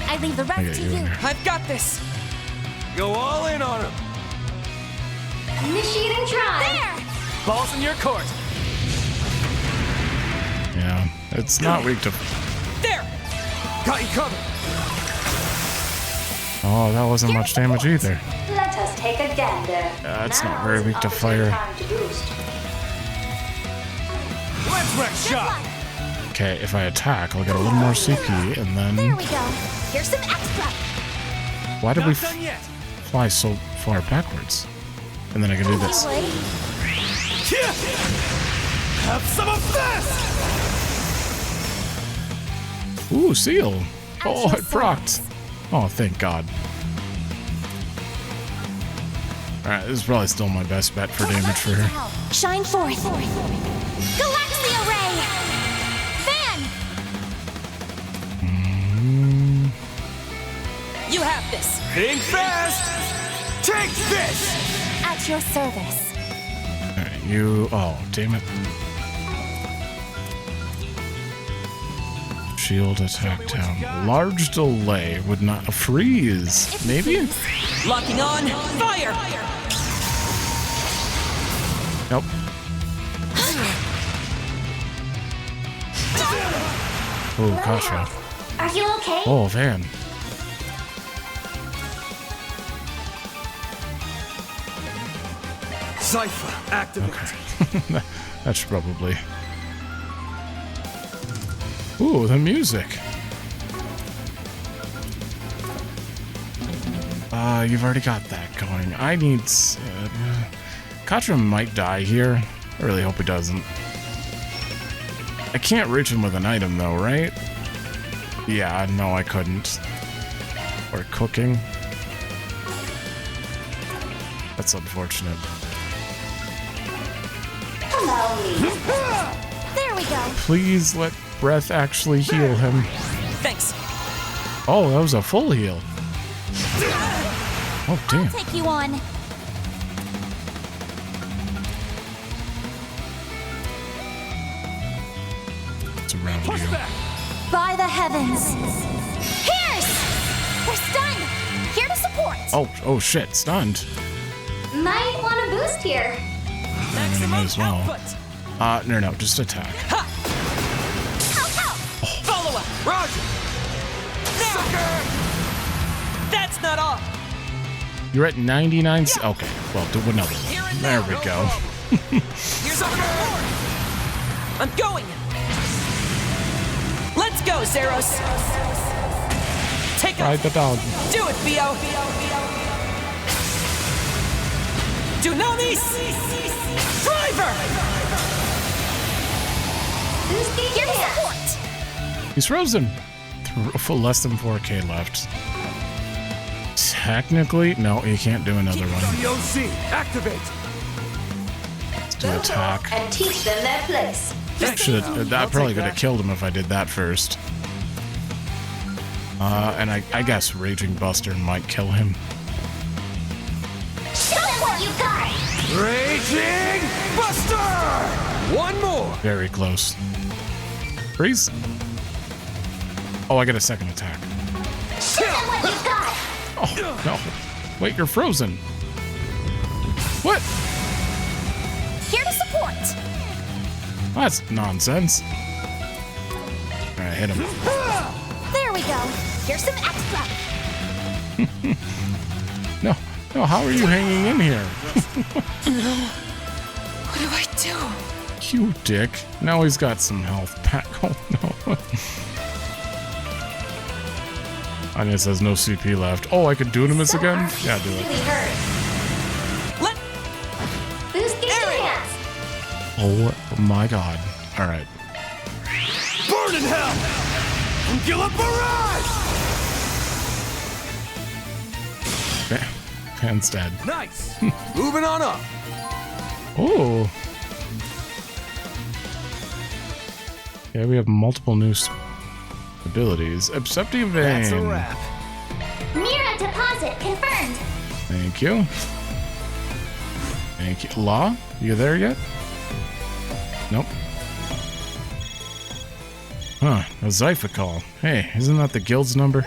I leave the rest to you. I've got this. Go all in on him. Initiating try. There! Balls in your court. Yeah, it's not weak to. There! Got you covered. Oh, that wasn't much damage either. Let us take a gander. It's not Now very is weak an to opportune fire. time to boost. Let's wreck shot. Okay, if I attack, I'll get a little more CP, and There then. we go. Here's some extra. Why did we Not done yet. fly so far backwards? And then I can do this. Yeah. Have some of this. Ooh, seal. Oh, it procced. Oh, thank God. Alright, this is probably still my best bet for damage for her. Shine forth. Galaxia Ray. Fan. You have this. Think fast. Take this. At your service. Alright, you. Oh, damn it. Shield attack down. Large delay would not. Freeze. Maybe? Locking on. Fire! Nope. Hello Oh, Kasha. there. Are you okay? Oh, Van. Cypher, activate. Okay. That should probably... Ooh, the music. You've already got that going. I need... Katra might die here. I really hope he doesn't. I can't reach him with an item, though, right? Yeah, no, I couldn't. Or cooking. That's unfortunate. There we go. Please let breath actually heal him. Thanks. Oh, that was a full heal. Oh, damn. I'll take you on. It's around you. By the heavens. Pierce! We're stunned. Here to support. Oh shit, stunned. Might want a boost here. I mean, I might as well. No, just attack. Follow up. Roger. Sucker! That's not all. You're at 99. Okay, well, do another one. There we go. Here's our reward. I'm going. Let's go, Zeros. Take Ride the dog. Do it, Theo. Dunamis! Driver! Here's support. He's frozen. For less than 4K left. Technically, no, you can't do another one. WOC, activate. Let's do attack. And teach them their place. That probably could have killed him if I did that first. And I guess Raging Buster might kill him. Show them what you got! Raging Buster! One more! Very close. Freeze. Oh, I get a second attack. Show them what you got! Oh, no. Wait, you're frozen. What? Here to support. That's nonsense. Alright, hit him. There we go. Here's some extra. No, how are you hanging in here? What do I do? You dick. Now he's got some health back. Oh, no. Anya says no CP left. Oh, I could Dunamis again? Yeah, do it. Boost your hands! Oh my god. Alright. Burn in hell! Gila Barrage! Pan's dead. Nice! Moving on up. Oh. Yeah, we have multiple new abilities. Obseptive Vein. That's a wrap. Mira deposit confirmed. Thank you. Thank you. Law, you there yet? Nope. Huh, a Zypha call. Hey, isn't that the guild's number?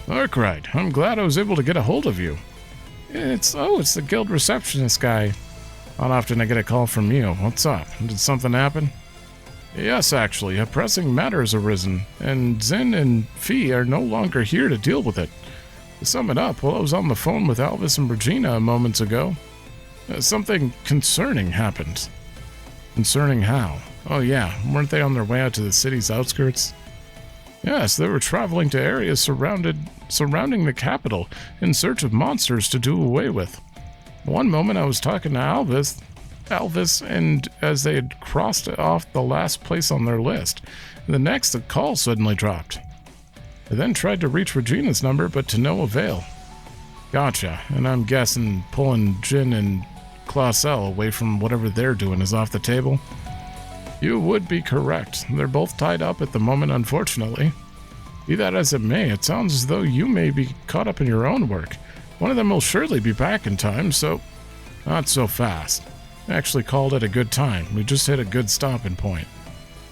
Arkride, I'm glad I was able to get a hold of you. It's the guild receptionist guy. Not often I get a call from you. What's up? Did something happen? Yes, actually, a pressing matter has arisen, and Zin and Fee are no longer here to deal with it. To sum it up, while I was on the phone with Alvis and Regina moments ago, something concerning happened. Concerning how? Oh yeah, weren't they on their way out to the city's outskirts? Yes, they were traveling to areas surrounding the capital in search of monsters to do away with. One moment I was talking to Alvis, and as they had crossed off the last place on their list, the next the call suddenly dropped. I then tried to reach Regina's number, but to no avail. Gotcha, and I'm guessing pulling Jin and Clausel away from whatever they're doing is off the table? You would be correct. They're both tied up at the moment, unfortunately. Be that as it may, it sounds as though you may be caught up in your own work. One of them will surely be back in time, so... Not so fast. I actually called it a good time. We just hit a good stopping point.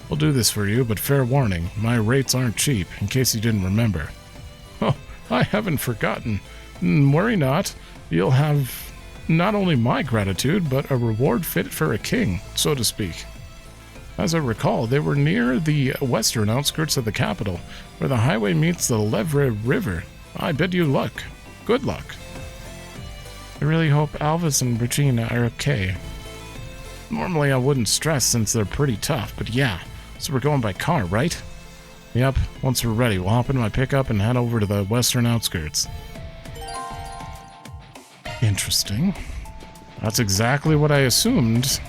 We'll do this for you, but fair warning, my rates aren't cheap, in case you didn't remember. Oh, I haven't forgotten. Worry not. You'll have not only my gratitude, but a reward fit for a king, so to speak. As I recall, they were near the western outskirts of the capital, where the highway meets the Levre River. I bid you luck. Good luck. I really hope Alvis and Regina are okay. Normally I wouldn't stress since they're pretty tough, but yeah. So we're going by car, right? Yep, once we're ready, we'll hop in my pickup and head over to the western outskirts. Interesting. That's exactly what I assumed.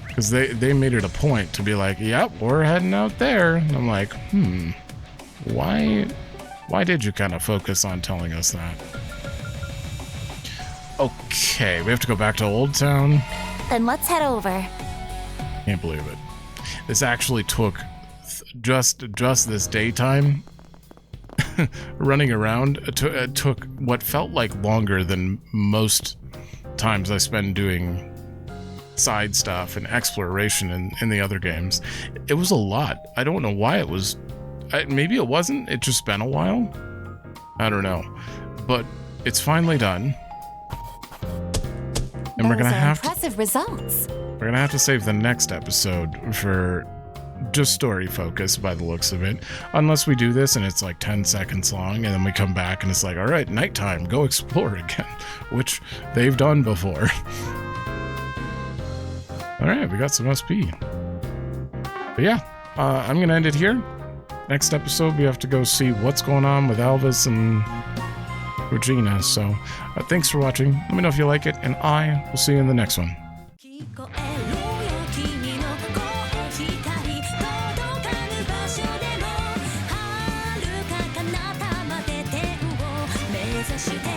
Because they made it a point to be like, yep, we're heading out there. And I'm like, why did you kind of focus on telling us that? Okay, we have to go back to Old Town. Then let's head over. Can't believe it. This actually took just this daytime running around. It took what felt like longer than most times I spend doing side stuff and exploration in the other games. It was a lot. I don't know why it was. Maybe it wasn't. It just been a while. I don't know. But it's finally done. And we're gonna have impressive results. We're gonna have to save the next episode for just story focus by the looks of it. Unless we do this and it's like 10 seconds long and then we come back and it's like, all right, nighttime, go explore again, which they've done before. All right, we got some SP. But yeah, I'm gonna end it here. Next episode, we have to go see what's going on with Alvis and Regina. So thanks for watching. Let me know if you like it, and I will see you in the next one. Shoot.